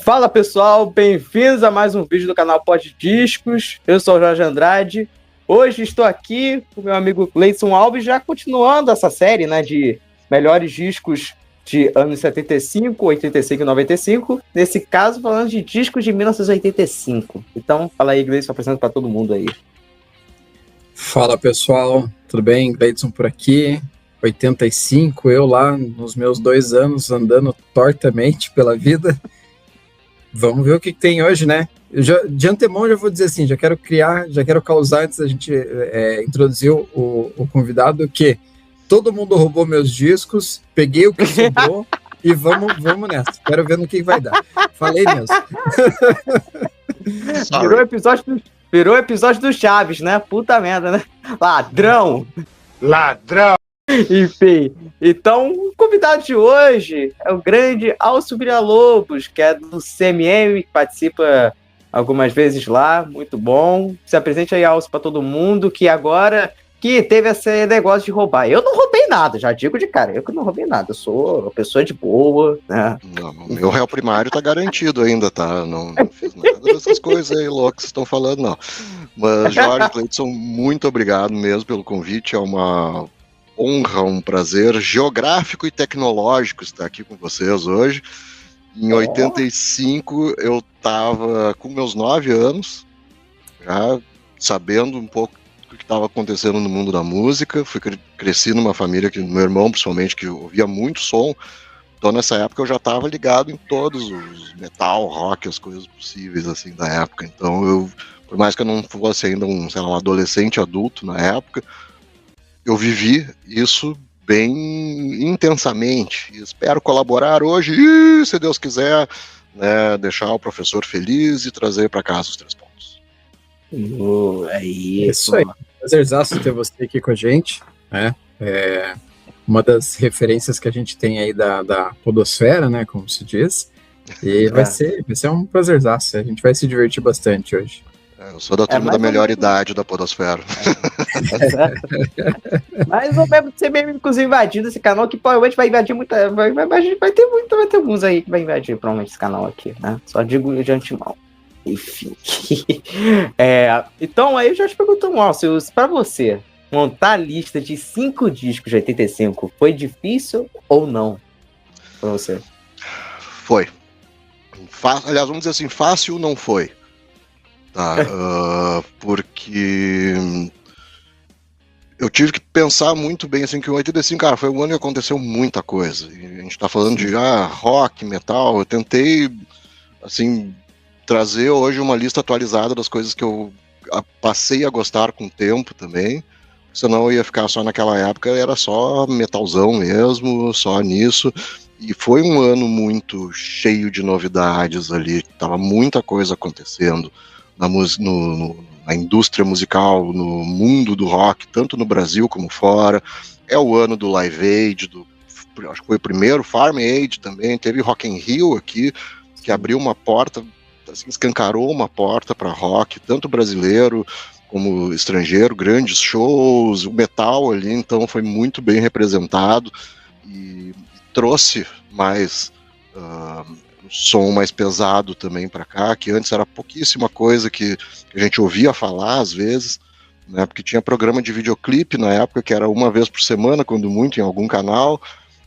Fala pessoal, bem-vindos a mais um vídeo do canal Pod Discos. Eu sou o Jorge Andrade. Hoje estou aqui com o meu amigo Cleison Alves, já continuando essa série, né, de melhores discos de anos 75, 85 e 95. Nesse caso, falando de discos de 1985. Então, fala aí, Cleison, apresenta para todo mundo aí. Fala pessoal, tudo bem? Cleison por aqui. 85, eu lá nos meus 2 anos andando tortamente pela vida. Vamos ver o que tem hoje, né? De antemão já vou dizer assim, já quero causar antes da gente introduzir o convidado, que todo mundo roubou meus discos, peguei o que sobrou e vamos nessa. Quero ver no que vai dar. Falei mesmo. Virou episódio do Chaves, né? Puta merda, né? Ladrão! Enfim, então o convidado de hoje é o grande Alcio Villa-Lobos, que é do CMM, que participa algumas vezes lá, muito bom. Se apresente aí, Alcio, para todo mundo, que agora que teve esse negócio de roubar. Eu não roubei nada, já digo de cara, eu que não roubei nada, eu sou uma pessoa de boa, né? Não, meu réu primário tá garantido ainda, tá? Não fiz nada dessas coisas aí loucas que vocês estão falando, não. Mas, Jorge, Cleison, muito obrigado mesmo pelo convite, é uma honra, um prazer geográfico e tecnológico estar aqui com vocês hoje. Em 85 eu estava com meus 9 anos, já sabendo um pouco do que estava acontecendo no mundo da música. Cresci numa família, que meu irmão principalmente, que ouvia muito som. Então nessa época eu já estava ligado em todos os metal, rock, as coisas possíveis assim da época. Então eu, por mais que eu não fosse ainda um adolescente adulto na época, eu vivi isso bem intensamente e espero colaborar hoje, se Deus quiser, né, deixar o professor feliz e trazer para casa os 3 pontos. É isso aí. Prazerzaço ter você aqui com a gente, né? É uma das referências que a gente tem aí da podosfera, né, como se diz, e vai ser um prazerzaço, a gente vai se divertir bastante hoje. Eu sou da turma da melhor idade da podosfera. Mas o mesmo ser mesmo, inclusive, invadindo esse canal, que provavelmente vai invadir muita. Vai ter alguns aí que vai invadir, provavelmente, esse canal aqui, né? Só digo de antemão. Enfim. Então, aí eu já te pergunto, Alcio, pra você, montar a lista de 5 discos de 85 foi difícil ou não? Pra você? Foi. Aliás, vamos dizer assim, fácil não foi. Tá, porque eu tive que pensar muito bem, assim, que o 85, cara, foi um ano que aconteceu muita coisa. E a gente tá falando de rock, metal. Eu tentei, assim, trazer hoje uma lista atualizada das coisas que eu passei a gostar com o tempo também. Senão eu ia ficar só naquela época, era só metalzão mesmo, só nisso. E foi um ano muito cheio de novidades ali, tava muita coisa acontecendo na indústria musical, no mundo do rock, tanto no Brasil como fora. É o ano do Live Aid, acho que foi o primeiro Farm Aid também, teve Rock in Rio aqui, que abriu uma porta, assim, escancarou uma porta para rock, tanto brasileiro como estrangeiro, grandes shows, o metal ali, então foi muito bem representado e trouxe mais som mais pesado também para cá, que antes era pouquíssima coisa que a gente ouvia falar às vezes, né, porque tinha programa de videoclipe na época que era uma vez por semana, quando muito, em algum canal,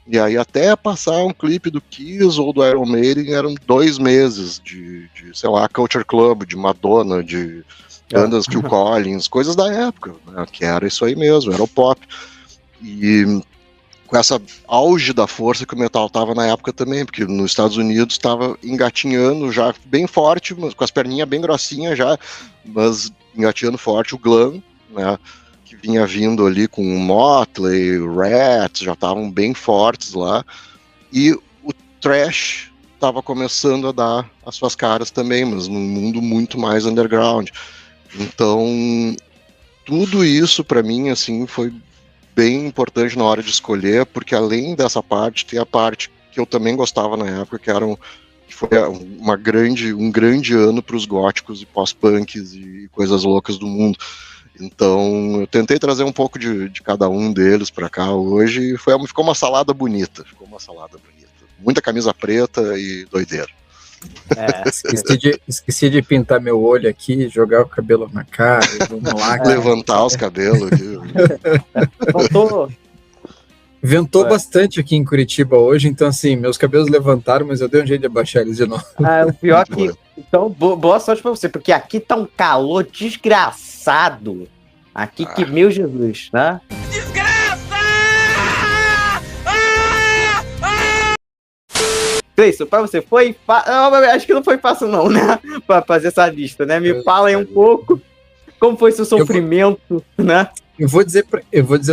e aí até passar um clipe do Kiss ou do Iron Maiden eram 2 meses de sei lá, Culture Club, de Madonna, de bandas Phil Collins, coisas da época, né, que era isso aí mesmo, era o pop. E com essa auge da força que o metal estava na época também, porque nos Estados Unidos estava engatinhando já bem forte, mas com as perninhas bem grossinhas já, mas engatinhando forte o glam, né, que vinha vindo ali com o Motley, Rats, já estavam bem fortes lá, e o thrash estava começando a dar as suas caras também, mas num mundo muito mais underground. Então, tudo isso para mim, assim, foi bem importante na hora de escolher, porque além dessa parte, tem a parte que eu também gostava na época, que foi um grande ano para os góticos e pós-punks e coisas loucas do mundo. Então eu tentei trazer um pouco de cada um deles para cá hoje e ficou uma salada bonita, muita camisa preta e doideira. Esqueci de pintar meu olho aqui, jogar o cabelo na cara, vamos lá. Levantar os cabelos aqui. Ventou bastante aqui em Curitiba hoje, então assim, meus cabelos levantaram, mas eu dei um jeito de abaixar eles de novo. O pior é que... Então, boa sorte pra você, porque aqui tá um calor desgraçado. Aqui que, meu Jesus, né? Desgraça! Cleison, pra você foi fácil? Acho que não foi fácil não, né? Pra fazer essa lista, né? Me fala aí um pouco como foi seu sofrimento, né? Eu vou dizer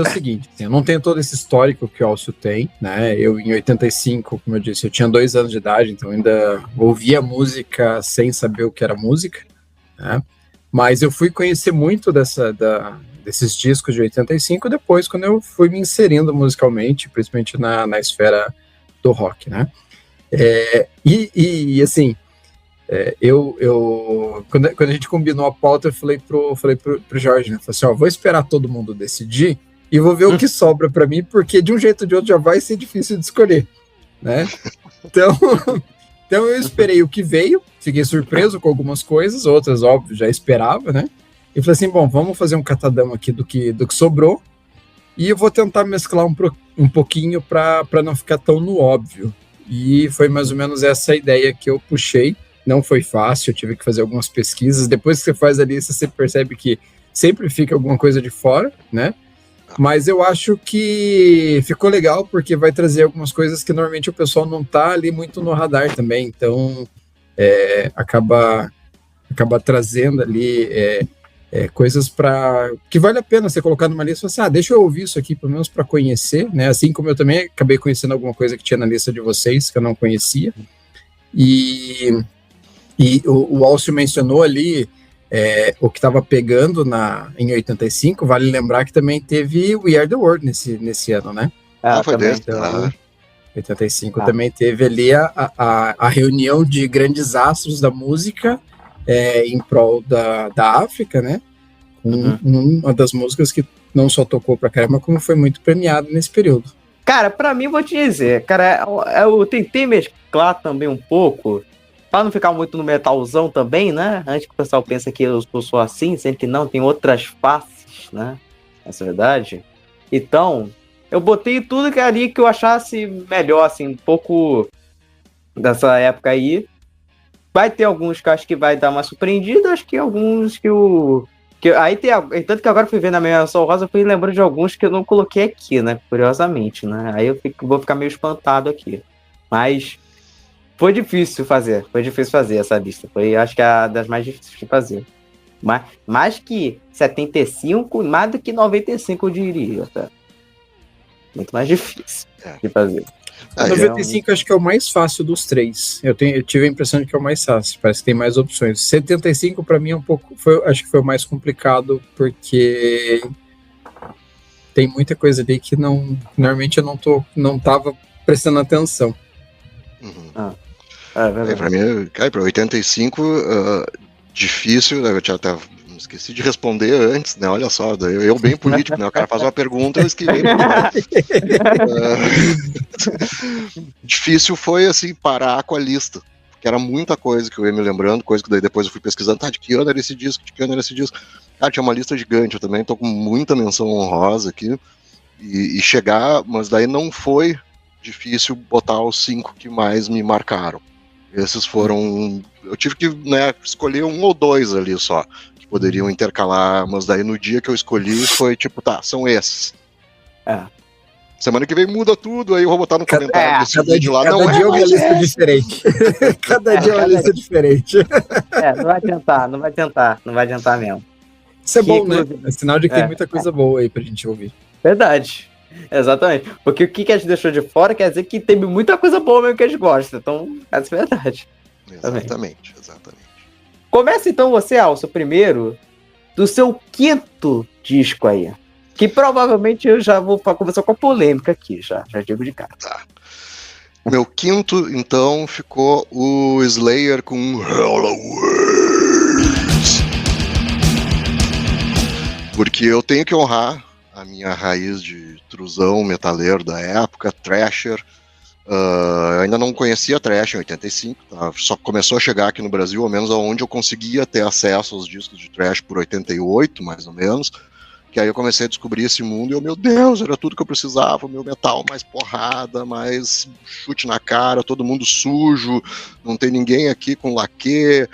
o seguinte, assim, eu não tenho todo esse histórico que o Alcio tem, né? Eu, em 85, como eu disse, eu tinha 2 anos de idade, então ainda ouvia música sem saber o que era música, né? Mas eu fui conhecer muito desses discos de 85 depois, quando eu fui me inserindo musicalmente, principalmente na esfera do rock, né? Assim, quando a gente combinou a pauta, eu falei pro Jorge, né? Falei assim, vou esperar todo mundo decidir e vou ver o que sobra para mim, porque de um jeito ou de outro já vai ser difícil de escolher, né? Então eu esperei o que veio, fiquei surpreso com algumas coisas, outras, óbvio, já esperava, né? E falei assim, bom, vamos fazer um catadão aqui do que sobrou e eu vou tentar mesclar um pouquinho para não ficar tão no óbvio. E foi mais ou menos essa ideia que eu puxei. Não foi fácil, eu tive que fazer algumas pesquisas. Depois que você faz a lista, você percebe que sempre fica alguma coisa de fora, né? Mas eu acho que ficou legal, porque vai trazer algumas coisas que normalmente o pessoal não tá ali muito no radar também. Então, acaba trazendo ali coisas que vale a pena você colocar numa lista e falar assim, deixa eu ouvir isso aqui, pelo menos para conhecer, né? Assim como eu também acabei conhecendo alguma coisa que tinha na lista de vocês, que eu não conhecia. E o Alcio mencionou ali o que estava pegando em 85, vale lembrar que também teve We Are The World nesse ano, né? Foi também. desse. Então, 85 também teve ali a reunião de grandes astros da música em prol da África, né? Uma das músicas que não só tocou pra caramba, como foi muito premiada nesse período. Cara, pra mim, vou te dizer, cara, eu tentei mesclar também um pouco, pra não ficar muito no metalzão também, né? Antes que o pessoal pense que eu sou assim, sendo que não, tem outras faces, né? Essa é verdade. Então, eu botei tudo que ali que eu achasse melhor, assim, um pouco dessa época aí. Vai ter alguns que eu acho que vai dar uma surpreendida, acho que alguns aí tem, tanto que agora fui vendo a minha menção rosa, eu fui lembrando de alguns que eu não coloquei aqui, né? Curiosamente, né? Aí eu vou ficar meio espantado aqui. Mas foi difícil fazer essa lista. Foi, acho que, a das mais difíceis de fazer. Mais que 75, mais do que 95, eu diria, tá? Muito mais difícil de fazer. 95 acho que é o mais fácil dos três. Eu tive a impressão de que é o mais fácil. Parece que tem mais opções. 75 para mim é um pouco, acho que foi o mais complicado, porque tem muita coisa ali que normalmente eu não tava prestando atenção. Para mim, para 85 difícil, né? Eu tinha até esqueci de responder antes, né? Olha só, eu bem político, né? O cara faz uma pergunta, eu esqueci. Difícil foi, assim, parar com a lista, porque era muita coisa que eu ia me lembrando, coisa que daí depois eu fui pesquisando, de que ano era esse disco, tinha uma lista gigante, eu também tô com muita menção honrosa aqui, e chegar, mas daí não foi difícil botar os 5 que mais me marcaram. Esses foram, eu tive que, né, escolher 1 ou 2 ali só, poderiam intercalar, mas daí no dia que eu escolhi foi tipo, são esses. Semana que vem muda tudo, aí eu vou botar no comentário desse vídeo lá. Cada dia é uma lista diferente. Cada dia é uma lista diferente. Não vai adiantar mesmo. Isso é bom, né? É sinal de que tem muita coisa boa aí pra gente ouvir. Verdade. Exatamente. Porque o que a gente deixou de fora quer dizer que teve muita coisa boa mesmo que a gente gosta. Então, essa é verdade. Exatamente. Começa então você, Alcio, primeiro, do seu 5º disco aí. Que provavelmente eu já vou começar com a polêmica aqui, já digo de cara. Tá. Meu 5º, então, ficou o Slayer com Halloween. Porque eu tenho que honrar a minha raiz de truzão metaleiro da época, thrasher. Eu ainda não conhecia thrash em 85, tá? Só começou a chegar aqui no Brasil, ao menos onde eu conseguia ter acesso aos discos de thrash por 88, mais ou menos, que aí eu comecei a descobrir esse mundo e meu Deus, era tudo que eu precisava, meu metal mais porrada, mais chute na cara, todo mundo sujo, não tem ninguém aqui com laque,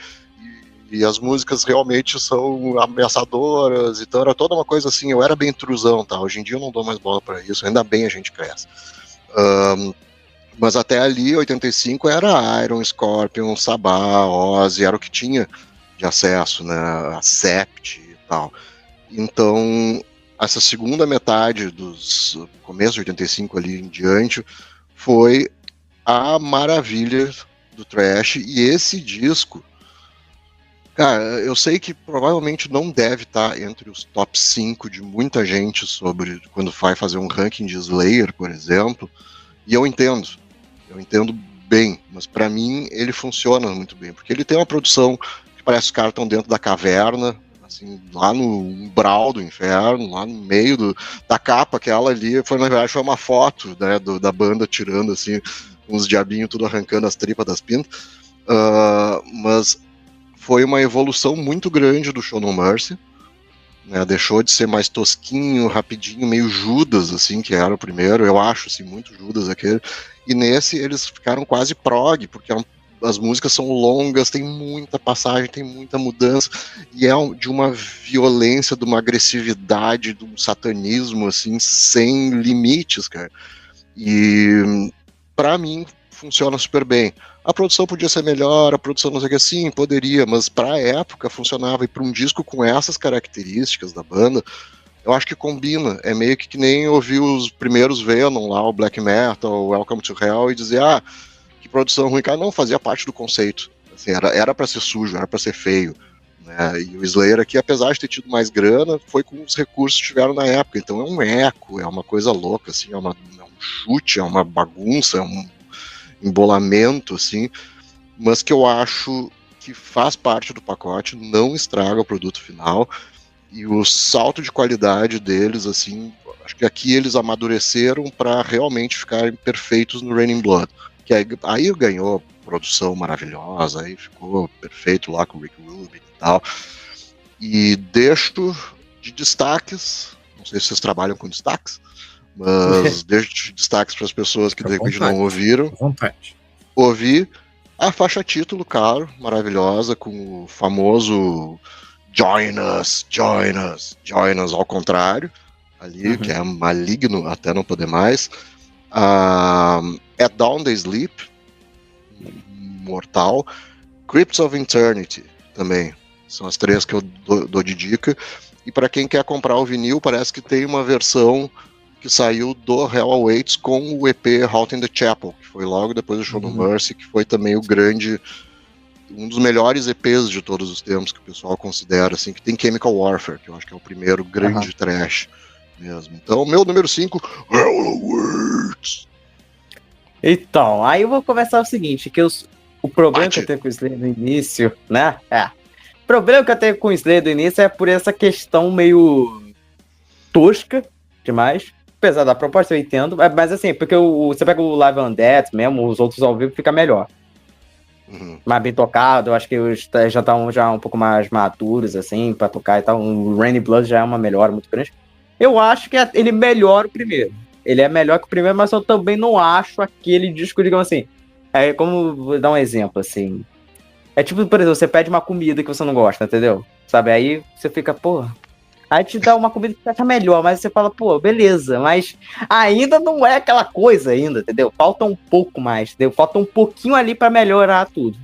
e as músicas realmente são ameaçadoras, então era toda uma coisa assim, eu era bem intrusão, tá? Hoje em dia eu não dou mais bola para isso, ainda bem a gente cresce. Mas até ali, 85, era Iron, Scorpion, Sabbath, Ozzy, era o que tinha de acesso, né? A Sept e tal. Então, essa segunda metade dos começo de 85 ali em diante foi a maravilha do thrash, e esse disco, cara, eu sei que provavelmente não deve estar entre os top 5 de muita gente sobre quando vai fazer um ranking de Slayer, por exemplo, e eu entendo bem, mas pra mim ele funciona muito bem, porque ele tem uma produção que parece que os caras estão dentro da caverna, assim, lá no umbral do inferno, lá no meio da capa, aquela ali, na verdade foi uma foto, né, da banda tirando assim, uns diabinhos tudo arrancando as tripas das pintas, mas foi uma evolução muito grande do Show No Mercy, né, deixou de ser mais tosquinho, rapidinho, meio Judas, assim, que era o primeiro, eu acho, assim, muito Judas aquele, e nesse eles ficaram quase prog, porque as músicas são longas, tem muita passagem, tem muita mudança, e é de uma violência, de uma agressividade, de um satanismo, assim, sem limites, cara. E pra mim funciona super bem. A produção podia ser melhor, a produção não sei o que, sim, poderia, mas pra época funcionava, e pra um disco com essas características da banda, eu acho que combina. É meio que nem ouvir os primeiros Venom lá, o Black Metal, o Welcome to Hell, e dizer, que produção ruim, cara, não, fazia parte do conceito. Assim, era pra ser sujo, era pra ser feio. Né? E o Slayer aqui, apesar de ter tido mais grana, foi com os recursos que tiveram na época. Então é um eco, é uma coisa louca, assim, é um chute, é uma bagunça, é um embolamento, assim, mas que eu acho que faz parte do pacote, não estraga o produto final, e o salto de qualidade deles, assim, acho que aqui eles amadureceram para realmente ficarem perfeitos no Raining Blood, que aí ganhou produção maravilhosa, aí ficou perfeito lá com o Rick Rubin e tal, e deixo de destaques, não sei se vocês trabalham com destaques, mas deixo destaques para as pessoas que de repente não ouviram. Ouvi a faixa título, claro, maravilhosa, com o famoso Join Us, Join Us, Join Us ao contrário, ali, que é maligno até não poder mais. At Dawn They Sleep, mortal. Crypts of Eternity, também. São as três que eu dou de dica. E para quem quer comprar o vinil, parece que tem uma versão que saiu do Hell Awaits com o EP Halt in the Chapel, que foi logo depois do Show No Mercy, que foi também um dos melhores EPs de todos os tempos, que o pessoal considera, assim, que tem Chemical Warfare, que eu acho que é o primeiro grande thrash mesmo. Então, meu número 5, Hell Awaits. Então, aí eu vou começar o seguinte, que o problema que eu tenho com o Slayer no início, né, o problema que eu tenho com o Slayer do início é por essa questão meio tosca demais. Apesar da proposta, eu entendo. Mas assim, porque você pega o Live on Death mesmo, os outros ao vivo fica melhor. Mais bem tocado, eu acho que os já estão um pouco mais maduros, assim, pra tocar e tal. O Raining Blood já é uma melhora muito grande. Eu acho que ele melhora o primeiro. Ele é melhor que o primeiro, mas eu também não acho aquele disco, digamos assim. Vou dar um exemplo, assim. É tipo, por exemplo, você pede uma comida que você não gosta, entendeu? Sabe? Aí você fica, pô... Aí te dá uma comida que você acha melhor, mas você fala, pô, beleza, mas ainda não é aquela coisa ainda, entendeu? Falta um pouco mais, entendeu? Falta um pouquinho ali pra melhorar tudo.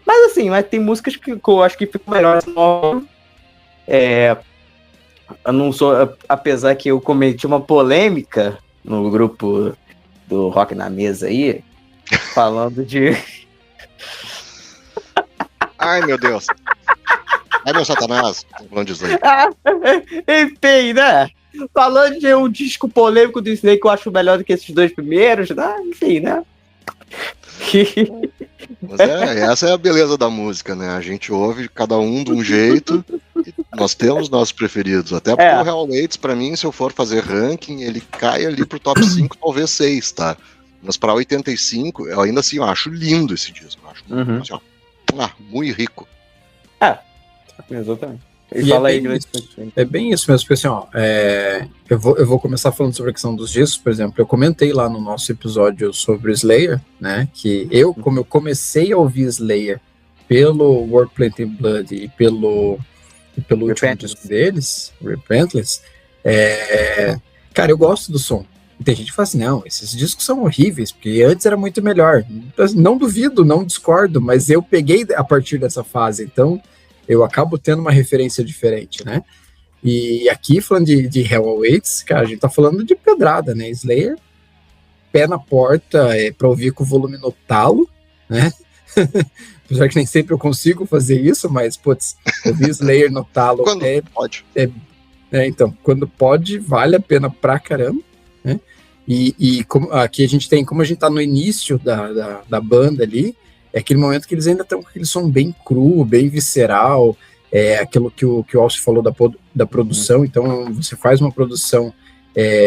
Mas assim, tem músicas que eu acho que ficam melhores. Eu não sou, apesar que eu cometi uma polêmica no grupo do Rock na Mesa aí, falando de... Ai, meu Deus. Ai, meu Satanás, tô falando disso aí. Enfim, né? Falando de um disco polêmico do Slayer que eu acho melhor do que esses dois primeiros, né? Enfim, né? Mas essa é a beleza da música, né? A gente ouve cada um de um jeito e nós temos nossos preferidos. Até porque o Hell Awaits, pra mim, se eu for fazer ranking, ele cai ali pro top 5, talvez 6, tá? Mas para 85, eu ainda assim, eu acho lindo esse disco. Eu acho assim, ó, muito rico. Exatamente. E fala aí, é bem isso mesmo, porque assim, ó, eu vou começar falando sobre a questão dos discos, por exemplo, eu comentei lá no nosso episódio sobre Slayer, né, que como eu comecei a ouvir Slayer pelo Warpaint in Blood e pelo último disco deles, Repentless, cara, eu gosto do som. E tem gente que fala assim, não, esses discos são horríveis, porque antes era muito melhor. Não duvido, não discordo, mas eu peguei a partir dessa fase, então eu acabo tendo uma referência diferente, né? E aqui, falando de Hell Awaits, cara, a gente tá falando de pedrada, né? Slayer, pé na porta, pra ouvir com o volume no talo, né? Apesar que nem sempre eu consigo fazer isso, mas, putz, ouvir Slayer no talo... Quando pode. Então, quando pode, vale a pena pra caramba, né? E aqui a gente tem, como a gente tá no início da banda ali, é aquele momento que eles ainda estão com aquele som bem cru, bem visceral, aquilo que o Alcio falou da produção. Então você faz uma produção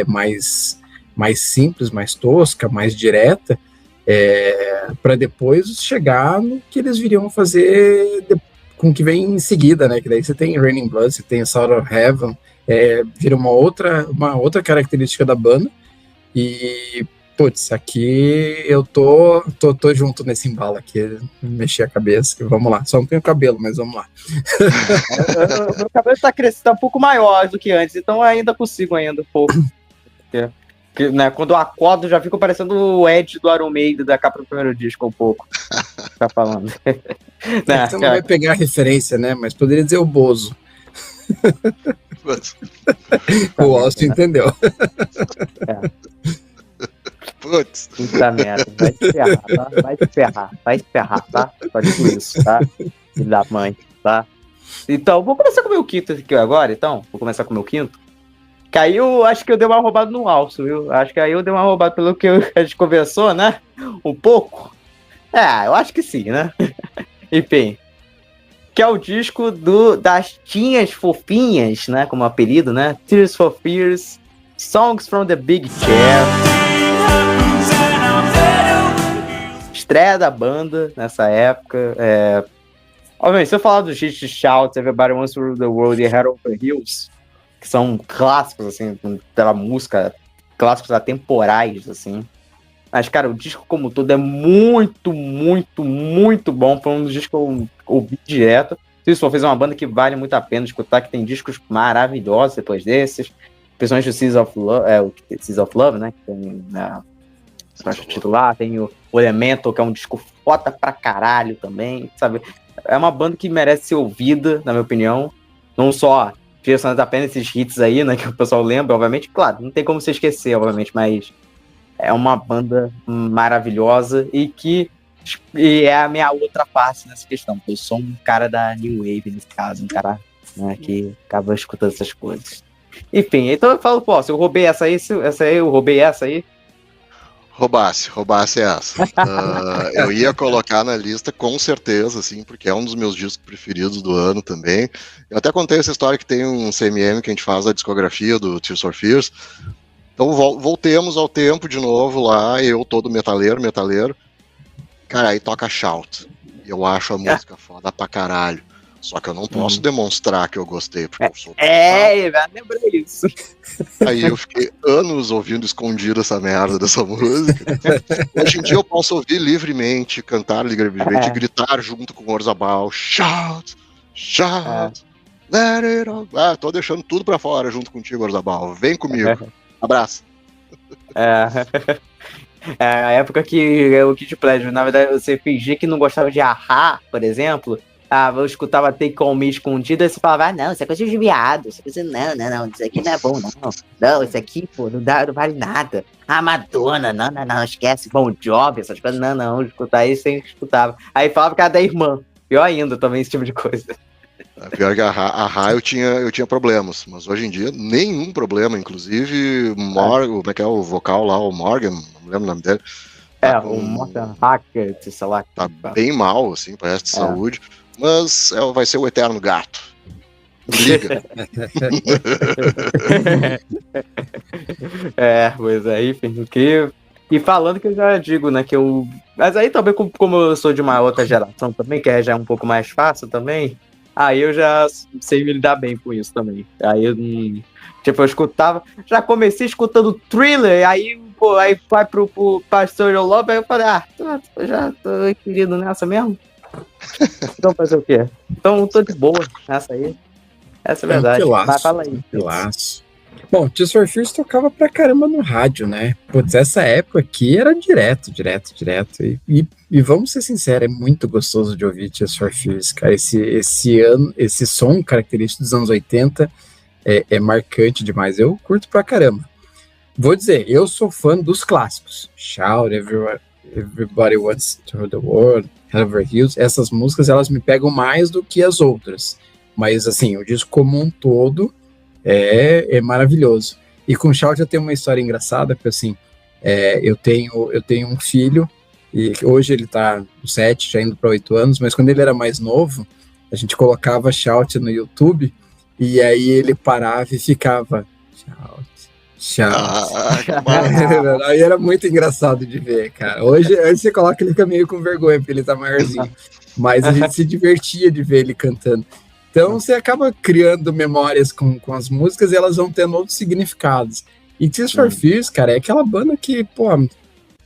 mais simples, mais tosca, mais direta, para depois chegar no que eles viriam fazer com o que vem em seguida, né? Que daí você tem Raining Blood, você tem Sound of Heaven, vira uma outra característica da banda. E putz, aqui eu tô junto nesse embalo aqui, mexer a cabeça, vamos lá, só não tenho cabelo, mas vamos lá. Meu cabelo tá crescendo, tá um pouco maior do que antes, então ainda consigo ainda um pouco. Porque, né, quando eu acordo já fico parecendo o Ed do Iron Maiden da capa do primeiro disco um pouco. Tá falando. Você não vai pegar a referência, né, mas poderia dizer o Bozo. O Austin entendeu. Putz. Puta merda, vai se ferrar, tá? Vai se ferrar, tá? Só digo isso, tá? Filho da mãe, tá? Então, vou começar com o meu quinto aqui agora, então. Vou começar com o meu quinto. Que aí eu acho que eu dei uma roubada no Alcio, viu? Acho que aí eu dei uma roubada pelo que a gente conversou, né? Um pouco. Eu acho que sim, né? Enfim. Que é o disco das tinhas fofinhas, né? Como apelido, né? Tears for Fears, Songs from the Big Chair. Estreia da banda nessa época. Obviamente, se eu falar dos hits de Shout, Everybody Wants to Rule the World e Head Over Heels, que são clássicos, assim, pela música, clássicos atemporais, assim. Mas, cara, o disco como um todo é muito, muito, muito bom. Foi um dos discos que eu ouvi direto. Isso fez uma banda que vale muito a pena escutar, que tem discos maravilhosos depois desses. Principalmente o Seas of Love, né? Que tem na faixa titular. Tem o Elemental, que é um disco foda pra caralho também, sabe? É uma banda que merece ser ouvida, na minha opinião. Não só direcionando apenas esses hits aí, né? Que o pessoal lembra, obviamente. Claro, não tem como você esquecer, obviamente, mas é uma banda maravilhosa e é a minha outra face nessa questão. Eu sou um cara da New Wave, nesse caso, um cara, né, que acaba escutando essas coisas. Enfim, então eu falo, pô, se eu roubei essa aí, eu roubei essa aí. Roubasse essa. Eu ia colocar na lista com certeza, assim, porque é um dos meus discos preferidos do ano também. Eu até contei essa história que tem um CMM que a gente faz da discografia do Tears for Fears. Então voltemos ao tempo de novo lá, eu todo metaleiro. Cara, aí toca Shout. Eu acho a música foda pra caralho. Só que eu não posso demonstrar que eu gostei, porque eu sou... lembra isso. Aí eu fiquei anos ouvindo escondido essa merda dessa música. Hoje em dia eu posso ouvir livremente, cantar livremente, gritar junto com o Orzabal. Shout, let it all... tô deixando tudo pra fora junto contigo, Orzabal. Vem comigo. Abraço. A época que o Kid Pleasure, na verdade, você fingia que não gostava de A-ha, por exemplo. Eu escutava Take On Me escondido, aí você falava, não, isso é coisa de viado, isso é coisa, não, isso aqui não é bom, não, isso aqui, pô, não vale nada. Madonna, não, esquece, Bon Jovi, essas coisas, não, escutar isso, eu escutava. Aí falava que era da irmã, pior ainda também, esse tipo de coisa. Pior que a Ha eu tinha problemas, mas hoje em dia nenhum problema, inclusive como é que é o vocal lá, o Morgan, não lembro o nome dele. O Morgan Hacker, sei lá. Tá bem mal, assim, parece de saúde, mas vai ser o eterno gato. Liga. Pois é, enfim, que E falando que eu já digo, né, que eu... Mas aí também, como eu sou de uma outra geração também, que já é um pouco mais fácil também, aí eu já sei me lidar bem com isso também. Aí eu não... Tipo, eu escutava... Já comecei escutando Thriller, aí, pô, aí vai pro Pastor Your Love, aí eu falei, eu já tô querido nessa mesmo. Então fazer o quê? Então tô de boa nessa aí. Essa é a verdade. Mas fala aí. Tranquilaço. Bom, Tears for Fears tocava pra caramba no rádio, né? Putz, essa época aqui era direto. E vamos ser sinceros, é muito gostoso de ouvir Tears for Fears, cara. Esse som característico dos anos 80 é marcante demais. Eu curto pra caramba. Vou dizer, eu sou fã dos clássicos. Shout, Everybody Wants to Rule the World, Hell Hills. Essas músicas, elas me pegam mais do que as outras. Mas, assim, o disco como um todo é maravilhoso. E com o Shout eu tenho uma história engraçada, porque, assim, eu tenho um filho, e hoje ele tá no 7, já indo para 8 anos, mas quando ele era mais novo, a gente colocava Shout no YouTube, e aí ele parava e ficava Shout. Aí era muito engraçado de ver, cara. Hoje você coloca, ele fica meio com vergonha, porque ele tá maiorzinho. Mas a gente se divertia de ver ele cantando. Então você acaba criando memórias com as músicas e elas vão tendo outros significados. E Tears for Fears, cara, é aquela banda que, pô,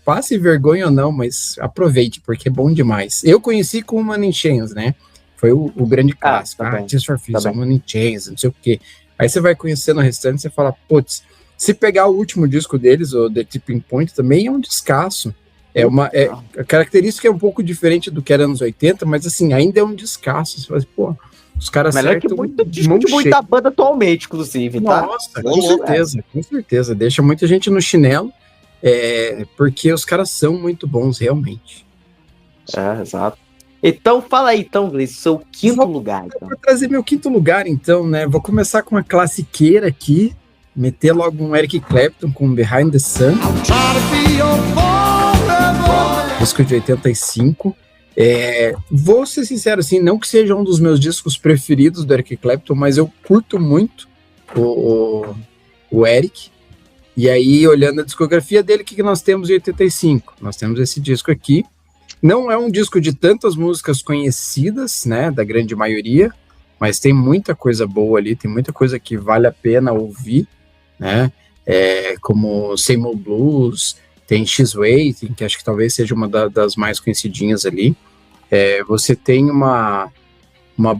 passe vergonha ou não, mas aproveite, porque é bom demais. Eu conheci com o Money Chains, né? Foi o grande clássico. Tears for Fears, o Money Chains, não sei o quê. Aí você vai conhecendo o restante e você fala, putz, se pegar o último disco deles, o The Tipping Point, também é um descasso. A característica é um pouco diferente do que era nos 80, mas assim, ainda é um descasso. Você fala assim, pô, os caras melhor que muito disco de muita banda atualmente, inclusive, tá? Nossa, com certeza. Deixa muita gente no chinelo, porque os caras são muito bons, realmente. Exato. Então, fala aí, então, Gleice, seu quinto lugar. Então. Vou trazer meu quinto lugar, então, né? Vou começar com uma classiqueira aqui, meter logo um Eric Clapton com Behind the Sun. Disco de 85. Vou ser sincero, assim, não que seja um dos meus discos preferidos do Eric Clapton, mas eu curto muito o Eric. E aí, olhando a discografia dele, o que nós temos em 85? Nós temos esse disco aqui. Não é um disco de tantas músicas conhecidas, né, da grande maioria, mas tem muita coisa boa ali, tem muita coisa que vale a pena ouvir, né, como Same Old Blues, tem She's Waiting, que acho que talvez seja uma das mais conhecidinhas ali. Você tem uma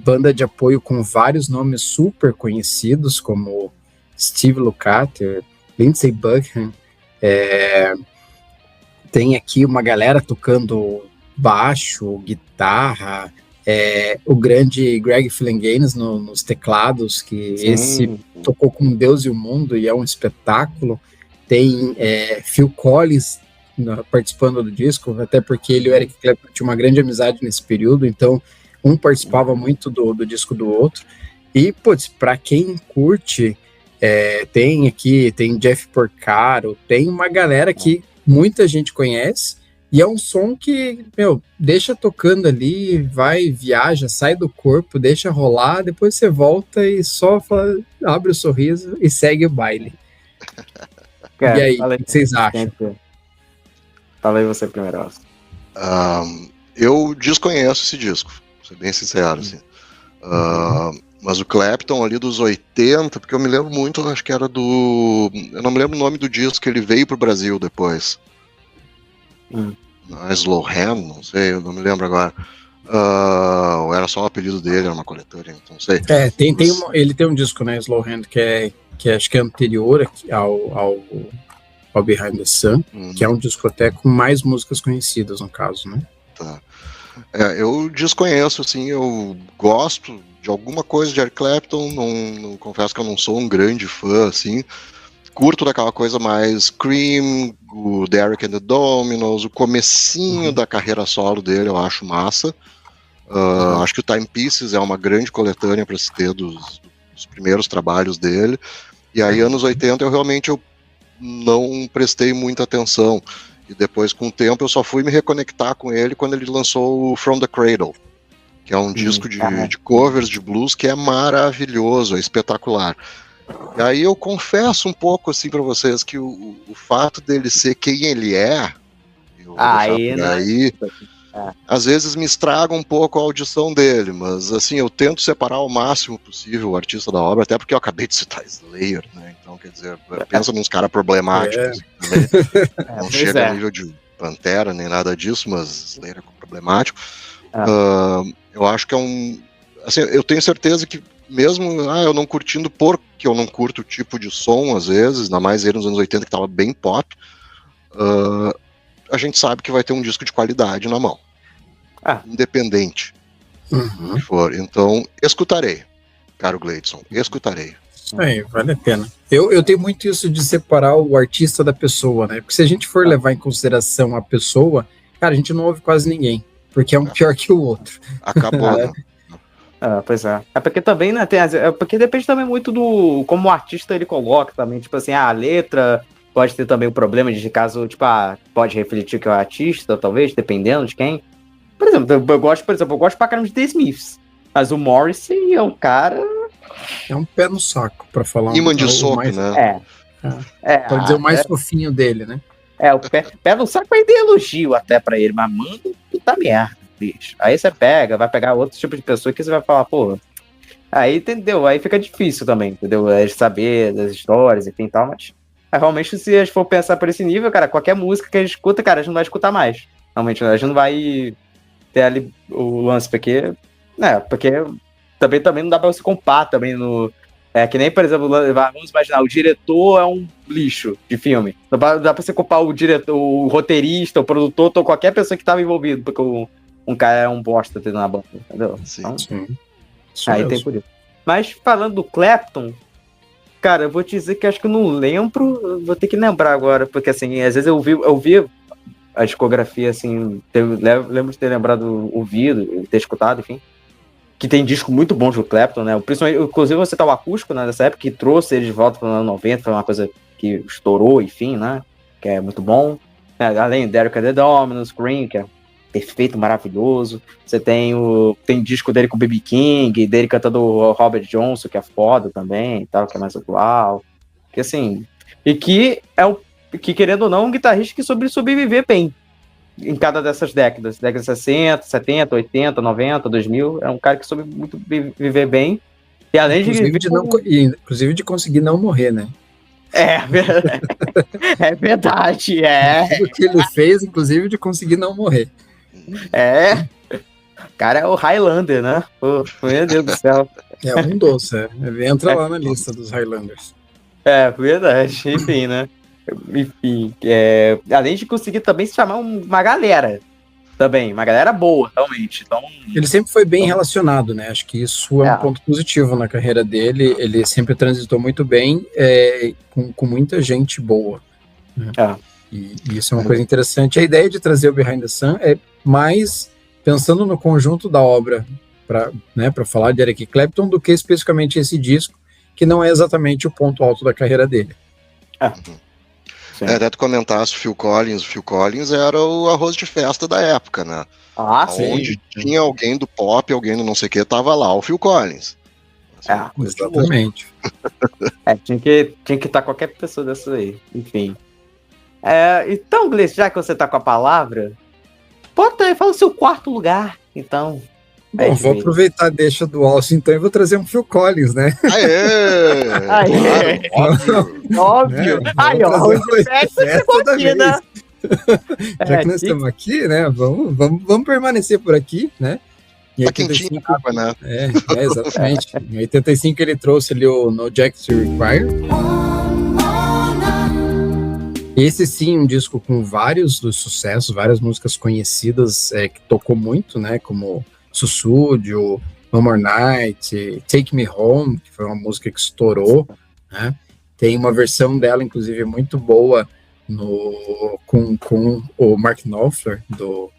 banda de apoio com vários nomes super conhecidos, como Steve Lukather, Lindsey Buckingham, tem aqui uma galera tocando baixo, guitarra, o grande Greg Phillinganes nos teclados, que sim, esse tocou com Deus e o Mundo e é um espetáculo. Tem Phil Collins participando do disco, até porque ele e o Eric Clapton tinham uma grande amizade nesse período, então um participava muito do disco do outro. E, putz, pra quem curte, tem Jeff Porcaro, tem uma galera que muita gente conhece, e é um som que, deixa tocando ali, vai, viaja, sai do corpo, deixa rolar, depois você volta e só abre o sorriso e segue o baile. Cara, e aí, o que vocês acham? Fala aí você primeiro. Eu desconheço esse disco, vou ser bem sincero, assim. Mas o Clapton ali dos 80, porque eu me lembro muito, acho que era eu não me lembro o nome do disco que ele veio pro Brasil depois. Slow Hand, não sei, eu não me lembro agora. Ou era só o apelido dele, era uma coletânea, não sei. Ele tem um disco, né, Slow Hand, que acho que é anterior ao Behind the Sun, que é um disco até com mais músicas conhecidas, no caso, né? Tá. Eu desconheço, assim, eu gosto de alguma coisa de Eric Clapton, não confesso que eu não sou um grande fã, assim. Curto daquela coisa mais Cream, o Derek and the Dominos, o comecinho da carreira solo dele, eu acho massa. Acho que o Timepieces é uma grande coletânea para se ter dos primeiros trabalhos dele. E aí, anos 80, eu realmente não prestei muita atenção. E depois, com o tempo, eu só fui me reconectar com ele quando ele lançou o From the Cradle, que é um disco de covers de blues que é maravilhoso, é espetacular. E aí eu confesso um pouco assim para vocês que o fato dele ser quem ele é, eu vou deixar por aí, às vezes me estraga um pouco a audição dele, mas assim, eu tento separar o máximo possível o artista da obra, até porque eu acabei de citar Slayer, né? Então, quer dizer, pensa nos caras problemáticos. Não chega ao nível de Pantera, nem nada disso, mas Slayer é problemático. Eu acho que é um... Assim, eu tenho certeza que mesmo eu não curtindo, porque eu não curto o tipo de som, às vezes, ainda mais ele nos anos 80, que tava bem pop, a gente sabe que vai ter um disco de qualidade na mão. Independente do que for. Então, escutarei, caro Gleidson, escutarei. Isso aí, vale a pena. Eu tenho muito isso de separar o artista da pessoa, né? Porque se a gente for levar em consideração a pessoa, cara, a gente não ouve quase ninguém, porque é um pior que o outro. Acabou, né? Pois é. É porque também, né, porque depende também muito do como o artista ele coloca também, tipo assim, a letra pode ter também o problema de caso, tipo, pode refletir que é o artista, talvez, dependendo de quem. Por exemplo, eu gosto pra caramba de The Smiths, mas o Morrissey é um cara... É um pé no saco, pra falar. Imã de soco, mais, né? Pra dizer o mais fofinho dele, né? O pé no saco é de elogio até pra ele, mas manda puta merda. Bicho. Aí você vai pegar outro tipo de pessoa que você vai falar, pô. Aí, entendeu? Aí fica difícil também, entendeu? Saber das histórias, enfim e tal, mas realmente, se a gente for pensar por esse nível, cara, qualquer música que a gente escuta, cara, a gente não vai escutar mais. Realmente, a gente não vai ter ali o lance, porque também não dá pra você comparar também no... que nem, por exemplo, vamos imaginar, o diretor é um lixo de filme. Não dá pra você comparar o diretor, o roteirista, o produtor, ou qualquer pessoa que tava envolvido, porque um cara é um bosta tendo na banda, entendeu? Sim, então, sim. Aí tem por isso. Mas falando do Clapton, cara, eu vou te dizer que acho que eu não lembro, vou ter que lembrar agora, porque assim, às vezes eu vi a discografia, assim, lembro de ter lembrado, ouvido, ter escutado, enfim, que tem disco muito bom do Clapton, né? Principalmente, inclusive você tá o acústico, né, dessa época, que trouxe ele de volta para os anos 90, foi uma coisa que estourou, enfim, né? Que é muito bom. Além do Derek and the Dominos, Cream, que é perfeito, maravilhoso. Você tem disco dele com o B.B. King, dele cantando o Robert Johnson, que é foda também, e tal, que é mais atual. Que assim, e que que querendo ou não, um guitarrista que sobreviver bem em cada dessas décadas 60, 70, 80, 90, 2000, é um cara que soube muito viver bem, e além inclusive de conseguir não morrer, né? É verdade, O que ele fez, inclusive, de conseguir não morrer. O cara é o Highlander, né? Meu Deus do céu. É um doce, entra lá na lista dos Highlanders. Verdade, enfim, né? Enfim, além de conseguir também se chamar uma galera também, uma galera boa, realmente. Então, ele sempre foi bem relacionado, né? Acho que isso é um ponto positivo na carreira dele. Ele sempre transitou muito bem com muita gente boa. Né? E isso é uma coisa interessante. A ideia de trazer o Behind the Sun é mais pensando no conjunto da obra para falar de Eric Clapton do que especificamente esse disco, que não é exatamente o ponto alto da carreira dele. Até tu comentasse o Phil Collins era o arroz de festa da época, né? Onde tinha alguém do pop, alguém do não sei o que, tava lá o Phil Collins. Exatamente. Tinha que estar qualquer pessoa dessa aí, enfim. Então, Gleice, já que você tá com a palavra, bota aí, fala o seu quarto lugar, então. Bom, vou aproveitar a deixa do Alce, então, e vou trazer um Phil Collins, né? Aê! Óbvio! Aí, ó, hoje festa aqui, né? Já que nós estamos aqui, né? Vamos permanecer por aqui, né? Em 85, água, né? Exatamente. Em 85 ele trouxe ali o No Jack to Require. Esse sim, um disco com vários dos sucessos, várias músicas conhecidas que tocou muito, né? Como Sussudio, One More Night, Take Me Home, que foi uma música que estourou, né? Tem uma versão dela, inclusive, muito boa com o Mark Knopfler, do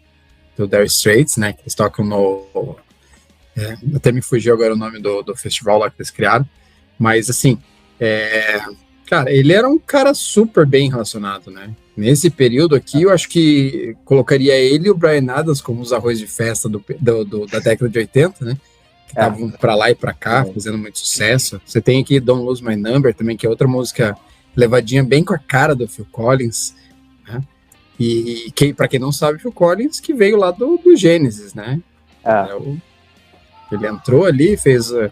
Dire Straits, né? Que eles tocam no... até me fugiu agora o nome do festival lá que eles criaram. Mas, assim, cara, ele era um cara super bem relacionado, né? Nesse período aqui, eu acho que colocaria ele e o Bryan Adams como os arroz de festa da década de 80, né? que estavam pra lá e pra cá, fazendo muito sucesso. Você tem aqui Don't Lose My Number também, que é outra música levadinha bem com a cara do Phil Collins, né? E para quem não sabe, Phil Collins que veio lá do Genesis, né? Ele entrou ali,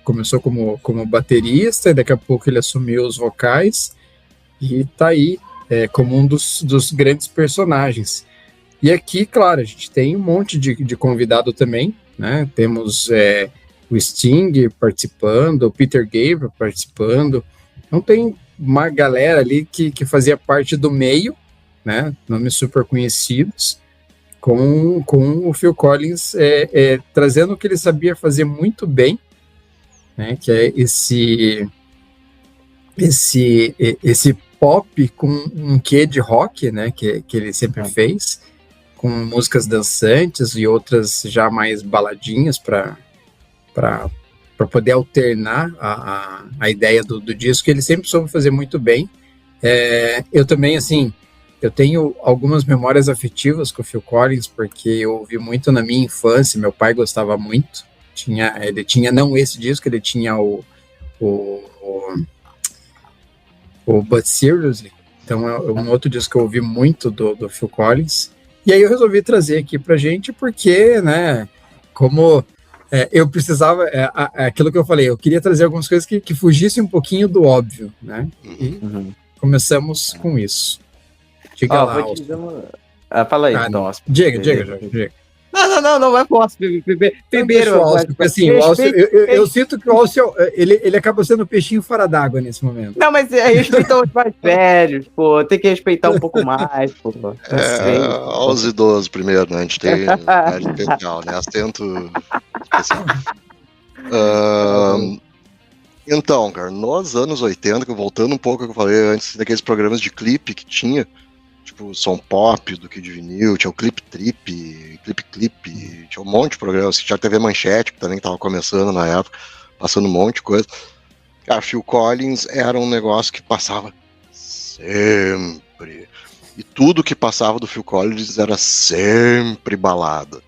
começou como baterista, e daqui a pouco ele assumiu os vocais e tá aí como um dos grandes personagens. E aqui, claro, a gente tem um monte de convidado também, né? Temos o Sting participando, o Peter Gabriel participando. Então tem uma galera ali que fazia parte do meio, né? Nomes super conhecidos, com o Phil Collins trazendo o que ele sabia fazer muito bem, né? Que é esse pop com um quê de rock, né? Que ele sempre fez, com músicas dançantes e outras já mais baladinhas para poder alternar a ideia do disco, que ele sempre soube fazer muito bem. Eu também, assim, eu tenho algumas memórias afetivas com o Phil Collins, porque eu ouvi muito na minha infância, meu pai gostava muito, ele tinha não esse disco, ele tinha o But Seriously, então é um outro disco que eu ouvi muito do Phil Collins, e aí eu resolvi trazer aqui pra gente, porque, né, como eu precisava, aquilo que eu falei, eu queria trazer algumas coisas que fugissem um pouquinho do óbvio, né, e começamos com isso. Diga lá, fala aí, então. Diga. Não, vai posso. Primeiro, assim, o Alcio, eu sinto que o Alcio, ele acaba sendo peixinho fora d'água nesse momento. Não, mas respeitar os mais velhos, pô, tem que respeitar um pouco mais, pô. Aos idosos primeiro, né? A gente tem área especial, né? Assento especial. Então, cara, nos anos 80, voltando um pouco ao que eu falei antes, daqueles programas de clipe que tinha, tipo som pop do Kid Vinil, tinha o Clip Trip, Clip, tinha um monte de programas, tinha a TV Manchete, que também tava começando na época, passando um monte de coisa. Cara, Phil Collins era um negócio que passava sempre. E tudo que passava do Phil Collins era sempre balada.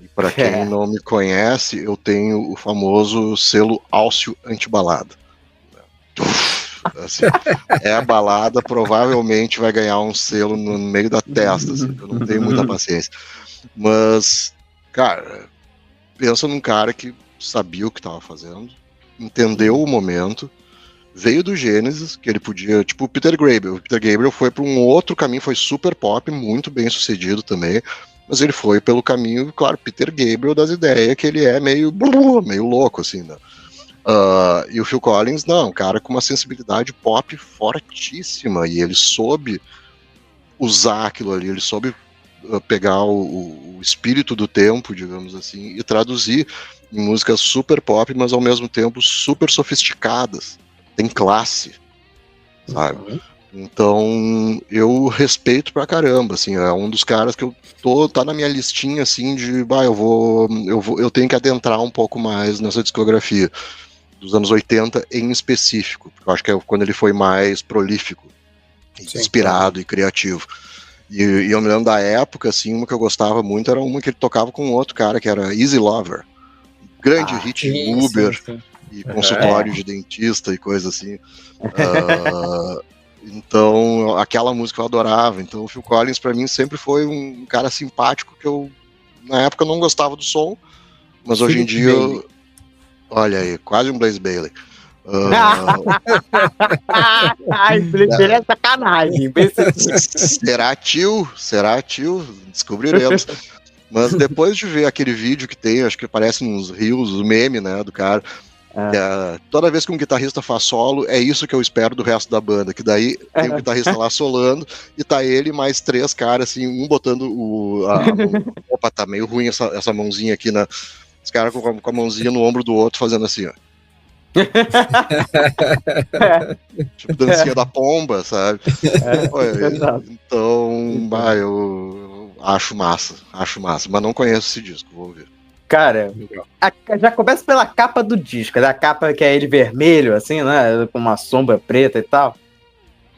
E pra quem não me conhece, eu tenho o famoso selo Alcio Antibalada. Assim, a balada, provavelmente vai ganhar um selo no meio da testa, assim, eu não tenho muita paciência. Mas, cara, pensa num cara que sabia o que estava fazendo, entendeu o momento, veio do Genesis, que ele podia, tipo o Peter Gabriel. O Peter Gabriel foi para um outro caminho, foi super pop, muito bem sucedido também, mas ele foi pelo caminho, claro, Peter Gabriel das ideias, que ele é meio louco, assim, né? E o Phil Collins, não, um cara com uma sensibilidade pop fortíssima, e ele soube usar aquilo ali, ele soube pegar o espírito do tempo, digamos assim, e traduzir em músicas super pop, mas ao mesmo tempo super sofisticadas, tem classe, sabe? Então eu respeito pra caramba, assim, é um dos caras que tá na minha listinha, assim, de eu tenho que adentrar um pouco mais nessa discografia dos anos 80 em específico, porque eu acho que é quando ele foi mais prolífico, inspirado e criativo. E eu me lembro da época, assim, uma que eu gostava muito era uma que ele tocava com outro cara, que era Easy Lover. Grande hit de Uber e consultório de dentista e coisa assim. Então, aquela música eu adorava. Então, o Phil Collins, pra mim, sempre foi um cara simpático que eu, na época, não gostava do som, mas hoje em dia... Olha aí, quase um Blaze Bayley. Blaze Bayley é sacanagem. Será tio? Descobriremos. Mas depois de ver aquele vídeo que tem, acho que aparece nos rios, o meme, né, do cara, toda vez que um guitarrista faz solo, é isso que eu espero do resto da banda, que daí tem o guitarrista lá solando, e tá ele mais três caras, assim, um botando opa, tá meio ruim essa mãozinha aqui na... Os caras com a mãozinha no ombro do outro fazendo assim, ó. Tipo dancinha da pomba, sabe? Então, eu acho massa, mas não conheço esse disco, vou ouvir. Cara, já começa pela capa do disco, da capa que é ele vermelho, assim, né? Com uma sombra preta e tal.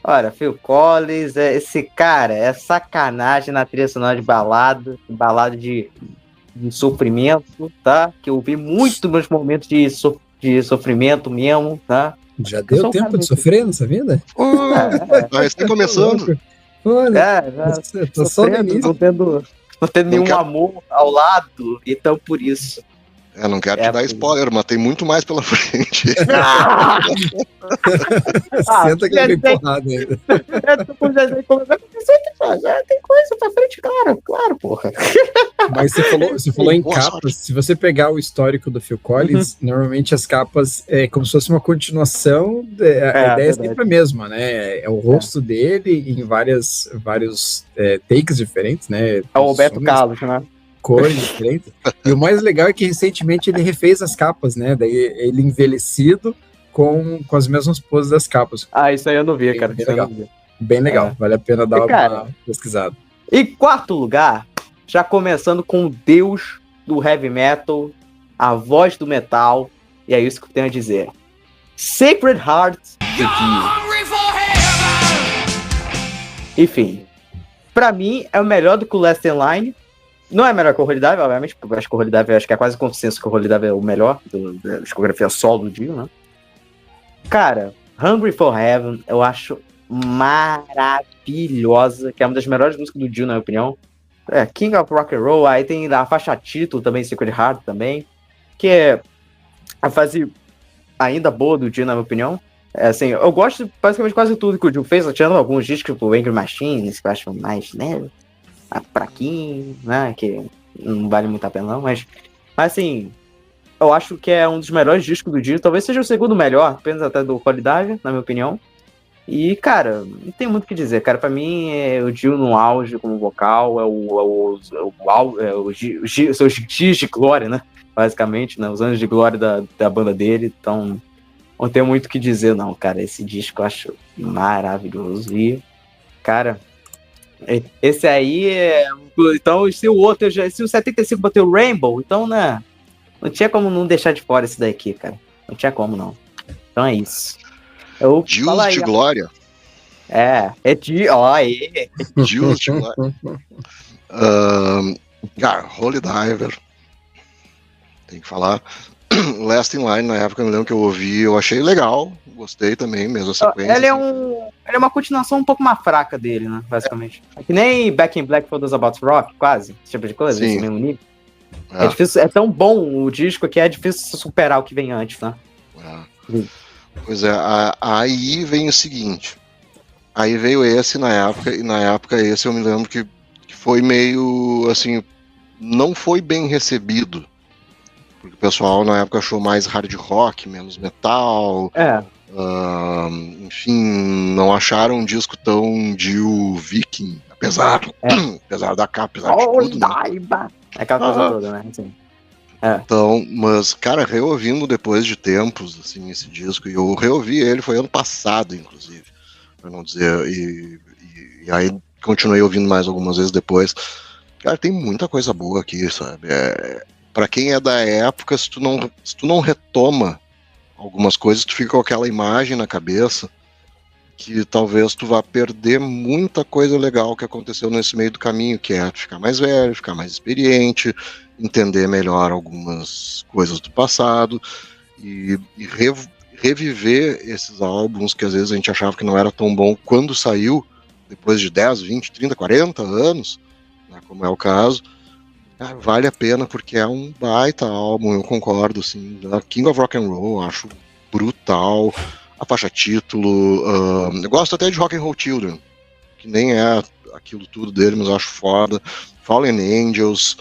Olha, Phil Collins, esse cara é sacanagem na trilha sonora de balada de de sofrimento, tá? Que eu vi muito meus momentos de sofrimento mesmo, tá? Já Eu deu sou um tempo cara de sofrer nessa vida? Mas está começando. Olha, já tô só no sofrendo, início. não tendo Não nenhum quero- amor ao lado, então por isso. Não quero te É, dar spoiler, mas tem muito mais pela frente. Senta que ele vem porrada ainda. Tem coisa pra frente, claro, porra. Mas você falou em Boa capas. sorte. Se você pegar o histórico do Phil Collins, normalmente as capas é como se fosse uma continuação. A ideia é verdade. sempre a mesma, né? É o rosto dele em vários takes diferentes, né? É o Roberto Sons, Carlos, né? cores diferentes. E o mais legal é que recentemente ele refez as capas, né? Daí ele envelhecido com as mesmas poses das capas. Ah, isso aí eu não vi, Bem, cara. bem Isso aí eu legal. não vi. Bem legal. Vale a pena dar E, cara, uma pesquisada. Em quarto lugar, já começando com o deus do heavy metal, a voz do metal, e é isso que eu tenho a dizer. Sacred Heart do Dio. Enfim, pra mim é o melhor do que o Last in Line. Não é melhor que o Holy Dive, obviamente, porque eu acho que o Holy Dive, acho que é quase consenso que o Holy Dive é o melhor da discografia solo do Dio, né? Cara, Hungry for Heaven, eu acho maravilhosa, que é uma das melhores músicas do Dio, na minha opinião. King of Rock and Roll, aí tem a faixa título também, Sacred Heart também, que é a fase ainda boa do Dio, na minha opinião. Assim, eu gosto de basicamente quase tudo que o Dio fez, tirando alguns discos, tipo Angry Machines, que eu acho mais, né, fraquinho, né, que não vale muito a pena não, mas assim, eu acho que é um dos melhores discos do Dio, talvez seja o segundo melhor, apenas até do Qualidade, na minha opinião. E, cara, não tem muito o que dizer, cara. Pra mim, o Dio no auge como vocal, seus dias de glória, né? Basicamente, né? Os anos de glória da banda dele. Então, não tem muito o que dizer, não, cara. Esse disco eu acho maravilhoso. E, cara, esse aí é. Então, se o outro, se o 75 bateu o Rainbow, então, né? Não tinha como não deixar de fora esse daqui, cara. Não tinha como, não. Então é isso. Deus de glória. Dio, Deus de glória. Cara, Holy Diver. Tem que falar. Last in Line, na época, eu me lembro que eu ouvi, eu achei legal. Gostei também, mesmo a sequência. Ele é uma continuação um pouco mais fraca dele, né? Basicamente. É que nem Back in Black for Those About Rock, quase. Esse tipo de coisa, esse mesmo nível. É difícil, é tão bom o disco que é difícil superar o que vem antes, né? Pois é, aí vem o seguinte. Aí veio esse na época, e na época esse eu me lembro que foi meio, assim, não foi bem recebido. Porque o pessoal na época achou mais hard rock, menos metal. Enfim, não acharam um disco tão Dio Viking, apesar da capa, apesar de tudo, né? Aquela coisa toda, né? Assim. Então, mas, cara, reouvindo depois de tempos, assim, esse disco, e eu reouvi ele, foi ano passado, inclusive, pra não dizer, e aí continuei ouvindo mais algumas vezes depois. Cara, tem muita coisa boa aqui, sabe? Pra quem é da época, se tu não retoma algumas coisas, tu fica com aquela imagem na cabeça que talvez tu vá perder muita coisa legal que aconteceu nesse meio do caminho, que é ficar mais velho, ficar mais experiente, entender melhor algumas coisas do passado e reviver esses álbuns que às vezes a gente achava que não era tão bom quando saiu, depois de 10, 20, 30, 40 anos, né, como é o caso. Vale a pena porque é um baita álbum, eu concordo, assim, King of Rock and Roll, acho brutal, a faixa título, eu gosto até de Rock and Roll Children, que nem é aquilo tudo dele, mas eu acho foda, Fallen Angels,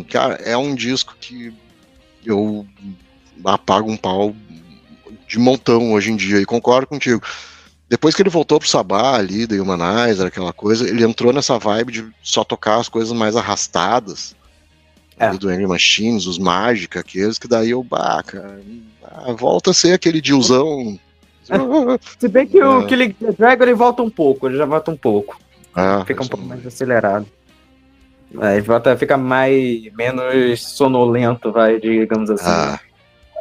cara, é um disco que eu apago um pau de montão hoje em dia, e concordo contigo. Depois que ele voltou pro Sabá ali, da Humanizer, aquela coisa, ele entrou nessa vibe de só tocar as coisas mais arrastadas, do Angry Machines, os Mágica, aqueles, que daí eu, cara, volta a ser aquele Dillzão. Se bem que o Killing the Dragon ele volta um pouco, ele já volta um pouco. Fica um pouco mais acelerado. Ele fica menos sonolento, digamos assim.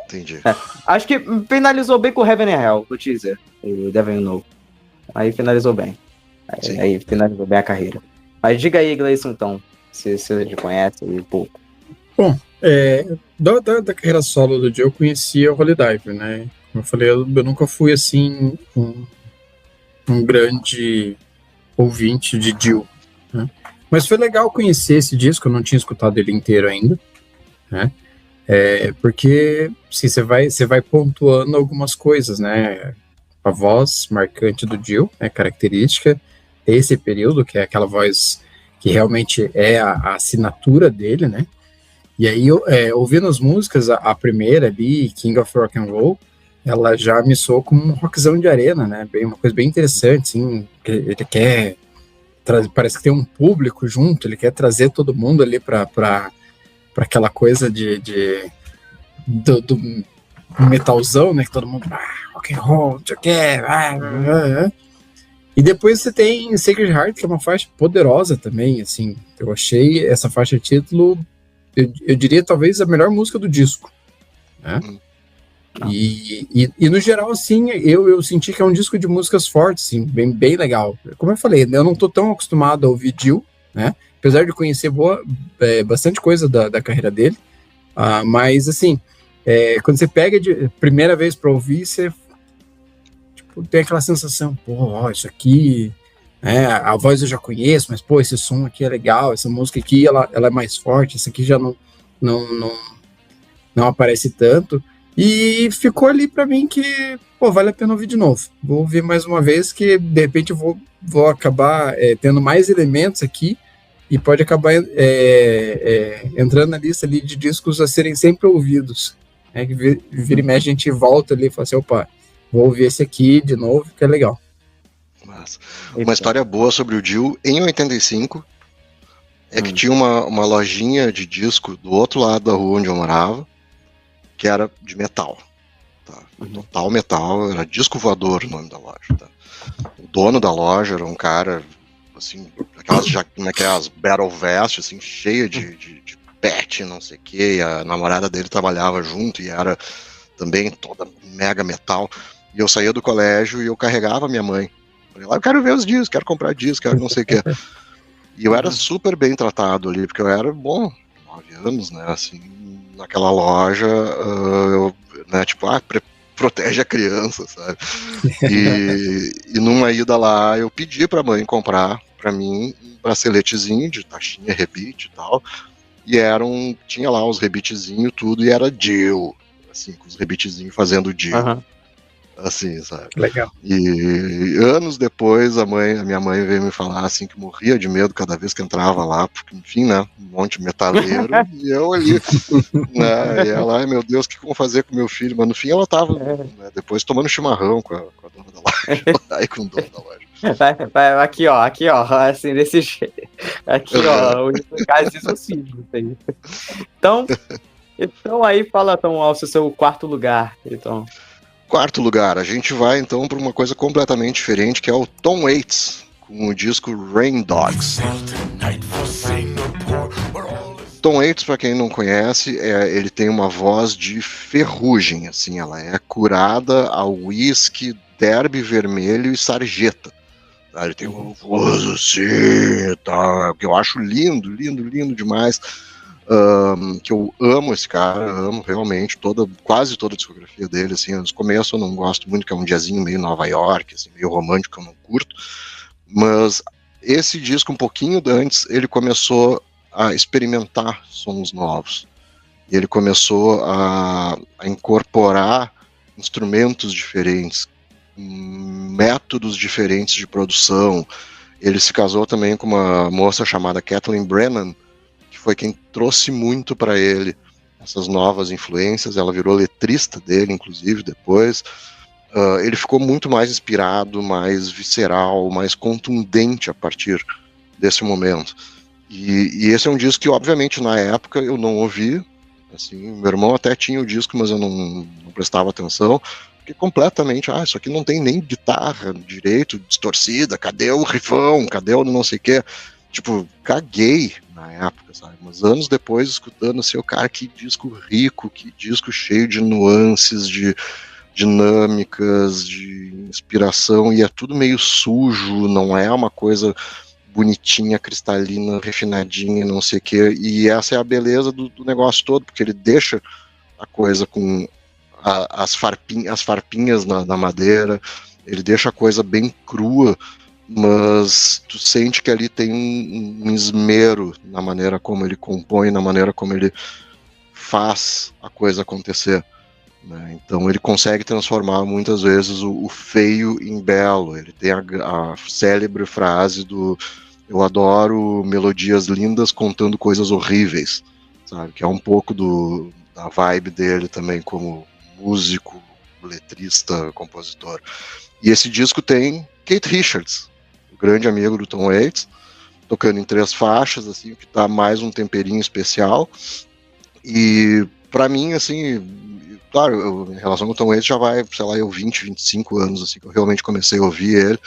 Entendi. Acho que finalizou bem com o Heaven and Hell, o teaser, o Devil Know. Aí finalizou bem. Aí finalizou bem a carreira. Mas diga aí, Gleison, então, se você conhece um pouco. Bom, da carreira solo do Dio, eu conhecia o Holy Diver, né? Como eu falei, eu nunca fui, assim, um grande ouvinte de Dio, né? Mas foi legal conhecer esse disco, eu não tinha escutado ele inteiro ainda, né? Porque assim, você vai pontuando algumas coisas, né? A voz marcante do Dio, né, característica desse período, que é aquela voz que realmente é a assinatura dele, né? E aí, ouvindo as músicas, a primeira ali, King of Rock and Roll, ela já me soou como um rockzão de arena, né? Uma coisa bem interessante, assim, que ele quer parece que tem um público junto, ele quer trazer todo mundo ali para aquela coisa do metalzão, né? Que todo mundo rock and roll, não sei o que, E depois você tem Sacred Heart, que é uma faixa poderosa também, assim. Eu achei essa faixa de título, eu diria talvez a melhor música do disco, né? E no geral, assim, eu senti que é um disco de músicas fortes, assim, bem legal. Como eu falei, eu não tô tão acostumado a ouvir Dio, né? Apesar de conhecer bastante coisa da carreira dele, mas assim, quando você pega de primeira vez para ouvir, você tipo, tem aquela sensação, pô, isso aqui, a voz eu já conheço, mas pô, esse som aqui é legal, essa música aqui ela é mais forte, essa aqui já não aparece tanto. E ficou ali para mim que, pô, vale a pena ouvir de novo. Vou ouvir mais uma vez, que de repente eu vou acabar tendo mais elementos aqui e pode acabar entrando na lista ali de discos a serem sempre ouvidos. Que vira e mexe, a gente volta ali e fala assim, opa, vou ouvir esse aqui de novo, que é legal. Mas uma história boa sobre o Dio, em 85, que tinha uma lojinha de disco do outro lado da rua onde eu morava, que era de metal, tá? Total metal, era Disco Voador o nome da loja, tá? O dono da loja era um cara, assim, aquelas battle vest, assim, cheia de pet, não sei o que, e a namorada dele trabalhava junto e era também toda mega metal, e eu saía do colégio e eu carregava minha mãe, falei lá, eu quero ver os discos, quero comprar discos, quero não sei o que, e eu era super bem tratado ali, porque eu era, 9 anos, né, assim, naquela loja, né, tipo, protege a criança, sabe? E numa ida lá, eu pedi pra mãe comprar pra mim um braceletezinho de taxinha, rebite e tal, e tinha lá os rebitezinhos, tudo, e era Dio, assim, com os rebitezinhos fazendo Dio. Assim, sabe? Legal. E anos depois a minha mãe veio me falar assim que morria de medo cada vez que entrava lá, porque enfim, né, um monte de metaleiro, e eu ali, né, e ela, meu Deus, o que vão fazer com meu filho? Mas no fim ela tava, né, depois tomando chimarrão com a dona da loja, aí com o dono da loja. Vai, aqui ó, assim, desse jeito. Aqui ó, o caso disso aí. Então aí fala, Tom, ao seu quarto lugar, então. Quarto lugar, a gente vai então para uma coisa completamente diferente, que é o Tom Waits, com o disco Rain Dogs. Tom Waits, para quem não conhece, ele tem uma voz de ferrugem, assim, ela é curada ao whisky, derby vermelho e sarjeta. Ele tem uma voz assim, tá, que eu acho lindo demais. Que eu amo esse cara, amo realmente quase toda a discografia dele, assim, no começo eu não gosto muito, que é um jazzinho meio Nova York, assim, meio romântico, eu não curto, mas esse disco, um pouquinho antes, ele começou a experimentar sons novos, e ele começou a incorporar instrumentos diferentes, métodos diferentes de produção. Ele se casou também com uma moça chamada Kathleen Brennan, foi quem trouxe muito para ele essas novas influências. Ela virou letrista dele, inclusive, depois. Ele ficou muito mais inspirado, mais visceral, mais contundente a partir desse momento. E esse é um disco que, obviamente, na época eu não ouvi. Assim, meu irmão até tinha o disco, mas eu não prestava atenção. Porque completamente, isso aqui não tem nem guitarra direito, distorcida, cadê o rifão, cadê o não sei o quê? Tipo, caguei na época, sabe? Mas anos depois, escutando assim, cara, que disco rico, que disco cheio de nuances, de dinâmicas, de inspiração, e é tudo meio sujo, não é uma coisa bonitinha, cristalina, refinadinha, não sei o quê, e essa é a beleza do negócio todo, porque ele deixa a coisa com as farpinhas na madeira, ele deixa a coisa bem crua, mas tu sente que ali tem um esmero na maneira como ele compõe, na maneira como ele faz a coisa acontecer, né? Então ele consegue transformar muitas vezes o feio em belo. Ele tem a célebre frase do "eu adoro melodias lindas contando coisas horríveis", sabe? Que é um pouco da vibe dele também como músico, letrista, compositor. E esse disco tem Keith Richards, o grande amigo do Tom Waits, tocando em 3 faixas, assim, que dá mais um temperinho especial. E pra mim, assim, claro, em relação ao Tom Waits já vai, sei lá, 20, 25 anos, assim, que eu realmente comecei a ouvir ele.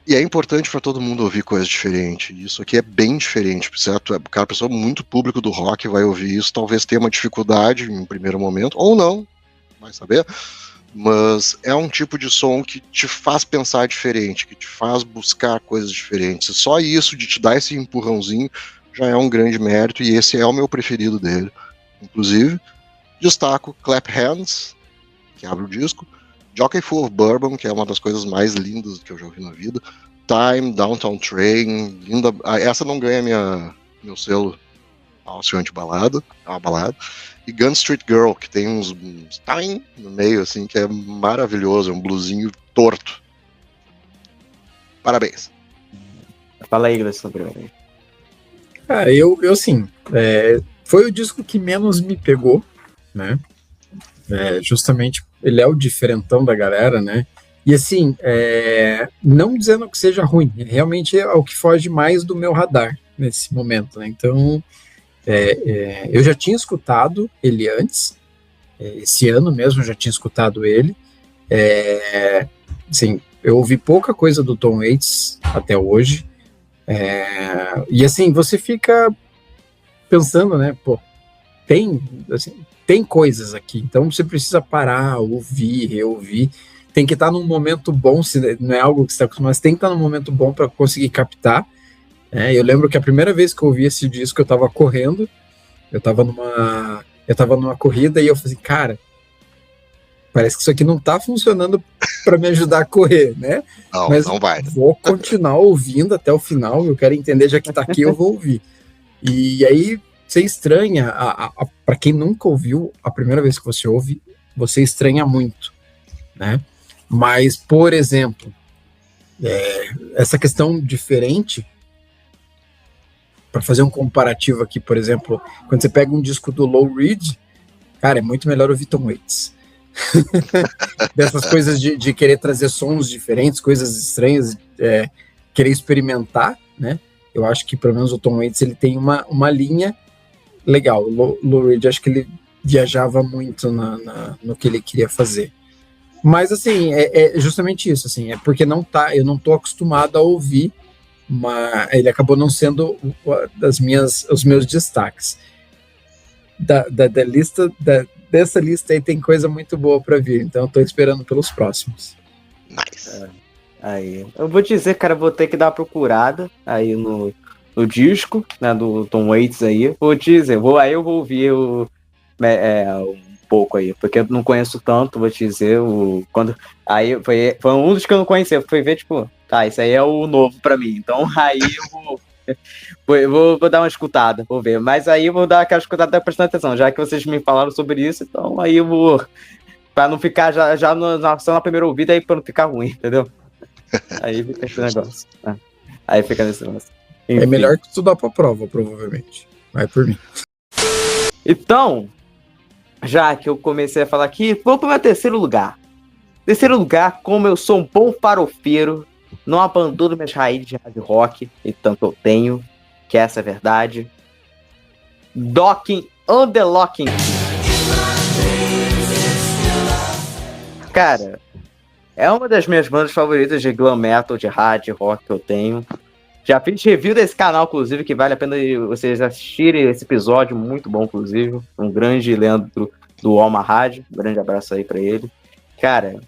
E é importante pra todo mundo ouvir coisa diferente. Isso aqui é bem diferente, certo? Cada pessoa muito público do rock vai ouvir isso, talvez tenha uma dificuldade em um primeiro momento, ou não, vai saber. Mas é um tipo de som que te faz pensar diferente, que te faz buscar coisas diferentes. E só isso de te dar esse empurrãozinho já é um grande mérito, e esse é o meu preferido dele. Inclusive, destaco Clap Hands, que abre o disco, Jockey Full of Bourbon, que é uma das coisas mais lindas que eu já ouvi na vida, Time, Downtown Train, linda. Essa não ganha meu selo Alcio Anti-Balada, é uma balada, e Gun Street Girl, que tem uns time no meio, assim, que é maravilhoso, é um bluesinho torto. Parabéns. Fala aí, Gleison, primeiro. Eu sim, foi o disco que menos me pegou, né? Justamente ele é o diferentão da galera, né? E assim, não dizendo que seja ruim, realmente é o que foge mais do meu radar nesse momento, né? Então, eu já tinha escutado ele antes, esse ano mesmo eu já tinha escutado ele. Assim, eu ouvi pouca coisa do Tom Waits até hoje. E assim, você fica pensando, né? Pô, tem coisas aqui, então você precisa parar, ouvir, reouvir. Tem que estar num momento bom, se não é algo que você está acostumado, mas tem que estar num momento bom para conseguir captar. Eu lembro que a primeira vez que eu ouvi esse disco, eu estava correndo, eu estava numa corrida e eu falei, cara, parece que isso aqui não está funcionando para me ajudar a correr, né? Não, mas não vai. Vou continuar ouvindo até o final, eu quero entender, já que está aqui, eu vou ouvir. E aí você estranha, para quem nunca ouviu, a primeira vez que você ouve, você estranha muito, né? Mas, por exemplo, essa questão diferente, para fazer um comparativo aqui, por exemplo, quando você pega um disco do Lou Reed, cara, é muito melhor ouvir Tom Waits. Dessas coisas de querer trazer sons diferentes, coisas estranhas, querer experimentar, né? Eu acho que pelo menos o Tom Waits ele tem uma linha legal. O Lou Reed, acho que ele viajava muito no que ele queria fazer. Mas assim, é justamente isso, assim, é porque eu não tô acostumado a ouvir, mas ele acabou não sendo os meus destaques. Dessa lista aí tem coisa muito boa para vir, então eu tô esperando pelos próximos. Nice. Aí, eu vou dizer, cara, vou ter que dar uma procurada aí no disco, né, do Tom Waits aí. Vou dizer, eu vou ouvir um pouco aí, porque eu não conheço tanto, vou te dizer, aí foi um dos que eu não conhecia, foi ver, tipo, tá, isso aí é o novo pra mim, então aí vou dar uma escutada, vou ver, mas aí eu vou dar aquela escutada prestando atenção, já que vocês me falaram sobre isso, então aí eu vou, pra não ficar já na primeira ouvida, aí pra não ficar ruim, entendeu? Aí fica esse negócio, né? Aí fica nesse negócio. Enfim. É melhor que estudar pra prova, provavelmente, vai por mim. Então, já que eu comecei a falar aqui, vou para o meu terceiro lugar. Terceiro lugar, como eu sou um bom farofeiro, não abandono minhas raízes de hard rock, e tanto eu tenho, que essa é a verdade. Docking on the Locking. Cara, é uma das minhas bandas favoritas de glam metal, de hard rock que eu tenho. Já fiz review desse canal, inclusive, que vale a pena vocês assistirem esse episódio, muito bom, inclusive. Um grande Leandro do Alma Rádio, um grande abraço aí pra ele. Cara,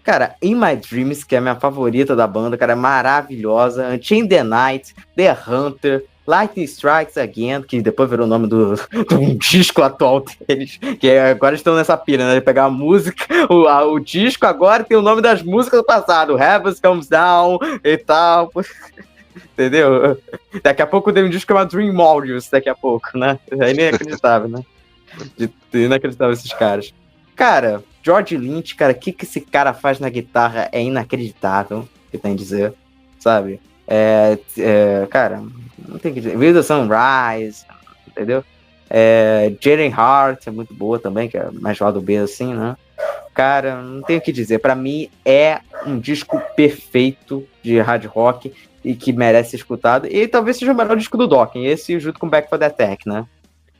Cara, In My Dreams, que é a minha favorita da banda, cara, é maravilhosa. Unchained the Night, The Hunter, Lightning Strikes Again, que depois virou o nome do disco atual deles, que agora estão nessa pira, né? De pegar a música, o disco agora tem o nome das músicas do passado, Heavens Comes Down e tal. Entendeu? Daqui a pouco tem um disco chamado Dream Warriors, daqui a pouco, né? É inacreditável, né? Inacreditável esses caras. Cara, George Lynch, cara, o que esse cara faz na guitarra é inacreditável, que tem a dizer, sabe? Cara, não tem que dizer. View the Sunrise, entendeu? Jaren Hart é muito boa também, que é mais lado B assim, né? Cara, não tenho o que dizer. Pra mim é um disco perfeito de hard rock e que merece ser escutado. E talvez seja o melhor disco do Dokken, esse junto com Back for the Attack, né?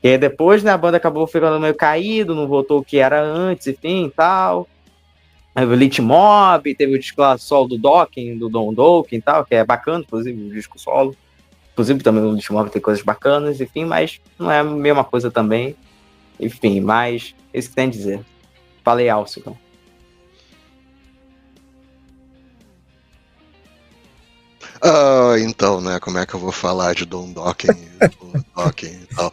E depois, né, a banda acabou ficando meio caído, não voltou o que era antes, enfim, tal. Aí o Elite Mob, teve o disco lá solo do Dokken, do Don Dokken e tal, que é bacana, inclusive, o disco solo. Inclusive também o Elite Mob tem coisas bacanas, enfim, mas não é a mesma coisa também. Enfim, mas é isso que tem a dizer. Falei, Alcyon. Então, né, como é que eu vou falar de Don Dokken e tal?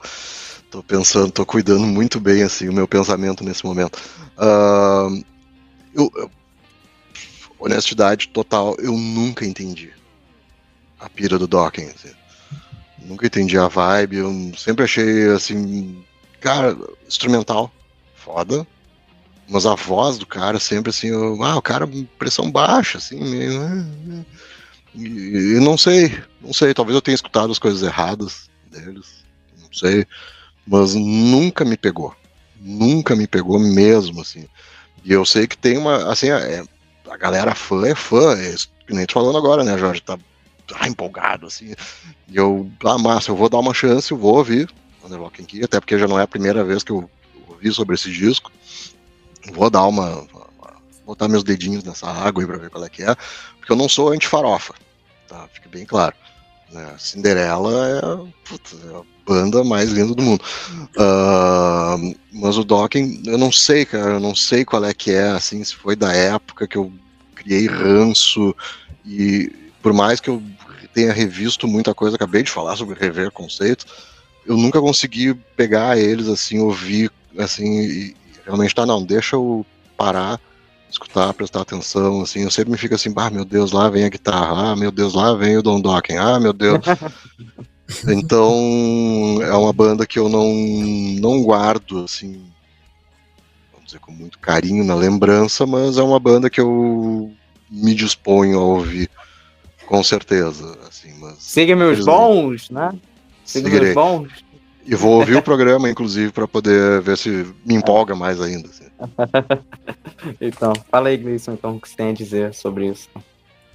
Tô pensando, tô cuidando muito bem, assim, o meu pensamento nesse momento. Honestidade total, eu nunca entendi a pira do Dokken, assim. Nunca entendi a vibe, eu sempre achei, assim, cara, instrumental, foda, mas a voz do cara sempre, assim, o cara, pressão baixa, assim, e não sei, talvez eu tenha escutado as coisas erradas deles, não sei, mas nunca me pegou mesmo, assim. E eu sei que tem uma, assim, a galera fã é fã, que nem tu falando agora, né, Jorge, tá empolgado, assim, e massa, eu vou dar uma chance, eu vou ouvir Underlocking Key, até porque já não é a primeira vez que eu ouvi sobre esse disco, vou dar botar meus dedinhos nessa água aí pra ver qual é que é, porque eu não sou anti-farofa, tá, fica bem claro, né? Cinderela é a banda mais linda do mundo, mas o Dokken, eu não sei, cara, eu não sei qual é que é, assim, se foi da época que eu criei ranço, e por mais que eu tenha revisto muita coisa, acabei de falar sobre rever conceito, eu nunca consegui pegar eles, assim, ouvir, assim, e realmente não, deixa eu parar, escutar, prestar atenção, assim, eu sempre me fico assim, meu Deus, lá vem a guitarra, meu Deus, lá vem o Don Dokken, meu Deus. Então, é uma banda que eu não guardo, assim, vamos dizer, com muito carinho na lembrança, mas é uma banda que eu me disponho a ouvir, com certeza, assim, mas... Siga meus bons, né? Siga meus bons. E vou ouvir o programa, inclusive, para poder ver se me empolga mais ainda. Assim. Então, fala aí, Gleison, então, o que você tem a dizer sobre isso?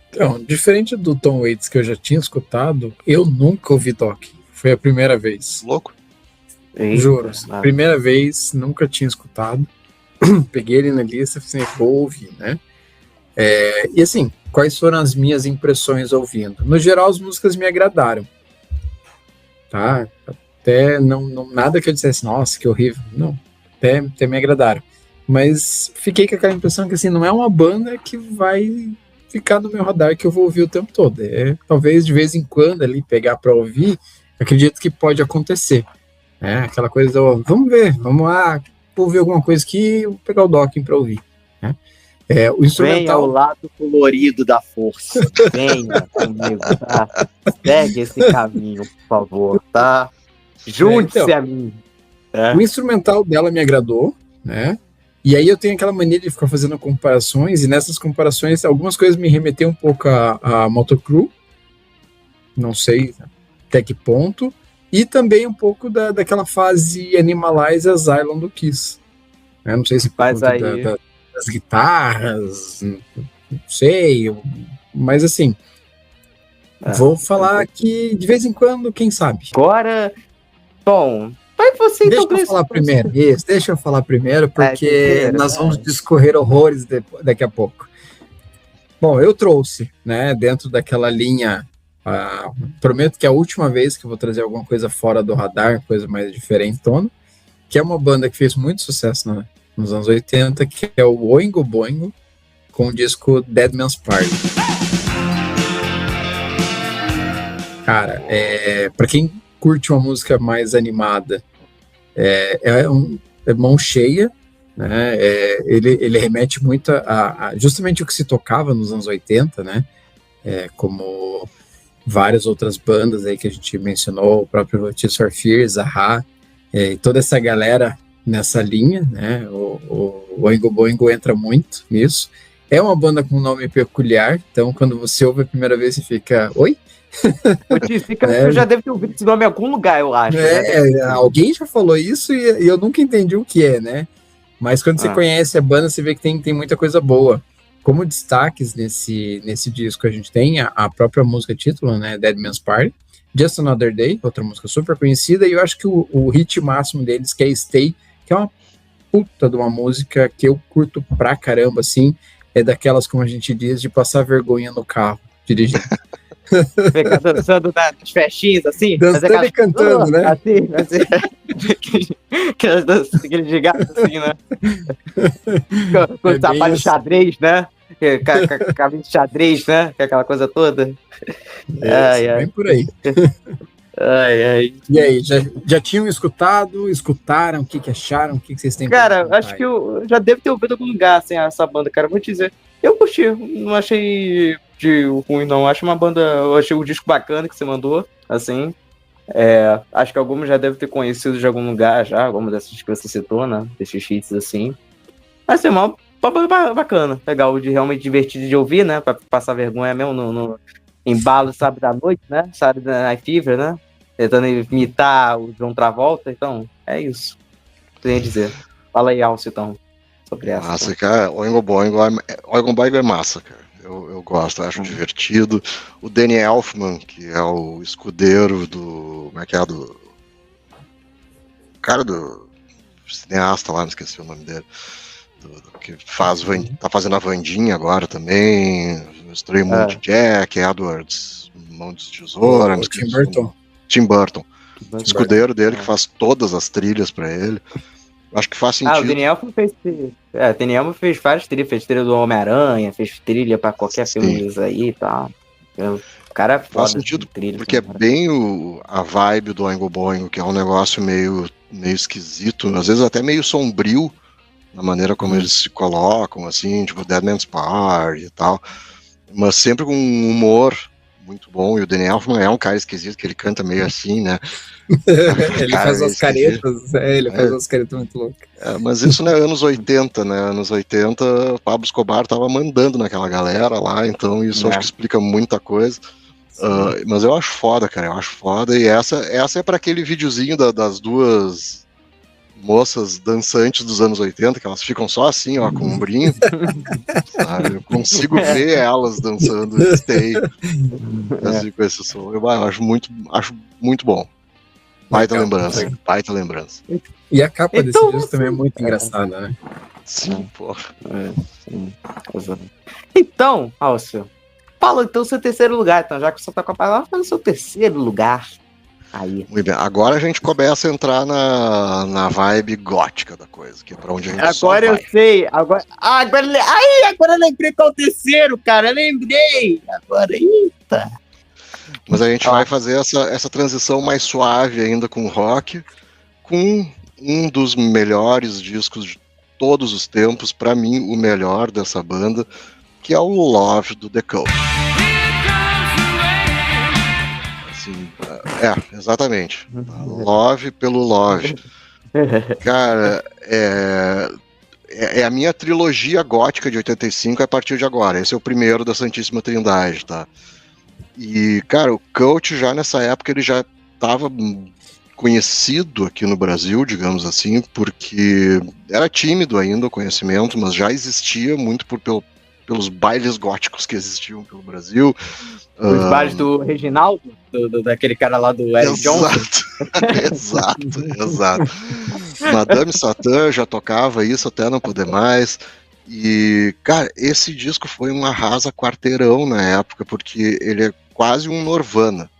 Então, diferente do Tom Waits que eu já tinha escutado, eu nunca ouvi Dokken. Foi a primeira vez. Louco? Eita, juro. Primeira vez, nunca tinha escutado. Peguei ele na lista e falei assim, vou ouvir, né? E assim, quais foram as minhas impressões ouvindo? No geral, as músicas me agradaram. Tá? Até nada que eu dissesse, nossa, que horrível. Não, até me agradaram. Mas fiquei com aquela impressão que assim, não é uma banda que vai ficar no meu radar que eu vou ouvir o tempo todo. Talvez de vez em quando ali pegar para ouvir, acredito que pode acontecer. Aquela coisa, vamos ver, vamos lá, vou ouvir alguma coisa aqui, vou pegar o Dokken para ouvir. Né? O instrumental... Venha ao lado colorido da força. Venha comigo, tá? Segue esse caminho, por favor, tá? Junte-se então, a mim. O instrumental dela me agradou, né? E aí eu tenho aquela mania de ficar fazendo comparações, e nessas comparações algumas coisas me remetem um pouco a Motley Crue, não sei até que ponto, e também um pouco daquela fase Animalize Asylum do Kiss. Não sei se faz aí das guitarras, não sei, mas assim, vou falar que de vez em quando, quem sabe. Agora, bom, vai você deixa eu falar primeiro, deixa eu falar primeiro, porque nós vamos discorrer horrores daqui a pouco. Bom, eu trouxe, né, dentro daquela linha, prometo que é a última vez que eu vou trazer alguma coisa fora do radar, coisa mais diferentona, que é uma banda que fez muito sucesso nos anos 80, que é o Oingo Boingo, com o disco Dead Man's Party. Cara, pra quem curte uma música mais animada, é mão cheia, né? Ele remete muito a justamente o que se tocava nos anos 80, né? Como várias outras bandas aí que a gente mencionou, o próprio Tears for Fears, a e toda essa galera nessa linha, né? O Oingo Boingo entra muito nisso. É uma banda com um nome peculiar, então quando você ouve a primeira vez, você fica, oi? Eu já deve ter ouvido esse nome em algum lugar, eu acho. Alguém já falou isso e eu nunca entendi o que é, né? Mas quando você conhece a banda, você vê que tem muita coisa boa. Como destaques nesse disco, a gente tem a própria música título, né, Dead Man's Party, Just Another Day, outra música super conhecida, e eu acho que o hit máximo deles, que é Stay, que é uma puta de uma música que eu curto pra caramba, assim, é daquelas, como a gente diz, de passar vergonha no carro, dirigindo. Ficar dançando nas festinhas, assim. Dançando e cantando, né? Assim. Aquelas danças, aquele gigante, assim, né? Com o sapato de xadrez, né? Cabelo de xadrez, né? Aquela coisa toda. Bem por aí. E aí, já tinham escutaram, o que acharam, o que vocês têm? Cara, acho que eu já devo ter ouvido em algum lugar, assim, essa banda, cara, vou te dizer. Eu curti, não achei de ruim, não. Acho uma banda, eu achei o disco bacana que você mandou, assim. Acho que alguns já devem ter conhecido de algum lugar já, algumas dessas que você citou, né? Desses hits, assim. Mas é uma banda bacana, legal, de realmente divertido de ouvir, né? Pra passar vergonha mesmo no embalo sábado à noite, né? Saturday Night Fever, né? Tentando imitar o John Travolta, então, é isso. O que eu ia dizer. Fala aí, Alcio, então, sobre essa. Massa, cara, Oingo Boingo é massa, cara. Eu gosto, acho divertido. O Danny Elfman, que é o escudeiro do... Como é que é? Do cara do cineasta lá, não esqueci o nome dele. Que tá fazendo a Vandinha agora também. Estreia muito Jack, Edwards, Mão de Tesoura. Tim Burton. Escudeiro dele, que faz todas as trilhas pra ele. Acho que faz sentido. O Daniel fez. O Daniel fez várias trilhas, fez trilha do Homem-Aranha, fez trilha pra qualquer filme aí e tal. O cara é foda. Faz sentido, trilha, porque é bem a vibe do Oingo Boingo, que é um negócio meio esquisito, às vezes até meio sombrio, na maneira como eles se colocam, assim, tipo Dead Man's Party e tal, mas sempre com um humor muito bom. E o Danny Elfman é um cara esquisito, que ele canta meio assim, né? Ele faz as caretas, ele faz as caretas muito loucas. Mas isso não é anos 80, né? Anos 80, o Pablo Escobar tava mandando naquela galera lá, então isso acho que explica muita coisa. Mas eu acho foda, cara, eu acho foda. E essa é para aquele videozinho das duas moças dançantes dos anos 80, que elas ficam só assim, ó, com um brinco. Sabe? Eu consigo ver elas dançando Stay, assim, com esse som. Eu acho muito bom. Baita lembrança. E a capa desse disco também é muito engraçada, né? Sim, porra. Sim. Então, Alcio, fala então o seu terceiro lugar, então, já que você tá com a palavra, fala o seu terceiro lugar. Aí. Muito bem, agora a gente começa a entrar na vibe gótica da coisa, que é pra onde a gente agora eu sei, agora eu lembrei qual é o terceiro, cara, eu lembrei, agora, eita. Mas a gente vai fazer essa transição mais suave ainda com o rock, com um dos melhores discos de todos os tempos, pra mim o melhor dessa banda, que é o Love do The Cult. Exatamente. Love pelo Love. Cara, é a minha trilogia gótica de 85 a partir de agora. Esse é o primeiro da Santíssima Trindade, tá? E, cara, o Cult já nessa época ele já estava conhecido aqui no Brasil, digamos assim, porque era tímido ainda o conhecimento, mas já existia muito pelos bailes góticos que existiam pelo Brasil. Os bailes do Reginaldo, daquele cara lá do Eric Johnson. Exato. Madame Satã já tocava isso até não poder mais. E, cara, esse disco foi um arrasa quarteirão na época, porque ele é quase um Nirvana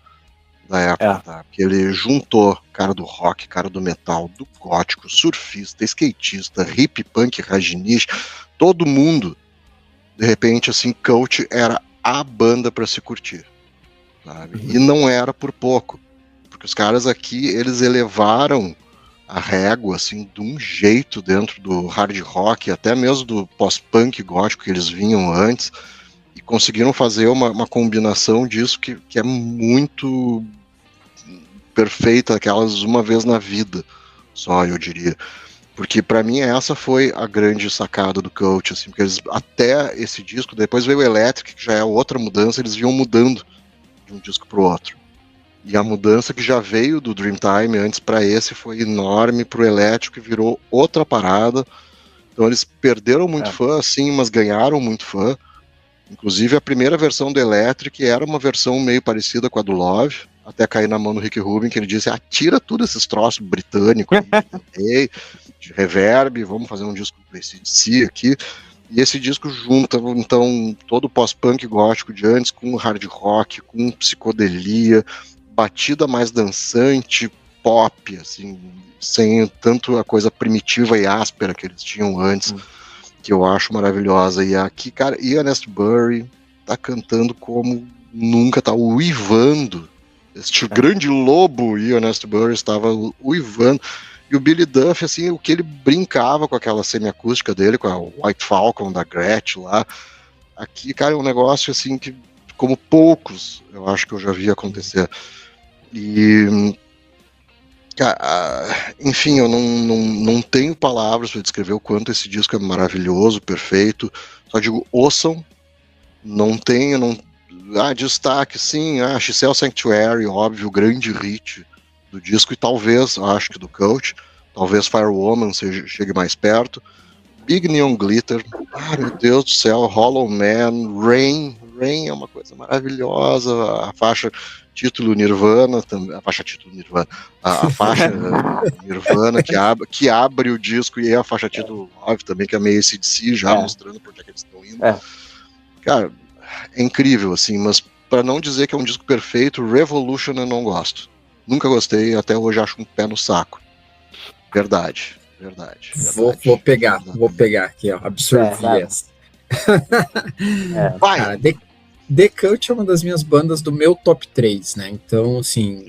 da época, tá? Porque ele juntou cara do rock, cara do metal, do gótico, surfista, skatista, hip punk, rajinish, todo mundo de repente, assim, Cult era a banda para se curtir, sabe? E não era por pouco, porque os caras aqui, eles elevaram a régua, assim, de um jeito dentro do hard rock, até mesmo do pós-punk gótico que eles vinham antes, e conseguiram fazer uma combinação disso que é muito perfeita, aquelas uma vez na vida, só, eu diria. Porque para mim essa foi a grande sacada do Cult, assim, porque eles, até esse disco, depois veio o Electric, que já é outra mudança, eles vinham mudando de um disco pro outro. E a mudança que já veio do Dreamtime antes para esse foi enorme, pro Elétrico, e virou outra parada. Então eles perderam muito fã, sim, mas ganharam muito fã. Inclusive a primeira versão do Electric era uma versão meio parecida com a do Love, até cair na mão do Rick Rubin, que ele disse, tira tudo esses troços britânicos de reverb, vamos fazer um disco do AC/DC aqui. E esse disco junta, então, todo o pós-punk gótico de antes com o hard rock, com psicodelia, batida mais dançante, pop, assim, sem tanto a coisa primitiva e áspera que eles tinham antes, que eu acho maravilhosa. E aqui, cara, Ian Astbury tá cantando como nunca, tá uivando. Este grande lobo Ian Astbury estava uivando. E o Billy Duff, assim, o que ele brincava com aquela semiacústica dele, com a White Falcon da Gretsch lá, aqui, cara, é um negócio, assim, que como poucos eu acho que eu já vi acontecer. E, enfim, eu não tenho palavras para descrever o quanto esse disco é maravilhoso, perfeito. Só digo, ouçam, não tenho, destaque, sim, She Sells Sanctuary, óbvio, grande hit do disco, e talvez, acho que do Cult, talvez Firewoman chegue mais perto. Big Neon Glitter, meu Deus do céu, Hollow Man, Rain é uma coisa maravilhosa, a faixa título Nirvana, a faixa Nirvana que abre o disco, e a faixa título Love também, que é meio AC/DC, já mostrando por onde é que eles estão indo. Cara, é incrível, assim, mas para não dizer que é um disco perfeito, Revolution eu não gosto. Nunca gostei, até hoje acho um pé no saco. Verdade. Vou pegar aqui, ó, absorvi essa. Vai! Cara, The Cult é uma das minhas bandas do meu top 3, né? Então, assim,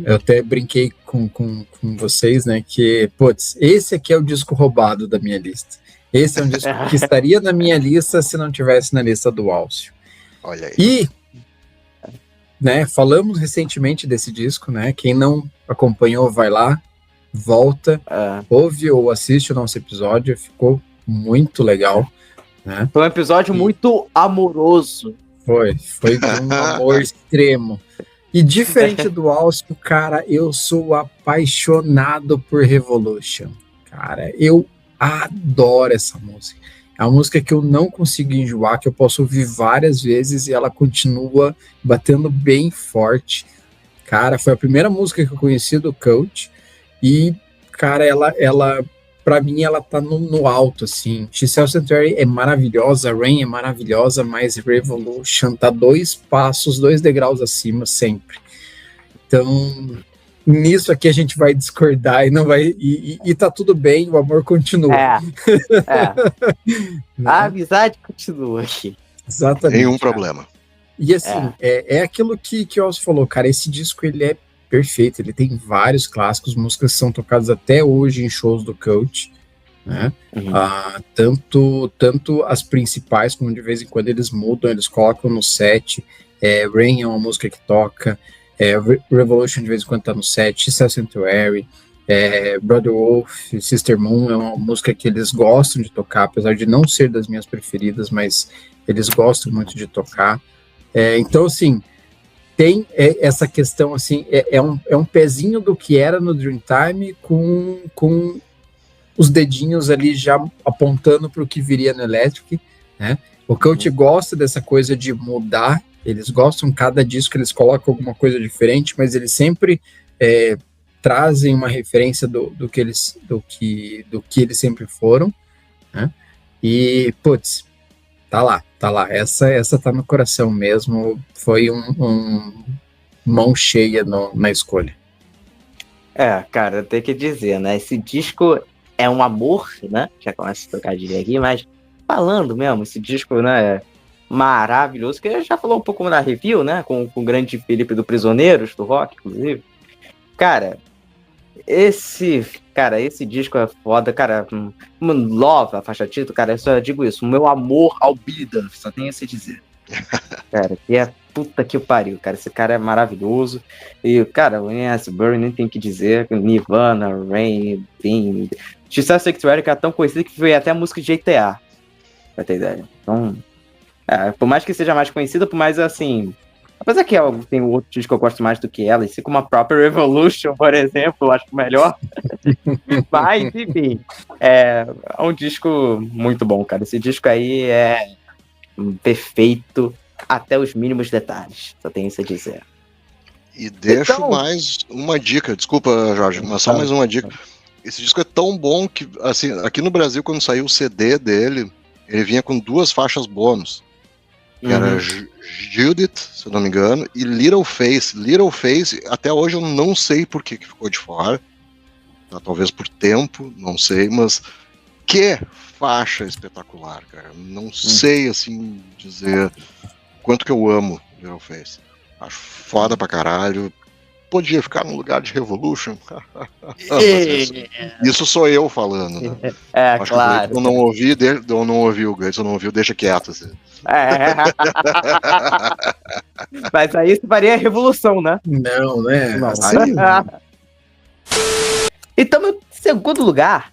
eu até brinquei com vocês, né? Que, esse aqui é o disco roubado da minha lista. Esse é um disco que estaria na minha lista se não tivesse na lista do Alcio. Olha aí. E, né, falamos recentemente desse disco, né? Quem não acompanhou, vai lá, volta, ouve ou assiste o nosso episódio, ficou muito legal. Né? Foi um episódio muito amoroso. Foi um amor extremo. E diferente do Alcio, cara, eu sou apaixonado por Revolution. Cara, eu adoro essa música. É uma música que eu não consigo enjoar, que eu posso ouvir várias vezes e ela continua batendo bem forte. Cara, foi a primeira música que eu conheci do Cult e, cara, ela pra mim, ela tá no alto, assim. She Sells Sanctuary é maravilhosa, Rain é maravilhosa, mas Revolution tá 2 degraus acima sempre. Então, nisso aqui a gente vai discordar e não vai. E tá tudo bem, o amor continua. A amizade continua aqui. Exatamente. Nenhum problema. E assim, é aquilo que o Alcio falou, cara, esse disco ele é perfeito, ele tem vários clássicos, músicas que são tocadas até hoje em shows do Cult, né? Tanto as principais, como de vez em quando eles mudam, eles colocam no set. Rain é uma música que toca, Revolution de vez em quando tá no set, She Sells Sanctuary, Brother Wolf, Sister Moon é uma música que eles gostam de tocar, apesar de não ser das minhas preferidas, mas eles gostam muito de tocar. Então, assim, tem essa questão, assim, é um pezinho do que era no Dreamtime com os dedinhos ali já apontando para o que viria no Electric, né? O Cult gosta dessa coisa de mudar, eles gostam, cada disco eles colocam alguma coisa diferente, mas eles sempre trazem uma referência do que eles sempre foram, né? E, tá lá, essa tá no coração mesmo, foi um mão cheia na escolha. Cara, eu tenho que dizer, né, esse disco é um amor, né, já começa a trocadilho aqui, mas falando mesmo, esse disco, né, maravilhoso, que já falou um pouco na review, né, com o grande Felipe do Prisioneiros, do rock, inclusive. Cara, esse disco é foda, cara. Love, a faixa título, cara, eu só digo isso. O meu amor ao Beatles, só tenho a se dizer. Cara, que é puta que pariu, cara. Esse cara é maravilhoso. E, cara, o Ian Astbury nem tem o que dizer. Nirvana, Rain, Bean. Jesus Sanctuary, que é tão conhecido que foi até a música de GTA, pra ter ideia. Então, por mais que seja mais conhecida, por mais assim. Apesar que tem outro disco que eu gosto mais do que ela, assim como a própria Revolution, por exemplo, eu acho melhor. Mas, enfim, é um disco muito bom, cara. Esse disco aí é perfeito até os mínimos detalhes, só tenho isso a dizer. E deixo mais uma dica, desculpa, Jorge, mas só mais uma dica. Esse disco é tão bom que, assim, aqui no Brasil, quando saiu o CD dele, ele vinha com 2 faixas bônus. Que era Judith, se eu não me engano, e Little Face. Little Face, até hoje eu não sei por que ficou de fora. Tá? Talvez por tempo, não sei, mas que faixa espetacular, cara. Não sei, assim, dizer quanto que eu amo Little Face. Acho foda pra caralho. Podia ficar no lugar de Revolution. Isso sou eu falando, né? Acho claro. Que eu não ouvi o Gleidson, não ouviu, deixa quieto. Assim. Mas aí isso faria a revolução, né? Não, né? Não. Então, meu segundo lugar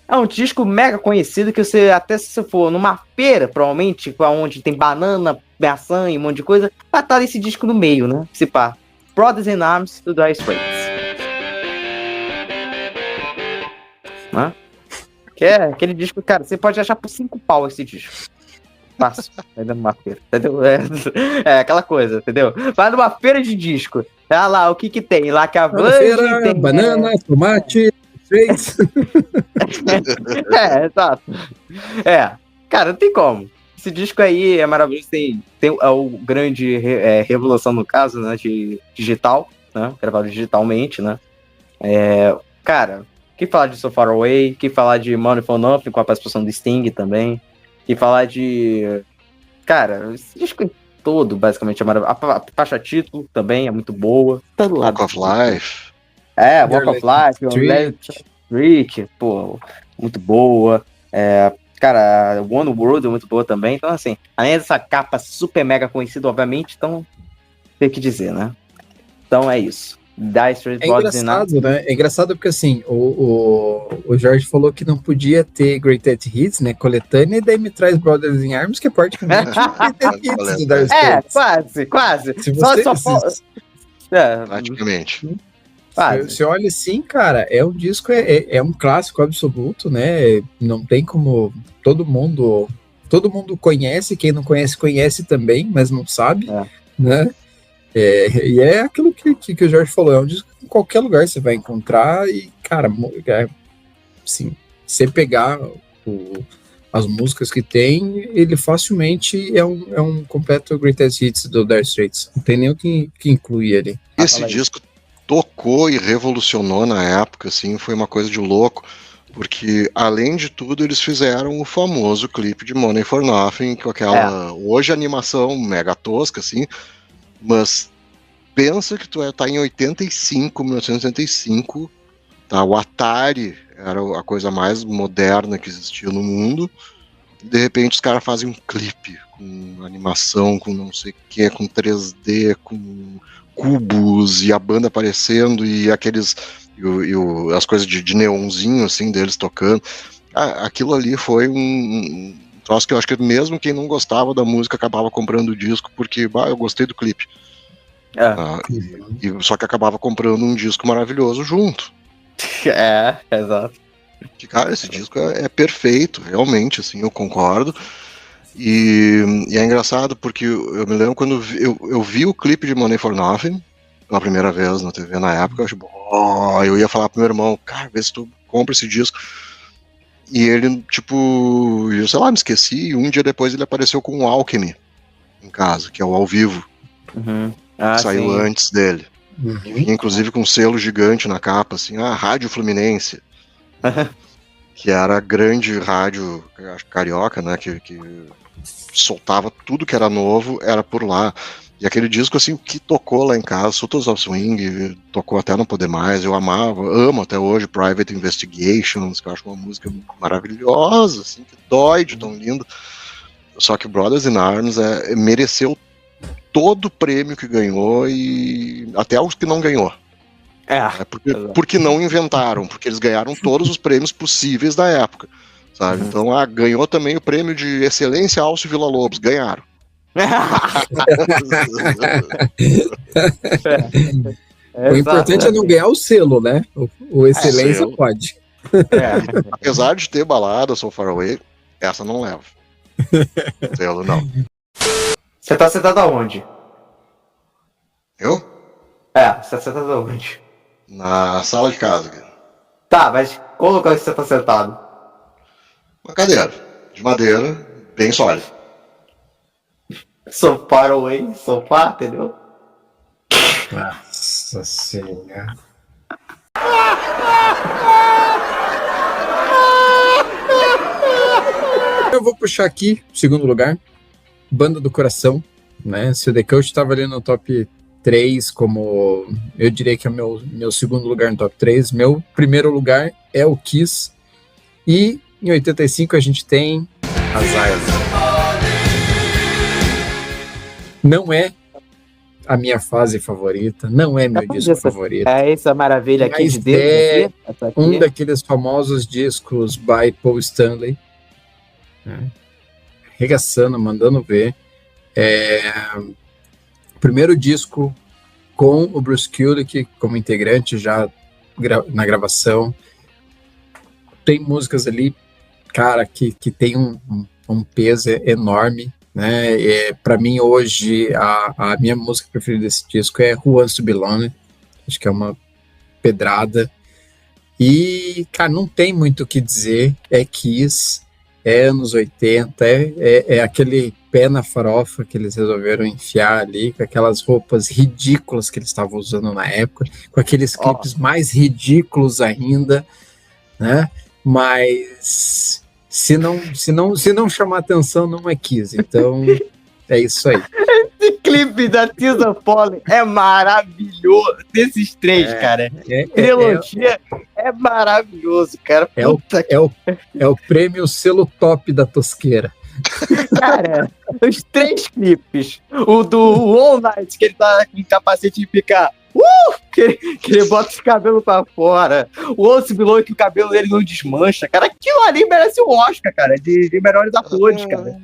é um disco mega conhecido que você, até se você for numa feira, provavelmente, onde tem banana, maçã e um monte de coisa, vai estar esse disco no meio, né? Se pá. Brothers in Arms do Dire Straits. Que é aquele disco, cara, você pode achar por 5 pau esse disco. Fácil, vai numa feira, entendeu? É aquela coisa, entendeu? Vai numa feira de disco. Olha lá, o que tem? Lá que a feira, tem banana, tomate, Straits. Exato. Cara, não tem como. Esse disco aí é maravilhoso, tem o grande revolução no caso, né, de digital, né, gravado digitalmente, né, cara, que falar de So Far Away, que falar de Money for Nothing com a participação do Sting também, que falar de, cara, esse disco todo basicamente é maravilhoso, a faixa título também é muito boa. Walk of Life. Walk of Life, Street, pô, muito boa, cara, One World é muito boa também. Então, assim, além dessa capa super mega conhecida, obviamente, então tem que dizer, né? Então é isso. Dire Straits, engraçado, né? É engraçado porque, assim, o Jorge falou que não podia ter Greatest Hits, né? Coletânea, e daí me traz Brothers in Arms, que é praticamente Greatest Hits do Dire Straits. Quase. Se você, praticamente. Você olha assim, cara, é um disco, é um clássico absoluto, né? Não tem como. Todo mundo conhece, quem não conhece, conhece também, mas não sabe, né? E é aquilo que o Jorge falou, é um disco que em qualquer lugar você vai encontrar e, cara, assim, você pegar as músicas que tem, ele facilmente é um completo Greatest Hits do Dire Straits. Não tem nem o que incluir ali. Esse disco tocou e revolucionou na época, assim, foi uma coisa de louco, porque, além de tudo, eles fizeram o famoso clipe de Money for Nothing, com aquela, hoje, animação mega tosca, assim, mas pensa que tá em 1985, tá? O Atari era a coisa mais moderna que existia no mundo, e de repente os caras fazem um clipe com animação, com não sei o que, com 3D, com cubos e a banda aparecendo e aqueles as coisas de neonzinho assim deles tocando. Aquilo ali foi um troço que eu acho que mesmo quem não gostava da música acabava comprando o disco porque eu gostei do clipe. Só que acabava comprando um disco maravilhoso junto. Exato. Que, cara, esse disco é perfeito, realmente, assim, eu concordo. E é engraçado porque eu me lembro quando eu vi o clipe de Money for Nothing pela primeira vez na TV na época, eu ia falar pro meu irmão, cara, vê se tu compra esse disco. E ele, tipo, eu sei lá, me esqueci, e um dia depois ele apareceu com o Alchemy em casa, que é o ao vivo. Que saiu antes dele. E vinha, inclusive, com um selo gigante na capa, assim, Rádio Fluminense. que era a grande rádio carioca, né, que soltava tudo que era novo, era por lá. E aquele disco, assim, que tocou lá em casa, Sultans of Swing, tocou até não poder mais, eu amo até hoje Private Investigations, que eu acho uma música maravilhosa, assim, que dói de tão lindo. Só que Brothers in Arms mereceu todo o prêmio que ganhou e até os que não ganhou. Porque não inventaram, porque eles ganharam todos os prêmios possíveis da época, sabe? Então, ganhou também o prêmio de excelência Alcio Villa-Lobos, ganharam. O importante é não ganhar o selo, né? O excelência selo. pode. Apesar de ter balada So Far Away, essa não leva. Selo não. Você tá sentado aonde? Eu? Você tá sentado aonde? Na sala de casa. Tá, mas qual lugar que você tá sentado? Uma cadeira de madeira, bem sólida. So far away, sofá, entendeu? Nossa senhora. Eu vou puxar aqui, segundo lugar, Banda do Coração, né? Se o The Cult estava ali no top 3, como eu diria que é o meu segundo lugar no top 3, meu primeiro lugar é o Kiss. E em 85 a gente tem as Islands. Não é a minha fase favorita, não é meu disco favorito. É essa maravilha aqui mas de Deus. É aqui. Um daqueles famosos discos by Paul Stanley, né? Regaçando, mandando ver. Primeiro disco com o Bruce Kulick como integrante já na gravação. Tem músicas ali, cara, que tem um peso enorme, né? Para mim hoje a minha música preferida desse disco é Who Wants to Be Lonely, acho que é uma pedrada e, cara, não tem muito o que dizer, é Kiss, é anos 80, é aquele pé na farofa que eles resolveram enfiar ali, com aquelas roupas ridículas que eles estavam usando na época, com aqueles clipes mais ridículos ainda, né? Mas se não chamar atenção, não é Kiss. Então, é isso aí. Esse clipe da Tisa Pollen é maravilhoso. Desses três, cara. Trilogia é maravilhoso, cara. É o prêmio selo top da tosqueira. Cara, os três clipes. O do All Night, que ele tá com capacete de ficar... que ele bota os cabelos pra fora. O outro Below, que o cabelo dele não desmancha. Cara, aquilo ali merece o Oscar, cara, de melhores atores, cara.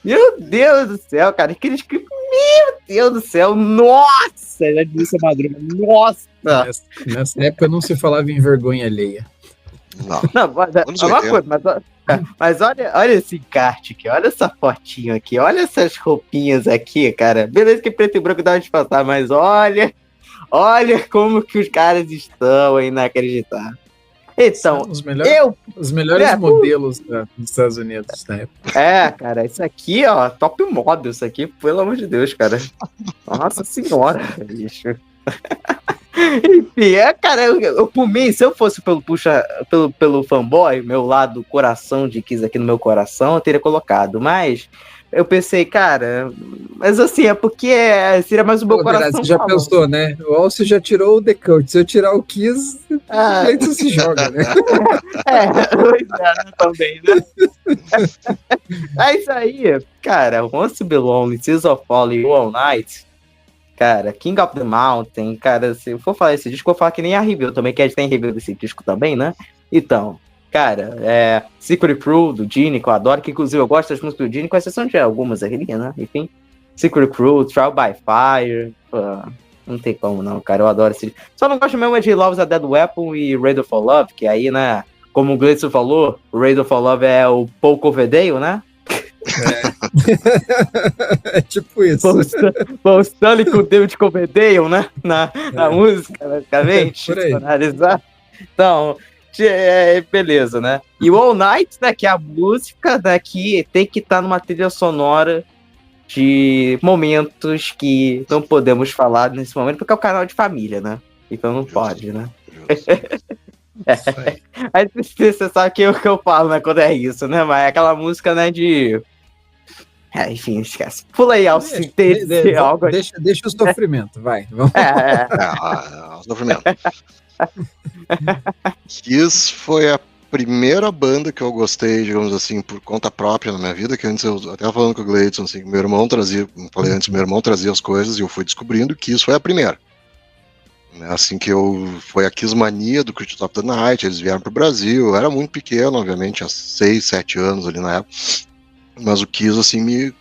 Meu Deus do céu, cara. Aqueles clipes, meu Deus do céu. Nossa, já disse a Madruga. Nossa. Nessa época não se falava em vergonha alheia. Não, mas olha esse encarte aqui, olha essa fotinho aqui, olha essas roupinhas aqui, cara. Beleza que preto e branco dá de passar, mas olha como que os caras estão inacreditáveis. Então, os melhores modelos dos Estados Unidos na época. Cara, isso aqui, ó, top model, isso aqui, pelo amor de Deus, cara. Nossa senhora, bicho. Enfim, cara, eu por mim, se eu fosse pelo fanboy, meu lado coração de Kiss aqui no meu coração, eu teria colocado, mas eu pensei, cara, mas assim, é porque seria mais o meu coração. Você já pensou, né? O Alcio já tirou o The Cult, se eu tirar o Kiss, o jeito se joga, né? Também, né? É isso aí, cara, Once Belong, Tears of Falling, All Night, cara, King of the Mountain, cara, se eu for falar esse disco, eu vou falar que nem a review também, que a gente tem review desse disco também, né? Então, cara, Secret Crew, do Gene, que eu adoro, que inclusive eu gosto das músicas do Gene, com exceção de algumas ali, né? Enfim, Secret Crew, Trial by Fire, não tem como não, cara, eu adoro esse disco. Só não gosto mesmo de Love's a Dead Weapon e Radio for Love, que aí, né, como o Gleison falou, o Radio for Love é o Paul Coverdale, né? É tipo isso. Paul Stanley com o David Coverdale, né? Na música, basicamente. Analisar. Então, beleza, né? E o All Night, né? Que é a música, né, que tem que estar numa trilha sonora de momentos que não podemos falar nesse momento, porque é o canal de família, né? Então não pode, né? Isso aí. Aí você sabe que eu falo, né, quando é isso, né? Mas é aquela música, né, de... enfim, esquece. Pula aí, Alce, se tem algo... Deixa o sofrimento, vai. Vamos. Sofrimento. Kiss foi a primeira banda que eu gostei, digamos assim, por conta própria na minha vida, que antes eu até falando com o Gleidson, assim, meu irmão trazia, como falei antes, meu irmão trazia as coisas e eu fui descobrindo que Kiss foi a primeira. Assim que foi a Kiss Mania do Creature Top the Night, eles vieram pro Brasil, eu era muito pequeno, obviamente, há 6, 7 anos ali na época, mas o Kiss, assim, me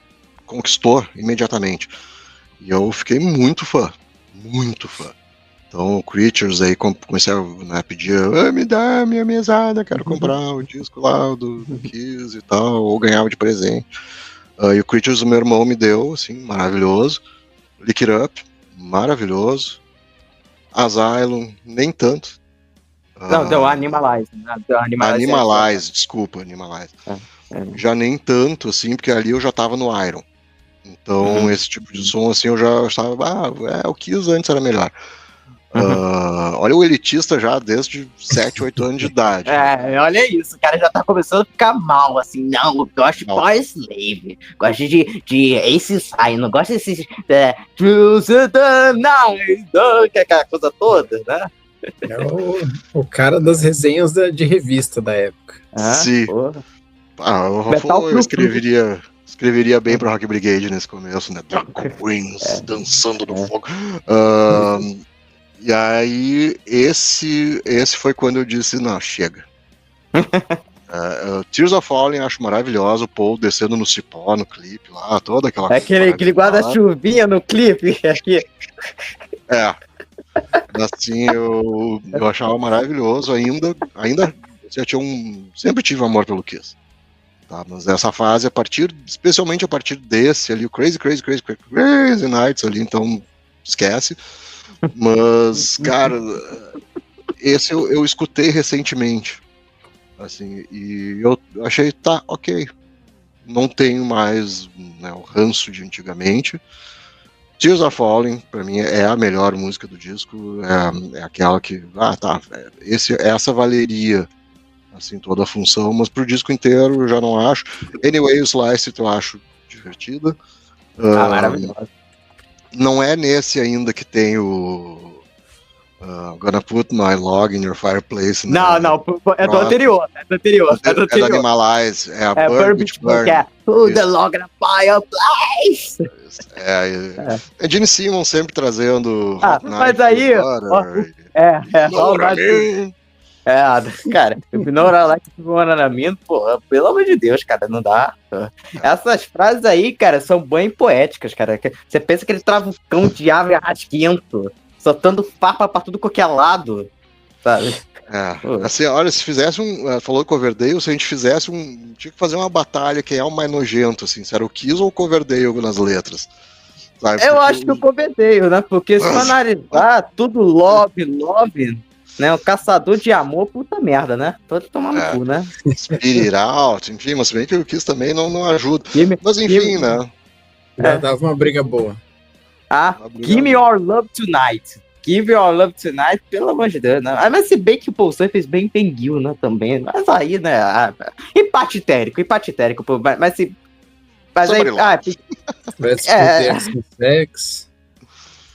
conquistou imediatamente. E eu fiquei muito fã. Então, o Creatures aí comecei a pedir, me dá minha mesada, quero comprar o disco lá do Kiss e tal, ou ganhava de presente. E o Creatures o meu irmão me deu, assim, maravilhoso. Lick It Up, maravilhoso. Asylum, nem tanto. Não, deu Animalize. Né? Animalize, desculpa, Animalize. Já nem tanto, assim, porque ali eu já tava no Iron. Então, esse tipo de som, assim, eu já estava, o Kiss antes era melhor. Olha o elitista já desde 7, 8 anos de idade. Olha isso, o cara já tá começando a ficar mal, assim, não, eu gosto de Power Slave, gosto de Ace Sai, não gosto desses que é aquela coisa toda, né? É o cara das resenhas de revista da época. Sim. Eu escreveria bem pra Rock Brigade nesse começo, né? Drag Queens dançando no fogo. E aí, esse foi quando eu disse, não, chega. Tears of Falling acho maravilhoso, o Paul descendo no cipó, no clipe lá, toda aquela coisa. Aquele guarda-chuvinha no clipe aqui. Assim, eu achava maravilhoso, ainda sempre tive amor pelo Kiss. Tá, mas essa fase, especialmente a partir desse ali, o Crazy Nights ali, então esquece. Mas, cara, esse eu escutei recentemente, assim, e eu achei, tá, ok, não tenho mais, né, o ranço de antigamente. Tears Are Falling, pra mim, é a melhor música do disco, é aquela que, essa valeria, assim, toda a função, mas pro disco inteiro eu já não acho. Anyway, o Slice eu acho divertida. Maravilhoso. Não é nesse ainda que tem o Gonna Put My Log in Your Fireplace. Não, é do anterior. É do Animalize, é a Burn Which Burn. Put the log in a fireplace. Gene Simmons sempre trazendo. Mas aí. Cara, ignorar lá que na mina, porra, pelo amor de Deus, cara, não dá. Essas frases aí, cara, são bem poéticas, cara. Você pensa que ele trava um cão de ave rasquento, soltando papa pra tudo qualquer lado, sabe? Assim, olha, se fizesse falou Coverdale, se a gente fizesse tinha que fazer uma batalha, quem é o mais nojento, assim, se era o Kiss ou o Coverdale nas letras. Sabe? Eu acho que o Coverdale, né? Porque se analisar tudo love, né, o caçador de amor, puta merda, né? Todo tomando cu, né? Spirit Out, enfim, mas bem que o Kiss também não ajuda. Mas enfim, né? Dava uma briga boa. Give Me Your Love Tonight. Give Your Love Tonight, pelo amor de Deus, né? Mas se bem que o Paul Stanley fez bem Guil, né, também. Mas aí, né? Empate térico. Mas se... Mas aí... Sex.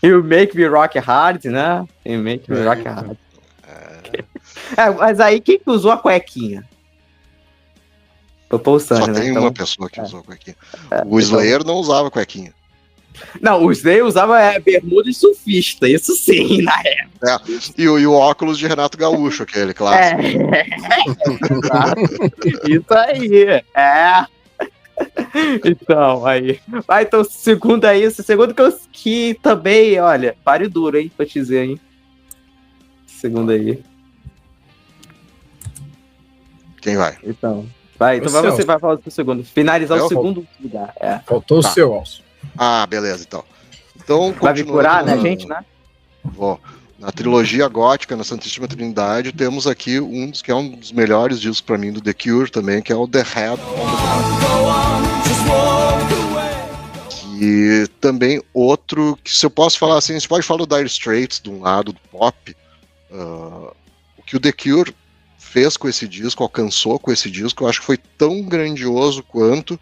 You Make Me Rock Hard, né? You Make Me Rock Hard. Mas aí, quem que usou a cuequinha? O Paul Stanley, Só né? tem uma pessoa que usou a cuequinha. O Slayer não usava cuequinha. Não, o Slayer usava bermuda e surfista, isso sim, na época. E o óculos de Renato Gaúcho, aquele clássico. Isso aí, Então, aí. Então, segundo que também, olha, pare duro, hein, pra te dizer, hein. Segundo aí. Quem vai? Então, você vai falar do segundo. Finalizar o segundo lugar. Faltou o seu, Alcio. Beleza, então. Vai vir curar, né, gente, né? Vou. Na trilogia gótica, na Santíssima Trindade, temos aqui que é um dos melhores discos pra mim do The Cure também, que é o The Head on the Que também outro, que se eu posso falar assim, você pode falar do Dire Straits de um lado, do pop, o que o The Cure fez com esse disco, alcançou com esse disco, eu acho que foi tão grandioso quanto,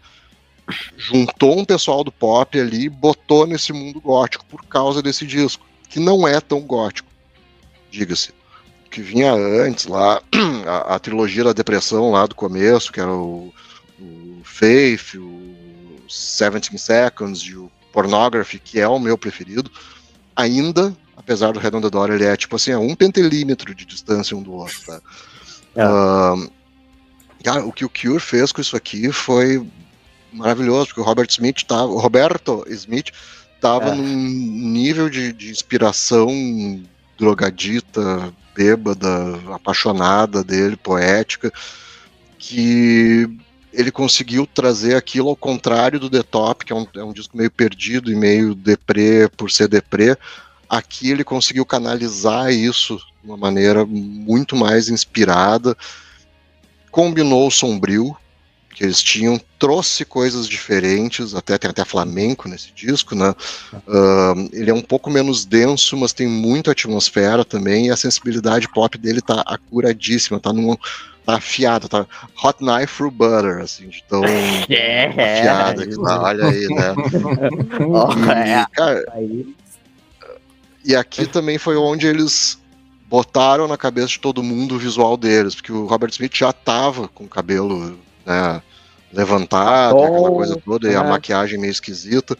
juntou um pessoal do pop ali e botou nesse mundo gótico por causa desse disco, que não é tão gótico, diga-se. Que vinha antes lá, a trilogia da depressão lá do começo, que era o Faith, o 17 Seconds e o Pornography, que é o meu preferido, ainda, apesar do Head on the Door, ele é tipo assim, a 1 pentelímetro de distância um do outro, tá? Cara, o que o Cure fez com isso aqui foi maravilhoso, porque o Roberto Smith tava num nível de inspiração drogadita, bêbada, apaixonada dele, poética, que ele conseguiu trazer aquilo ao contrário do The Top, que é um disco meio perdido e meio deprê por ser deprê. Aqui ele conseguiu canalizar isso de uma maneira muito mais inspirada, combinou o sombrio que eles tinham, trouxe coisas diferentes, tem até flamenco nesse disco, né? Ele é um pouco menos denso, mas tem muita atmosfera também, e a sensibilidade pop dele tá acuradíssima, tá afiada, tá hot knife through butter, assim, de tão afiada que tá, olha aí, né? Cara, e aqui também foi onde eles botaram na cabeça de todo mundo o visual deles, porque o Robert Smith já tava com o cabelo, né, levantado, aquela coisa toda, e a maquiagem meio esquisita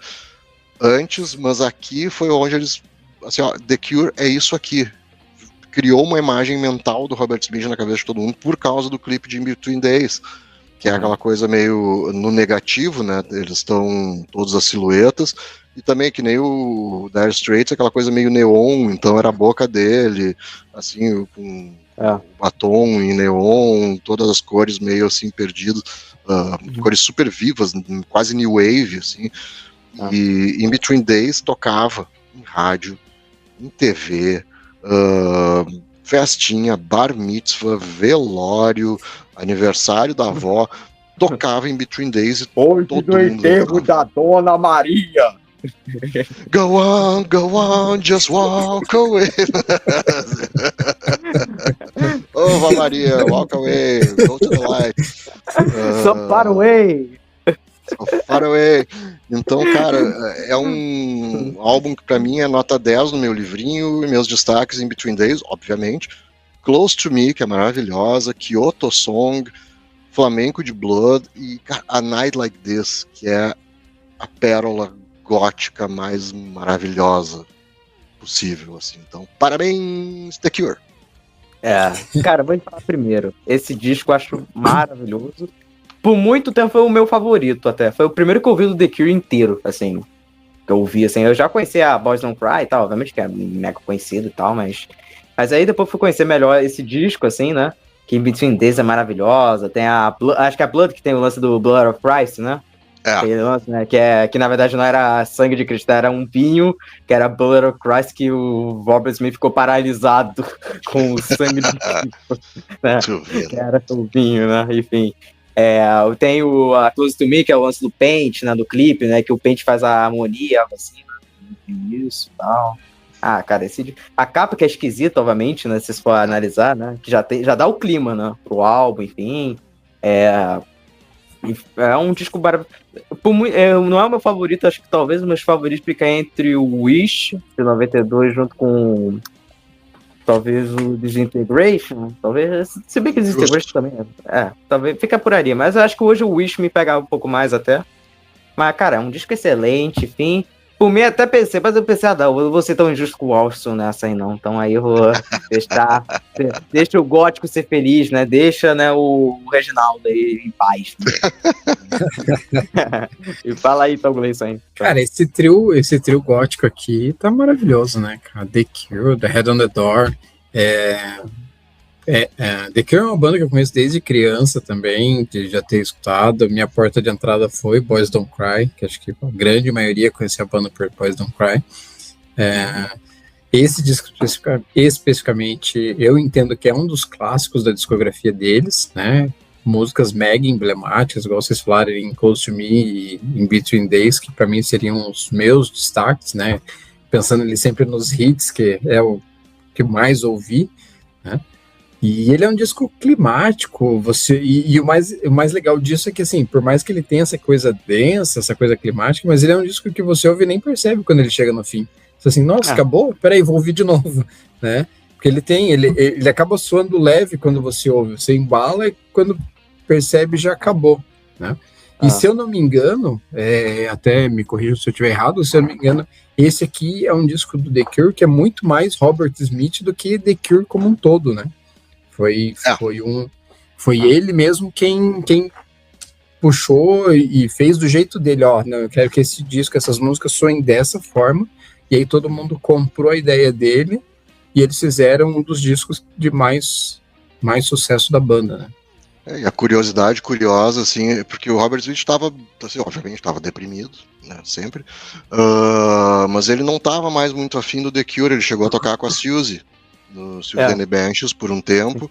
antes, mas aqui foi onde eles, assim, ó, The Cure é isso aqui, criou uma imagem mental do Robert Smith na cabeça de todo mundo por causa do clipe de In Between Days, que é aquela coisa meio no negativo, né, eles estão todas as silhuetas, e também que nem o Dire Straits, aquela coisa meio neon, então era a boca dele, assim, com batom em neon, todas as cores meio assim perdidas, cores super vivas, quase new wave, assim, e In Between Days tocava em rádio, em TV, festinha, bar mitzvah, velório, aniversário da avó, tocava In Between Days e hoje todo mundo enterro da Dona Maria. Go on, just walk away. Oh, Maria, walk away, go to the light. So far away. So far away. Então, cara, é um álbum que pra mim é nota 10 no meu livrinho, e meus destaques In Between Days, obviamente. Close to Me, que é maravilhosa, Kyoto Song, Flamenco de Blood e A Night Like This, que é a pérola gótica mais maravilhosa possível, assim. Então, parabéns, The Cure. Cara, vou falar primeiro. Esse disco eu acho maravilhoso. Por muito tempo foi o meu favorito, até. Foi o primeiro que eu ouvi do The Cure inteiro, assim. Que eu ouvi, assim. Eu já conhecia a Boys Don't Cry e tal, obviamente que é mega conhecido e tal, mas aí depois fui conhecer melhor esse disco, assim, né? Que In Between Days é maravilhosa. Tem acho que é a Blood que tem o lance do Blood of Christ, né? Aquele lance, né? Que na verdade não era sangue de Cristo, era um vinho, que era Blood of Christ, que o Robert Smith ficou paralisado com o sangue de Cristo, né? Que era o vinho, né? Enfim. Eu tenho a Close to Me, que é o lance do Paint, né? Do clipe, né? Que o Paint faz a harmonia, assim, né? Isso e tal. Cara, a capa que é esquisita, obviamente, né? Se você for analisar, né? Que já dá o clima, né? Pro álbum, enfim. É um disco não é o meu favorito, acho que talvez o meu favorito fica entre o Wish, de 92, junto com talvez o Disintegration, talvez, se bem que o Disintegration também talvez fica por ali, mas eu acho que hoje o Wish me pegava um pouco mais até. Mas, cara, é um disco excelente, enfim. Por mim até pensei, mas eu pensei, não, eu vou ser tão injusto com o Alston nessa aí não, então aí eu vou deixa o gótico ser feliz, né, deixa, né, o Reginaldo aí em paz. Né? E fala aí, então, Gleison aí. Cara, esse trio gótico aqui tá maravilhoso, né, cara, The Cure, The Head on the Door, The Cure é uma banda que eu conheço desde criança também, de já ter escutado. Minha porta de entrada foi Boys Don't Cry, que acho que a grande maioria conhecia a banda por Boys Don't Cry. Esse disco especificamente, eu entendo que é um dos clássicos da discografia deles, né? Músicas mega emblemáticas, igual vocês falaram em Close to Me e In Between Days, que para mim seriam os meus destaques, né? Pensando ali sempre nos hits, que é o que mais ouvi, né? E ele é um disco climático, o mais legal disso é que, assim, por mais que ele tenha essa coisa densa, essa coisa climática, mas ele é um disco que você ouve e nem percebe quando ele chega no fim. Você assim, nossa, acabou? Peraí, vou ouvir de novo, né? Porque ele acaba soando leve quando você ouve, você embala e quando percebe já acabou, né? E se eu não me engano, até me corrija se eu estiver errado, se eu não me engano, esse aqui é um disco do The Cure que é muito mais Robert Smith do que The Cure como um todo, né? Foi ele mesmo quem puxou e fez do jeito dele, não, eu quero que esse disco, essas músicas soem dessa forma, e aí todo mundo comprou a ideia dele, e eles fizeram um dos discos de mais sucesso da banda, né? E a curiosidade curiosa, assim, porque o Robert Smith estava, assim, obviamente, estava deprimido, né, sempre, mas ele não estava mais muito afim do The Cure, ele chegou a tocar com a Suzy, no Suzy and the Banshees por um tempo,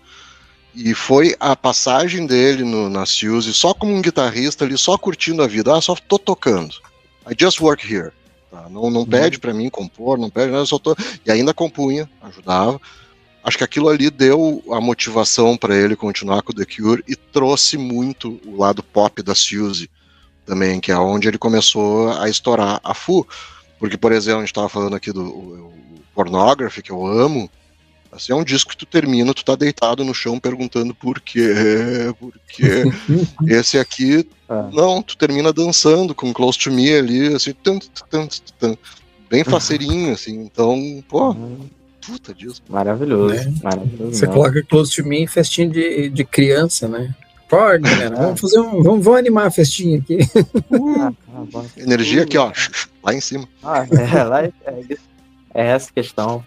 e foi a passagem dele na Suzy, só como um guitarrista ali, só curtindo a vida, só tô tocando, I just work here, tá? Não pede pra mim compor, não pede nada, eu só tô, e ainda compunha, ajudava. Acho que aquilo ali deu a motivação para ele continuar com o The Cure e trouxe muito o lado pop da Suzy também, que é onde ele começou a estourar a Foo. Porque, por exemplo, a gente estava falando aqui do Pornography, que eu amo. Assim, é um disco que tu termina, tu tá deitado no chão perguntando por quê? Esse aqui, não, tu termina dançando com Close to Me ali, assim, bem faceirinho, assim. Então, pô... Puta disco. Maravilhoso, né? Maravilhoso. Você coloca Close to Me em festinha de criança, né? Pode, galera. Vamos animar a festinha aqui. Energia aqui, ó. Lá em cima. É essa questão.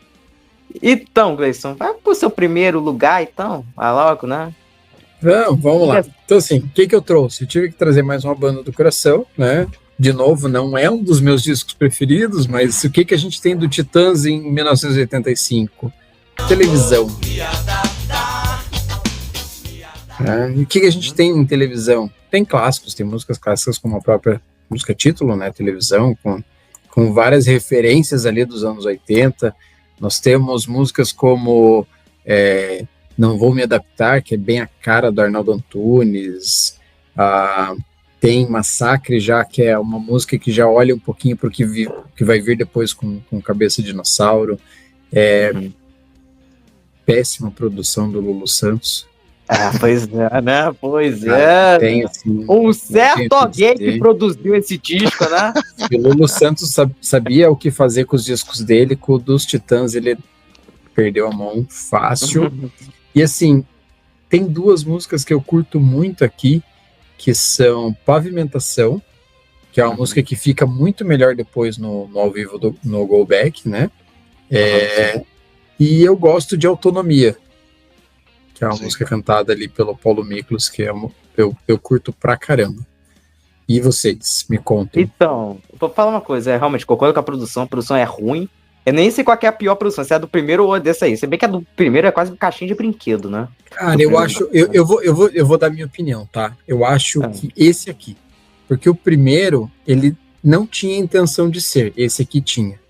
Então, Gleison, vai pro seu primeiro lugar, então. Vai logo, né? Vamos lá. Então, assim, o que eu trouxe? Eu tive que trazer mais uma banda do coração, né? De novo, não é um dos meus discos preferidos, mas o que a gente tem do Titãs em 1985? Televisão. O que a gente tem em televisão? Tem clássicos, tem músicas clássicas como a própria música título, né? Televisão, com várias referências ali dos anos 80. Nós temos músicas como Não Vou Me Adaptar, que é bem a cara do Arnaldo Antunes. Tem Massacre já, que é uma música que já olha um pouquinho para o que vai vir depois com Cabeça de Dinossauro. Péssima produção do Lulu Santos. Pois é, né? Pois é. Tem, assim, um certo alguém que produziu esse disco, né? E o Lulu Santos sabia o que fazer com os discos dele, com o dos Titãs ele perdeu a mão fácil. E assim, tem duas músicas que eu curto muito aqui, que são Pavimentação, que é uma música que fica muito melhor depois no ao vivo no Go Back, né? E eu gosto de Autonomia, que é uma música cantada ali pelo Paulo Miklos, que eu curto pra caramba. E vocês, me contem. Então, vou falar uma coisa, realmente, concordo com a produção é ruim. Eu nem sei qual que é a pior produção, se é a do primeiro ou dessa aí. Se bem que a do primeiro é quase um caixinha de brinquedo, né? Cara, eu acho... Eu vou dar minha opinião, tá? Eu acho que esse aqui. Porque o primeiro, ele não tinha intenção de ser. Esse aqui tinha.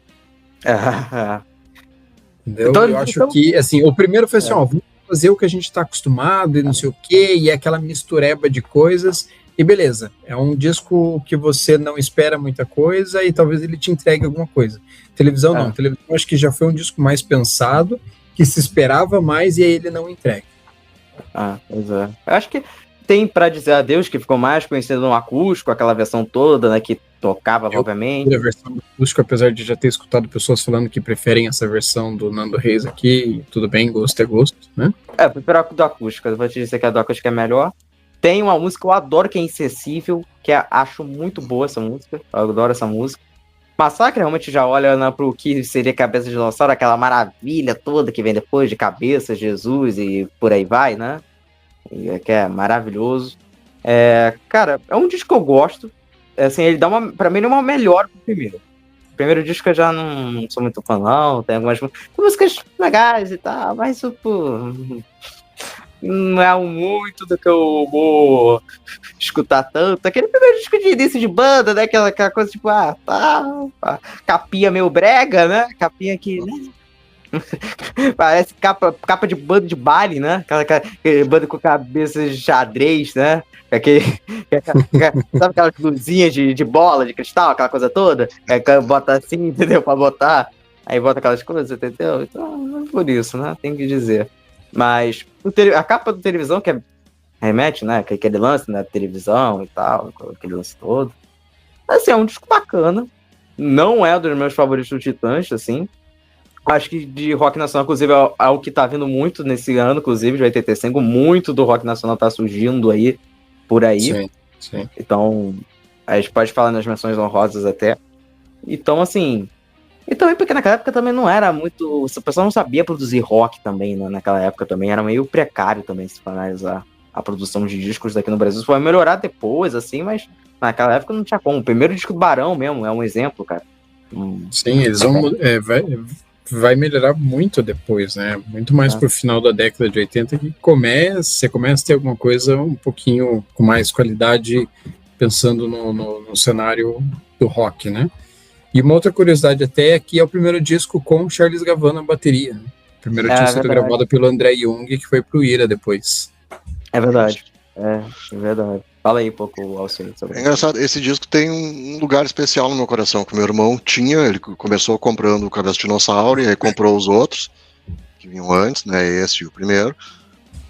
Entendeu? Então, eu acho que, assim, o primeiro foi assim, vamos fazer o que a gente tá acostumado e não sei o quê, e aquela mistureba de coisas... E beleza, é um disco que você não espera muita coisa e talvez ele te entregue alguma coisa. Televisão não, televisão acho que já foi um disco mais pensado, que se esperava mais e aí ele não entrega. Pois é. Eu acho que tem Pra Dizer Adeus, que ficou mais conhecido no acústico, aquela versão toda, né, que tocava, obviamente. A versão do acústico, apesar de já ter escutado pessoas falando que preferem essa versão do Nando Reis aqui, tudo bem, gosto é gosto, né? Eu prefiro a do acústico, eu vou te dizer que a do acústico é melhor. Tem uma música que eu adoro, que é Insensível, que acho muito boa essa música. Eu adoro essa música. Massacre realmente já olha, né, pro que seria Cabeça de Dinossauro, aquela maravilha toda que vem depois de Cabeça, Jesus e por aí vai, né? Que é maravilhoso. Cara, é um disco que eu gosto. Assim, ele dá pra mim, uma melhor pro primeiro. O primeiro disco eu já não sou muito fã, não. Tem algumas músicas legais e tal, mas não é muito do que eu vou escutar tanto. Aquele primeiro disco de início de banda, né? Aquela coisa tipo, capinha meio brega, né? Capinha que, né? Parece capa de banda de baile, né? Aquela banda com cabeça de xadrez, né? Aquele, sabe aquelas luzinhas de bola, de cristal, aquela coisa toda? Bota assim, entendeu? Pra botar. Aí bota aquelas coisas, entendeu? Então, por isso, né? Tem que dizer. Mas a capa do televisão, que remete, né? Que aquele lance, né? Televisão e tal, aquele lance todo. Assim, é um disco bacana. Não é dos meus favoritos do Titãs, assim. Acho que de rock nacional, inclusive, é o que tá vindo muito nesse ano, inclusive, de 85. Muito do rock nacional tá surgindo aí, por aí. Sim. Então, a gente pode falar nas menções honrosas até. Então, assim... E também porque naquela época também não era muito... O pessoal não sabia produzir rock também, né? Naquela época também era meio precário também, se for analisar a produção de discos daqui no Brasil. Isso foi melhorar depois, assim, mas naquela época não tinha como. O primeiro disco do Barão mesmo é um exemplo, cara. Sim, eles vão... vai melhorar muito depois, né? Muito mais pro final da década de 80 que você começa a ter alguma coisa um pouquinho com mais qualidade, pensando no cenário do rock, né? E uma outra curiosidade até é que é o primeiro disco com Charles Gavan na bateria. Né? O primeiro tinha sido gravado pelo André Jung, que foi pro Ira depois. É verdade. É verdade. Fala aí um pouco, Alcino, sobre É engraçado, esse disco tem um lugar especial no meu coração, que meu irmão tinha, ele começou comprando o Cabeça de Dinossauro e aí comprou os outros, que vinham antes, né, esse e o primeiro.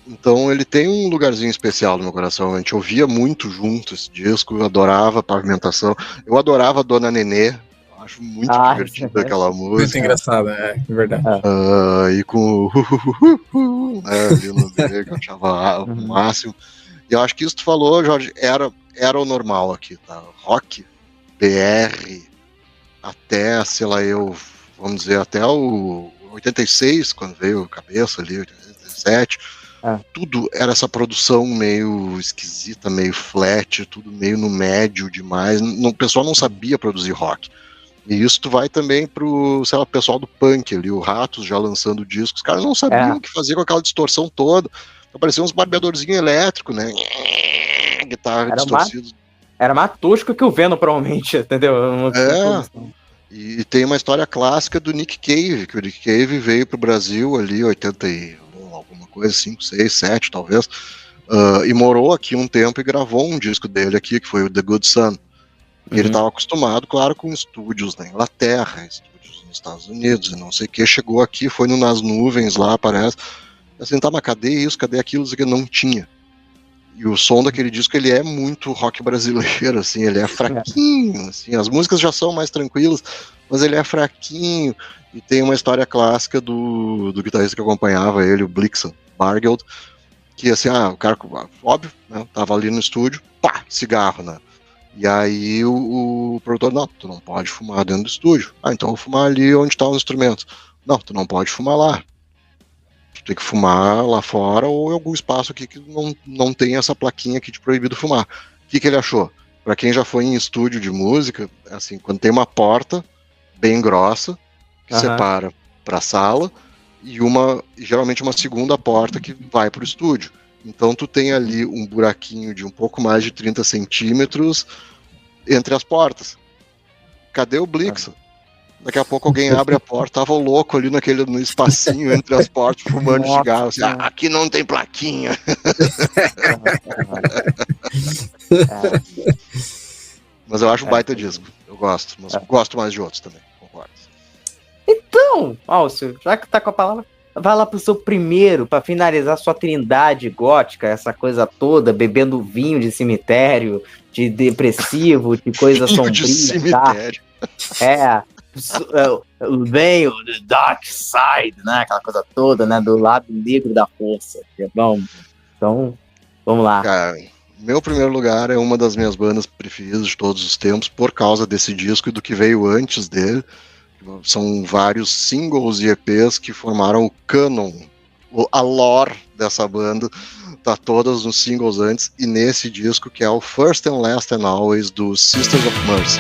Então ele tem um lugarzinho especial no meu coração, a gente ouvia muito junto esse disco, eu adorava a pavimentação, eu adorava a Dona Nenê, acho muito divertida aquela música. Muito engraçada, é verdade. E com ali no meio, que eu achava o máximo. E eu acho que isso que tu falou, Jorge, era o normal aqui, tá? Rock, BR, até, sei lá, vamos dizer, até o 86, quando veio a Cabeça ali, 87, tudo era essa produção meio esquisita, meio flat, tudo meio no médio demais. O pessoal não sabia produzir rock. E isso tu vai também pro, sei lá, pessoal do punk ali, o Ratos já lançando discos, os caras não sabiam o que fazer com aquela distorção toda. Então parecia uns barbeadorzinhos elétricos, né? Guitarra distorcida. Era mais tosco que o Venom, provavelmente, entendeu? E tem uma história clássica do Nick Cave, que o Nick Cave veio pro Brasil ali, 81, alguma coisa, 5, 6, 7 talvez, e morou aqui um tempo e gravou um disco dele aqui, que foi o The Good Son. E ele estava acostumado, claro, com estúdios na Inglaterra, estúdios nos Estados Unidos, e não sei o que. Chegou aqui, foi no Nas Nuvens lá, parece. Assim, tá, mas cadê isso, cadê aquilo? Isso que não tinha. E o som daquele disco, ele é muito rock brasileiro, assim, ele é fraquinho, assim, as músicas já são mais tranquilas, mas ele é fraquinho. E tem uma história clássica do guitarrista que acompanhava ele, o Blixen Bargeld, que assim, o cara, óbvio, né, tava ali no estúdio, pá, cigarro, né? E aí o produtor, não, tu não pode fumar dentro do estúdio. Então eu vou fumar ali onde estão os instrumentos. Não, tu não pode fumar lá. Tu tem que fumar lá fora ou em algum espaço aqui que não tem essa plaquinha aqui de proibido fumar. O que ele achou? Pra quem já foi em estúdio de música, assim, quando tem uma porta bem grossa, que separa pra sala, e geralmente uma segunda porta que vai pro estúdio. Então tu tem ali um buraquinho de um pouco mais de 30 centímetros entre as portas. Cadê o Blixen? Daqui a pouco alguém abre a porta, tava o louco ali no espacinho entre as portas, fumando cigarro. Assim, aqui não tem plaquinha. Mas eu acho baita disco. Eu gosto, mas gosto mais de outros também, concordo. Então, Alcio, já que tá com a palavra, vai lá pro seu primeiro, pra finalizar sua trindade gótica, essa coisa toda, bebendo vinho de cemitério, de depressivo, de coisa sombria. De cemitério. Vem o The Dark Side, né? Aquela coisa toda, né? Do lado negro da força. Bom, então, vamos lá. Cara, meu primeiro lugar é uma das minhas bandas preferidas de todos os tempos, por causa desse disco e do que veio antes dele. São vários singles e EPs que formaram o canon, a lore dessa banda, tá todas nos singles antes e nesse disco que é o First and Last and Always do Sisters of Mercy,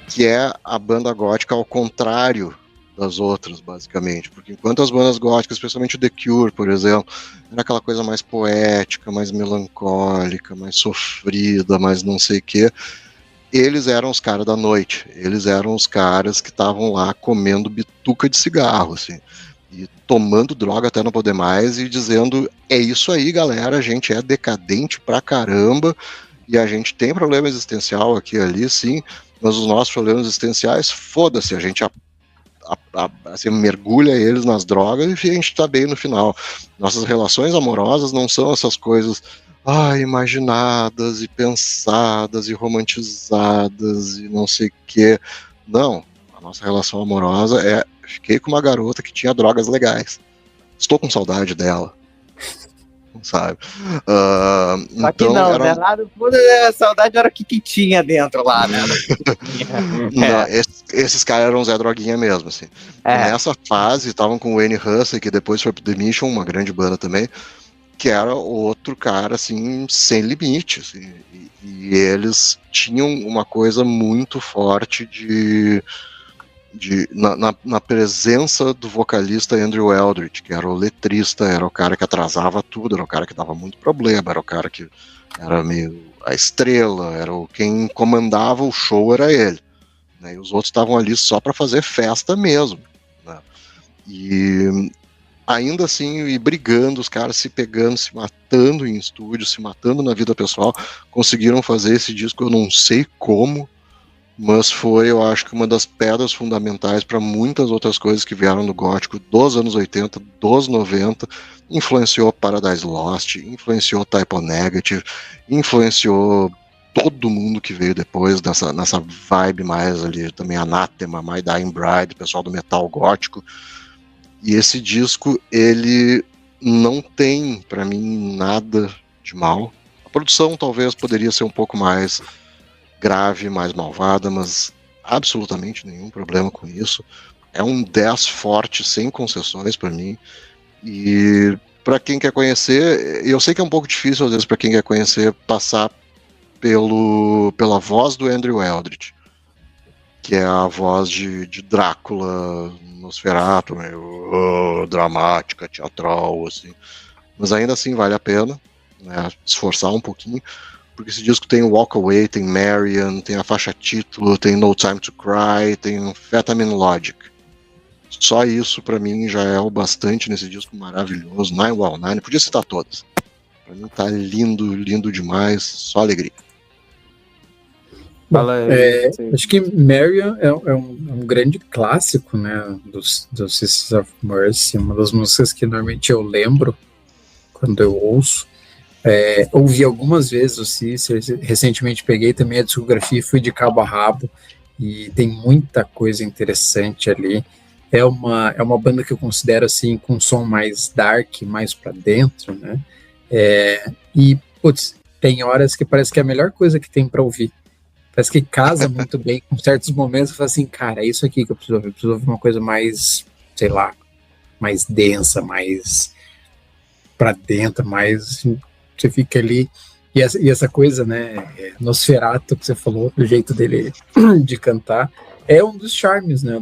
que é a banda gótica ao contrário das outras, basicamente, porque enquanto as bandas góticas, especialmente o The Cure, por exemplo, era aquela coisa mais poética, mais melancólica, mais sofrida, mais não sei o que, eles eram os caras da noite, eles eram os caras que estavam lá comendo bituca de cigarro, assim, e tomando droga até não poder mais e dizendo, é isso aí, galera, a gente é decadente pra caramba e a gente tem problema existencial aqui e ali, sim, mas os nossos problemas existenciais, foda-se, a gente assim, mergulha eles nas drogas e a gente tá bem no final. Nossas relações amorosas não são essas coisas imaginadas e pensadas e romantizadas e não sei o que. Não, a nossa relação amorosa fiquei com uma garota que tinha drogas legais. Estou com saudade dela. Sabe? Só que então, não, né? Lá no fundo, a saudade era o que tinha dentro lá, né? Não, esses caras eram Zé Droguinha mesmo, assim. Nessa fase, estavam com o Wayne Hussey, que depois foi pro The Mission, uma grande banda também, que era outro cara, assim, sem limite, assim, e eles tinham uma coisa muito forte na presença do vocalista Andrew Eldritch, que era o letrista, era o cara que atrasava tudo, era o cara que dava muito problema, era o cara que era meio a estrela, quem comandava o show era ele, né, e os outros estavam ali só para fazer festa mesmo, né, e ainda assim, e brigando, os caras se pegando, se matando em estúdio, se matando na vida pessoal, conseguiram fazer esse disco, eu não sei como, mas foi, eu acho que uma das pedras fundamentais para muitas outras coisas que vieram no gótico dos anos 80, dos 90, influenciou Paradise Lost, influenciou Type O Negative, influenciou todo mundo que veio depois nessa vibe mais ali, também Anathema, My Dying Bride, pessoal do metal gótico. E esse disco, ele não tem, para mim, nada de mal. A produção talvez poderia ser um pouco mais grave, mais malvada, mas absolutamente nenhum problema com isso. É um 10 forte, sem concessões para mim. E para quem quer conhecer, eu sei que é um pouco difícil às vezes para quem quer conhecer passar pela voz do Andrew Eldritch, que é a voz de Drácula, Nosferatu, meio dramática, teatral, assim. Mas ainda assim vale a pena, né, esforçar um pouquinho, porque esse disco tem Walk Away, tem Marian, tem a faixa título, tem No Time to Cry, tem Amphetamine Logic. Só isso pra mim já é o bastante nesse disco maravilhoso. 919, podia citar todas. Pra mim tá lindo, lindo demais, só alegria. Acho que Marian é um grande clássico, né, dos Sisters of Mercy, uma das músicas que normalmente eu lembro quando eu ouço. Ouvi algumas vezes o Sisters, recentemente peguei também a discografia e fui de cabo a rabo, e tem muita coisa interessante ali. É uma banda que eu considero assim, com um som mais dark, mais pra dentro, né, e, putz, tem horas que parece que é a melhor coisa que tem pra ouvir. Parece que casa muito bem com certos momentos. Eu falo assim, cara, é isso aqui que eu preciso ouvir. Eu preciso ouvir uma coisa mais, sei lá, mais densa, mais pra dentro, mais... Você fica ali... E essa coisa, né, Nosferatu, que você falou, do jeito dele de cantar, é um dos charmes, né,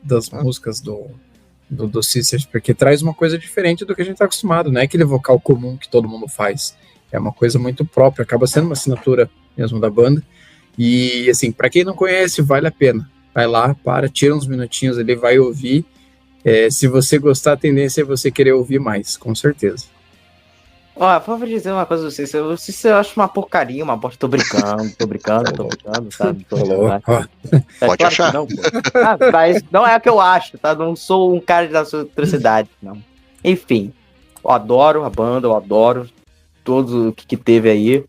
das músicas do Sisters, porque traz uma coisa diferente do que a gente tá acostumado, não é aquele vocal comum que todo mundo faz. É uma coisa muito própria, acaba sendo uma assinatura mesmo da banda. E, assim, para quem não conhece, vale a pena. Vai lá, tira uns minutinhos ali, vai ouvir. Se você gostar, a tendência é você querer ouvir mais, com certeza. Ó, vou dizer uma coisa, se eu acho uma porcaria, uma bosta, tô brincando, sabe? Pode claro achar. Não, mas não é o que eu acho, tá? Não sou um cara da sua atrocidade, não. Enfim, eu adoro a banda, eu adoro tudo o que teve aí.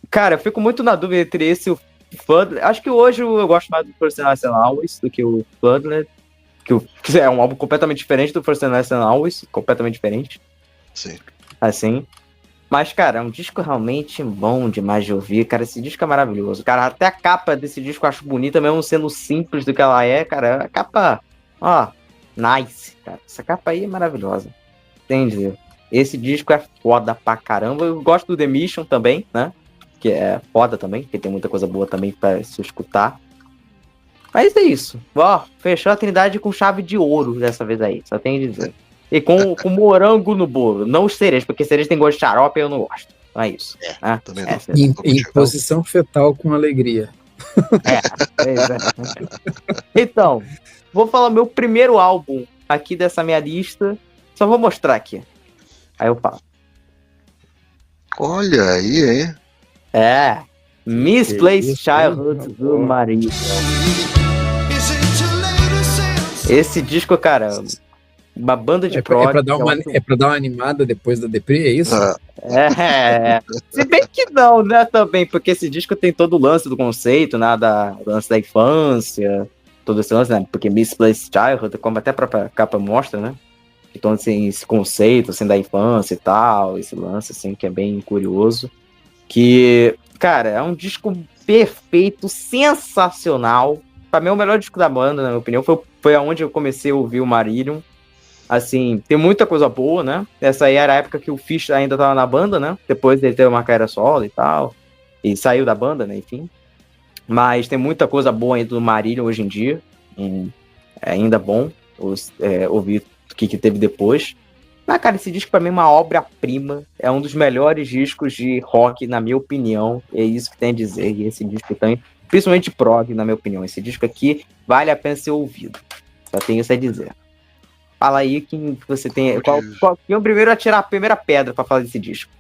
Cara, eu fico muito na dúvida entre esse e o Floodlet. Acho que hoje eu gosto mais do First and Last and Always do que o Floodlet. Que é um álbum completamente diferente do First and Last and Always. Completamente diferente. Sim. Assim. Mas, cara, é um disco realmente bom demais de ouvir. Cara, esse disco é maravilhoso. Cara, até a capa desse disco eu acho bonita, mesmo sendo simples do que ela é, cara. A capa, nice, cara. Essa capa aí é maravilhosa. Entende? Esse disco é foda pra caramba. Eu gosto do The Mission também, né? Que é foda também, porque tem muita coisa boa também pra se escutar. Mas é isso. Fechou a Trindade com chave de ouro dessa vez aí, só tenho a dizer. E com morango no bolo, não os cerejas, porque cereja tem gosto de xarope e eu não gosto. É isso. Também não. Em posição fetal com alegria. Pois é. Então, vou falar meu primeiro álbum aqui dessa minha lista. Só vou mostrar aqui. Aí eu falo. Olha aí, hein? Misplaced Childhood do Marillion. Esse disco, cara, uma banda de prog. É pra dar uma animada depois da deprê, é isso? Se bem que não, né, também, porque esse disco tem todo o lance do conceito, né, do lance da infância, todo esse lance, né, porque Misplaced Childhood, como até a própria capa mostra, né, então, assim, esse conceito, assim, da infância e tal, esse lance, assim, que é bem curioso, que, cara, é um disco perfeito, sensacional, pra mim é o melhor disco da banda, na minha opinião, foi aonde eu comecei a ouvir o Marillion. Assim, tem muita coisa boa, né? Essa aí era a época que o Fish ainda tava na banda, né? Depois ele teve uma carreira solo e tal. E saiu da banda, né? Enfim. Mas tem muita coisa boa ainda do Marillion hoje em dia. É ainda bom ouvir o que teve depois. Mas, cara, esse disco pra mim é uma obra-prima. É um dos melhores discos de rock, na minha opinião. É isso que tem a dizer. E esse disco tem, principalmente de prog, na minha opinião. Esse disco aqui vale a pena ser ouvido. Só tenho isso a dizer. Fala aí quem você tem. Quem é o primeiro a tirar a primeira pedra pra falar desse disco?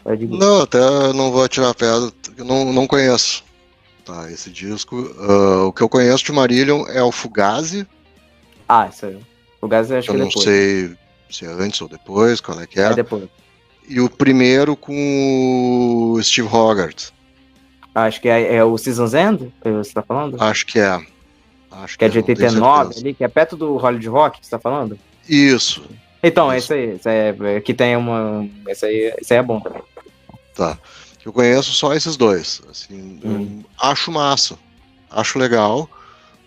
Não, até não vou atirar a pedra, eu não conheço. Tá, esse disco. O que eu conheço de Marillion é o Fugazi. Isso aí. Fugazi eu acho que é depois. Eu não sei se é antes ou depois, qual é que é. É depois. E o primeiro com o Steve Hogarth. Acho que é o Season's End que você tá falando? Acho que é. Que é de 89 ali, que é perto do Hollywood Rock que você tá falando? Isso. Então, isso. Esse aí que tem uma. Esse aí é bom também. Tá. Eu conheço só esses dois. Assim, acho massa. Acho legal.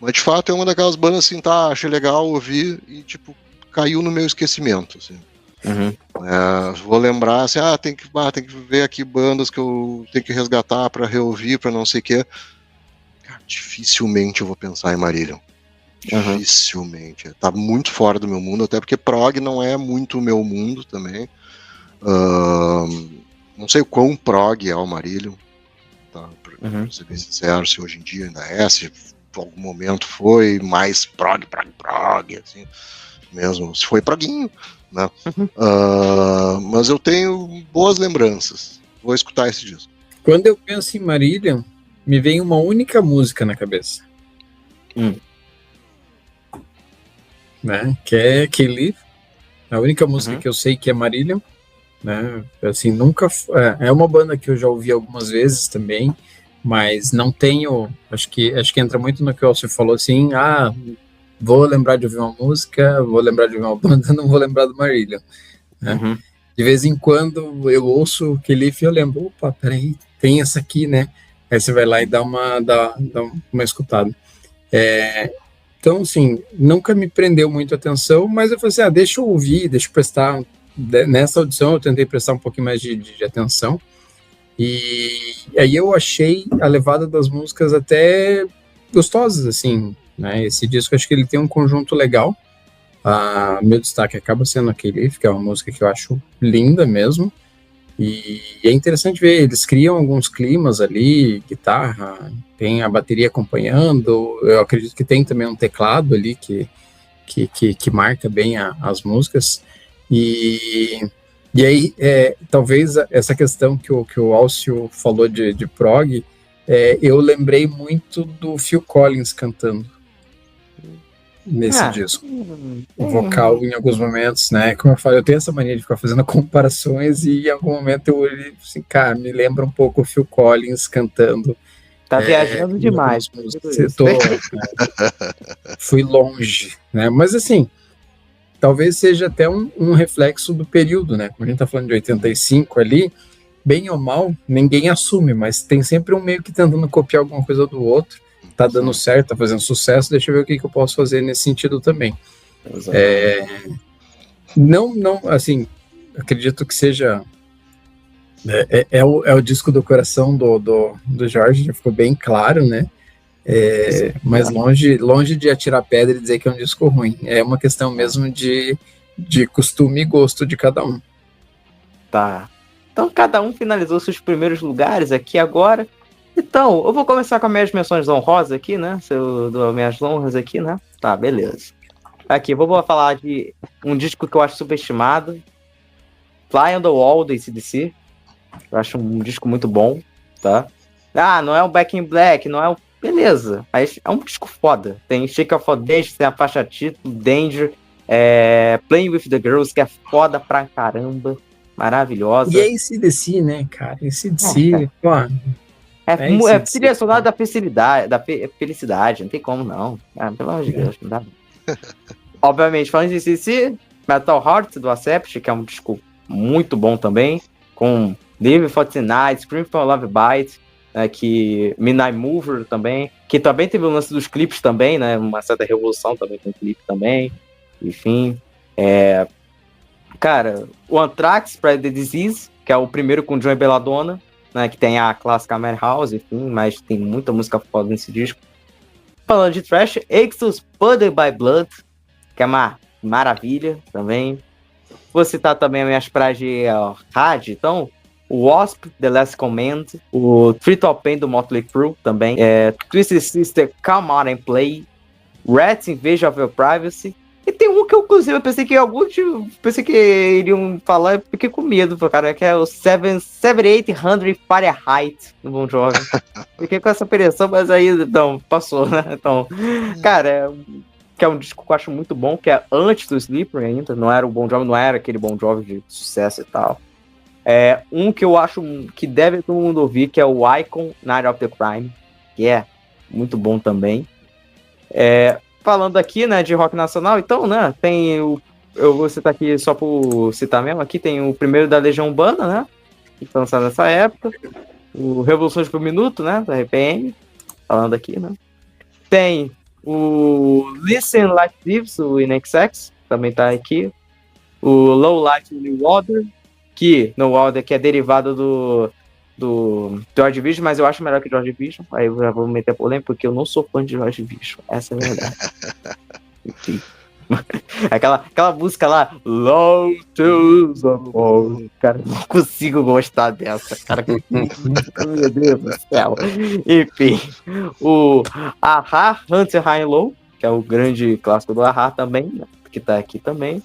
Mas de fato é uma daquelas bandas assim, tá, achei legal, ouvi e tipo, caiu no meu esquecimento. Assim. Vou lembrar assim, tem que ver aqui bandas que eu tenho que resgatar pra reouvir, pra não sei o quê. Dificilmente eu vou pensar em Marillion. Dificilmente. Tá muito fora do meu mundo, até porque prog não é muito o meu mundo também. Não sei o quão prog é o Marillion. Tá? Pra ser bem sincero, se hoje em dia ainda é, se por algum momento foi mais prog, assim, mesmo, se foi proguinho, né? Mas eu tenho boas lembranças. Vou escutar esse disco. Quando eu penso em Marillion, me vem uma única música na cabeça. Né? Que é aquele, a única música que eu sei que é Marillion, né? Assim, nunca é uma banda que eu já ouvi algumas vezes também, mas não tenho, acho que entra muito no que você falou assim, vou lembrar de ouvir uma música, vou lembrar de ouvir uma banda, não vou lembrar do Marillion, né? De vez em quando eu ouço aquele e eu lembro, opa, peraí, tem essa aqui, né? Aí você vai lá e dá uma escutada. Então, assim, nunca me prendeu muito a atenção, mas eu falei assim, deixa eu ouvir, deixa eu prestar. Nessa audição eu tentei prestar um pouquinho mais de atenção. E aí eu achei a levada das músicas até gostosas, assim, né? Esse disco, acho que ele tem um conjunto legal. Meu destaque acaba sendo aquele, que é uma música que eu acho linda mesmo. E é interessante ver, eles criam alguns climas ali, guitarra, tem a bateria acompanhando, eu acredito que tem também um teclado ali que marca bem as músicas, e aí talvez essa questão que o Alcio falou de prog, eu lembrei muito do Phil Collins cantando nesse disco. O vocal em alguns momentos, né? Como eu falei, eu tenho essa mania de ficar fazendo comparações e em algum momento eu olhei assim, cara, me lembra um pouco o Phil Collins cantando. Tá viajando demais. Fui longe, né? Mas assim, talvez seja até um reflexo do período, né? Como a gente tá falando de 85 ali, bem ou mal, ninguém assume, mas tem sempre um meio que tentando copiar alguma coisa do outro. Tá dando certo, tá fazendo sucesso, deixa eu ver o que eu posso fazer nesse sentido também. Não, assim, acredito que seja o disco do coração do Jorge, já ficou bem claro, né? Mas longe de atirar pedra e dizer que é um disco ruim, é uma questão mesmo de costume e gosto de cada um. Tá. Então cada um finalizou seus primeiros lugares aqui agora. Então, eu vou começar com as minhas menções honrosas aqui, né? Se eu dou minhas honras aqui, né? Tá, beleza. Aqui, vou falar de um disco que eu acho subestimado. Fly on the Wall, do AC/DC. Eu acho um disco muito bom, tá? Ah, não é o Back in Black, não é o... Beleza, mas é um disco foda. Tem Shake of Foundation, tem a faixa título, Danger, Playing with the Girls, que é foda pra caramba. Maravilhosa. E é AC/DC, né, cara? AC/DC, pô. É trilha sonora da felicidade, não tem como não. Ah, pelo amor de Deus, não dá. Obviamente, falando de AC/DC, Metal Heart, do Accept, que é um disco muito bom também, com Live for Tonight, Scream for Love Bite, que Midnight Mover também, que também teve o lance dos clipes também, né, uma certa revolução também com o clipe também, enfim. Cara, o Anthrax, Spread the Disease, que é o primeiro com Joey Belladonna, né, que tem a clássica Madhouse, enfim, mas tem muita música foda nesse disco. Falando de thrash, Exodus Pudded by Blood, que é uma maravilha também. Vou citar também as minhas praias de hard, então, o Wasp, The Last Command, o Treat of Pain do Motley Crue também, Twisted Sister, Come Out and Play, Rats, Invasion of Your Privacy, e tem um que eu, inclusive, eu pensei que iriam falar, eu fiquei com medo, cara, que é o 7800 Fahrenheit do Bon Jovi. Fiquei com essa impressão, mas aí, não, passou, né? Então, cara, que é um disco que eu acho muito bom, que é antes do Sleeper ainda, não era o Bon Jovi, não era aquele Bon Jovi de sucesso e tal. Um que eu acho que deve todo mundo ouvir, que é o Icon, Night of the Crime, que é muito bom também. Falando aqui, né, de rock nacional, então, né, tem o... Eu vou citar aqui só por citar mesmo, aqui tem o primeiro da Legião Urbana, né, que foi lançado nessa época, o Revoluções por Minuto, né, da RPM, falando aqui, né. Tem o Listen Like Thieves, o INXX, também tá aqui, o Low Light New Order, que é derivado do Joy Division, mas eu acho melhor que Joy Division. Aí eu já vou meter polêmica, porque eu não sou fã de Joy Division. Essa é a verdade. Enfim. Aquela música lá, Low to the Wall. Cara, não consigo gostar dessa. Cara, meu Deus do céu. Enfim, o Aha, Hunter High and Low, que é o grande clássico do Aha também, né, que tá aqui também.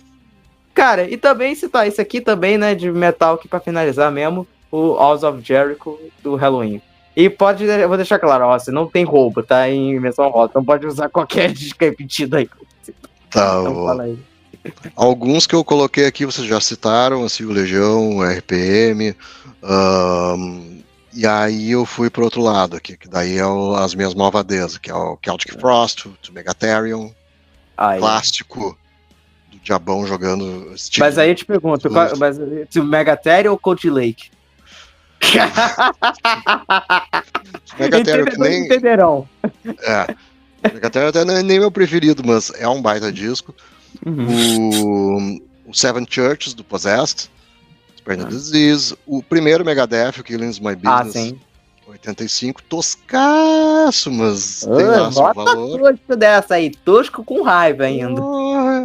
Cara, e também citar isso aqui também, né, de metal aqui pra finalizar mesmo, o House of Jericho do Halloween. E eu vou deixar claro, ó, você não tem roubo, tá em menção rosa, não pode usar qualquer disco repetido aí. Tá, então fala aí. Alguns que eu coloquei aqui vocês já citaram, assim, o Legião, o RPM, e aí eu fui pro outro lado aqui, que daí é as minhas malvadezas, que é o Celtic Frost, o Megatherium, plástico do Diabão jogando... Mas aí eu te pergunto, mas se o Megatherium ou Cold Lake? Megatherium que nem... entenderão. Megatherium até não é nem meu preferido, mas é um baita disco. O Seven Churches do Possessed, Spread the Disease, o primeiro Megadeth, o Killing's My Business, sim. 85, toscaço, mas tem lá seu valor. Tosco dessa aí, tosco com raiva ainda.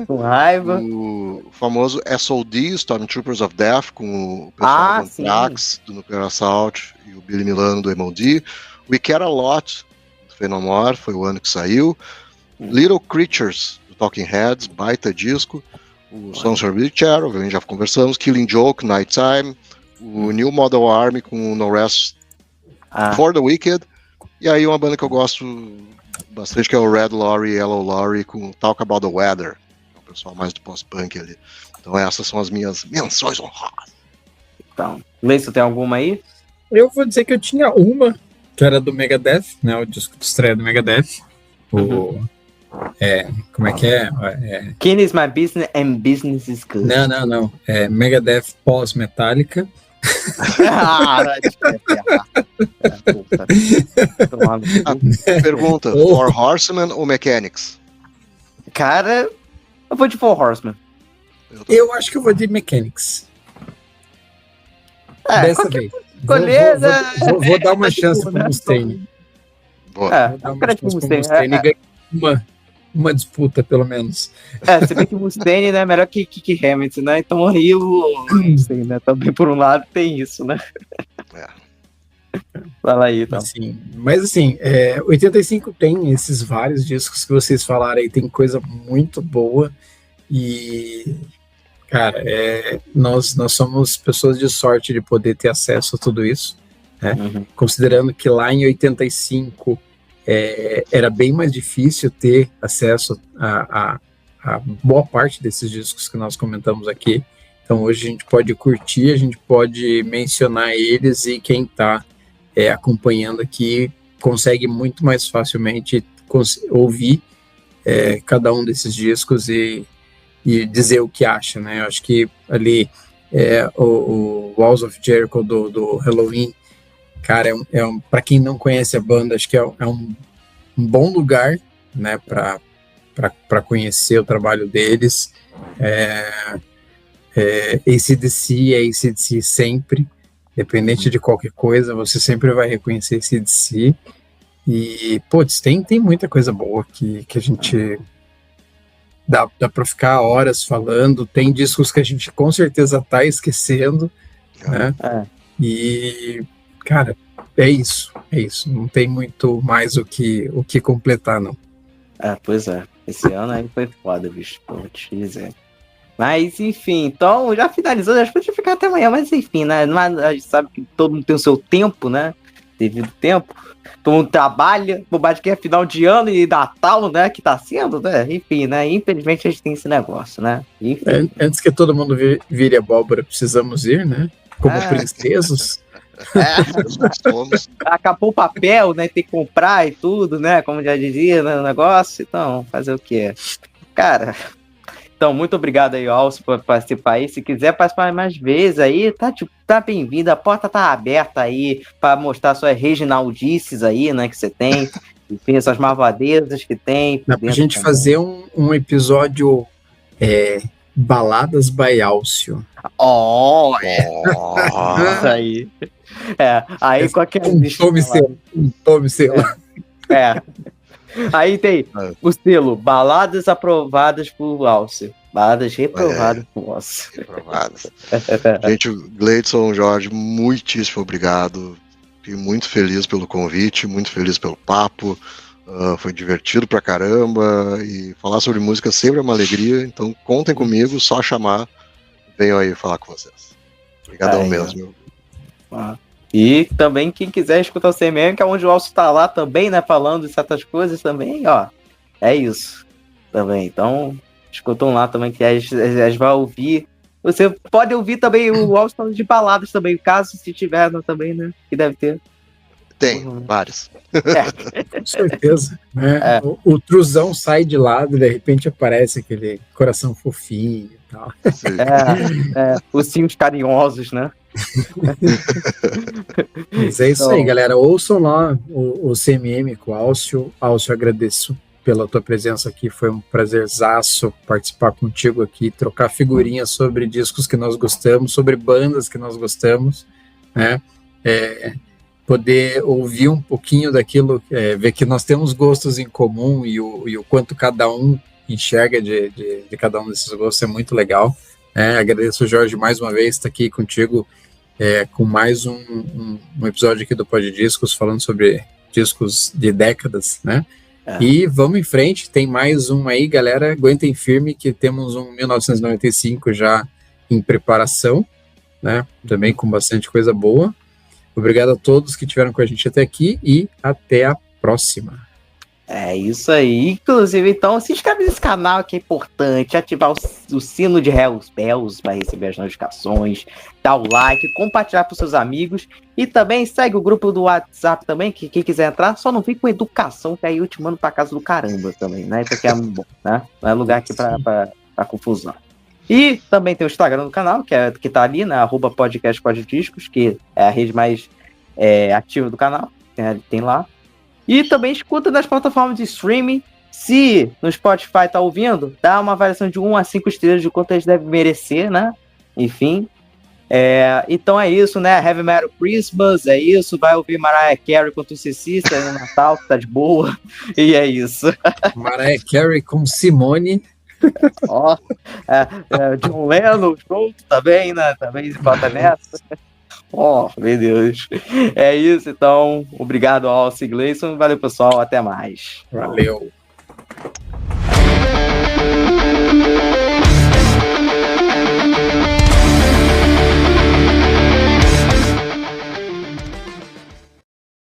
Com raiva. O famoso SOD, Stormtroopers of Death, com o pessoal do Anthrax, do Nuclear Assault, e o Billy Milano do MOD. We Care a Lot, do Fenomore, foi o ano que saiu. Little Creatures, do Talking Heads, baita disco. O Songs for Big Chair, obviamente já conversamos. Killing Joke, Nighttime. O New Model Army com No Rest for the Wicked. E aí uma banda que eu gosto bastante, que é o Red Lorry, Yellow Lorry, com Talk About the Weather. É o pessoal mais do post-punk ali. Então essas são as minhas menções honrosas. Então, Leison, tem alguma aí? Eu vou dizer que eu tinha uma, que era do Megadeth, né? O disco de estreia do Megadeth. Como é que é? King is my business and business is good. Não. É Megadeth pós-Metallica. Pergunta, For Horsemen ou Mechanics? Cara, eu vou de For Horsemen. Eu acho que eu vou de Mechanics. Dessa vez. Vou dar uma chance pro Mustaine. Vou dar uma chance pro Mustaine e ganhar uma disputa, pelo menos. Se bem que o Mustaine, né, é melhor que Hamilton, né? Então aí o Mustaine, né, também por um lado tem isso, né? Fala aí, então. Assim, mas assim, 85 tem esses vários discos que vocês falaram aí, tem coisa muito boa e, cara, nós somos pessoas de sorte de poder ter acesso a tudo isso, né? Considerando que lá em 85 era bem mais difícil ter acesso a boa parte desses discos que nós comentamos aqui. Então hoje a gente pode curtir, a gente pode mencionar eles e quem está acompanhando aqui consegue muito mais facilmente ouvir cada um desses discos e dizer o que acha, né? Eu acho que ali o Walls of Jericho do Halloween, cara, para quem não conhece a banda, acho que é um bom lugar, né, para conhecer o trabalho deles. AC/DC é AC/DC sempre, independente de qualquer coisa, você sempre vai reconhecer AC/DC. E, putz, tem muita coisa boa que a gente dá para ficar horas falando. Tem discos que a gente com certeza tá esquecendo, né? E, cara, é isso. Não tem muito mais o que completar, não. Pois é. Esse ano aí foi foda, bicho. Vou te dizer. Mas, enfim, então, já finalizou, já podia ficar até amanhã, mas enfim, né? A gente sabe que todo mundo tem o seu tempo, né? Devido tempo. Todo mundo trabalha, bobagem que é final de ano e Natal, né? Que tá sendo, né? Enfim, né? Infelizmente a gente tem esse negócio, né? Enfim. Antes que todo mundo vire abóbora, precisamos ir, né? Como princesas. Acabou o papel, né? Tem que comprar e tudo, né? Como já dizia, né, o negócio. Então, fazer o quê? Cara, então, muito obrigado aí, Alcio, por participar aí. Se quiser participar mais vezes aí, tá bem-vindo. A porta tá aberta aí para mostrar suas reginaldices aí, né? Que você tem. Enfim, essas malvadezas que tem. Dá pra gente fazer um episódio Baladas by Alcio. Isso aí. Aí com aquele tome selo. Aí tem o selo Baladas aprovadas por Alcio. Baladas reprovadas por Alcio. Reprovadas. Gente, Gleidson, Jorge, muitíssimo obrigado. Fiquei muito feliz pelo convite, muito feliz pelo papo. Foi divertido pra caramba. E falar sobre música sempre é uma alegria. Então contem comigo, só chamar. Venham aí falar com vocês. Obrigadão mesmo. E também quem quiser escutar o CMM, que é onde o Alcio tá lá também, né? Falando de certas coisas também, ó. É isso. Também. Então, escutam lá também, que a gente vai ouvir. Você pode ouvir também o Alcio falando de baladas também, caso se tiver também, né? Que deve ter. Tem, vários. Com certeza. Né? O truzão sai de lado e de repente aparece aquele coração fofinho e tal. Os sims carinhosos, né? Mas é isso aí, galera. Ouçam lá o CMM com o Alcio. Alcio, agradeço pela tua presença aqui. Foi um prazerzaço participar contigo aqui, trocar figurinhas sobre discos que nós gostamos, sobre bandas que nós gostamos, né? Poder ouvir um pouquinho daquilo, ver que nós temos gostos em comum e o quanto cada um enxerga de cada um desses gostos é muito legal. Agradeço, Jorge, mais uma vez estar aqui contigo com mais um episódio aqui do Pod Discos, falando sobre discos de décadas, né? E vamos em frente, tem mais um aí, galera, aguentem firme que temos um 1995 já em preparação, né? Também com bastante coisa boa. Obrigado a todos que estiveram com a gente até aqui e até a próxima. É isso aí. Inclusive, então, se inscreve nesse canal que é importante. Ativar o sino de Hells Bells para receber as notificações. Dar o like, compartilhar para os seus amigos. E também segue o grupo do WhatsApp também, que quem quiser entrar, só não vem com educação, que aí eu te mando para casa do caramba também, né? Porque é bom, né? Não é lugar aqui para confusão. E também tem o Instagram do canal, que tá ali, né? @podcastpoddiscos, que é a rede mais ativa do canal. Tem lá. E também escuta nas plataformas de streaming. Se no Spotify tá ouvindo, dá uma avaliação de 1 a 5 estrelas de quanto eles devem merecer, né? Enfim. Então é isso, né? Heavy Metal Christmas, é isso. Vai ouvir Mariah Carey com Tucicista no Natal, que tá de boa. E é isso. Mariah Carey com Simone. John Lennon, pronto, também, né? Também bota nessa. Oh, meu Deus. É isso, então. Obrigado, Alce Gleison. Valeu, pessoal. Até mais. Valeu.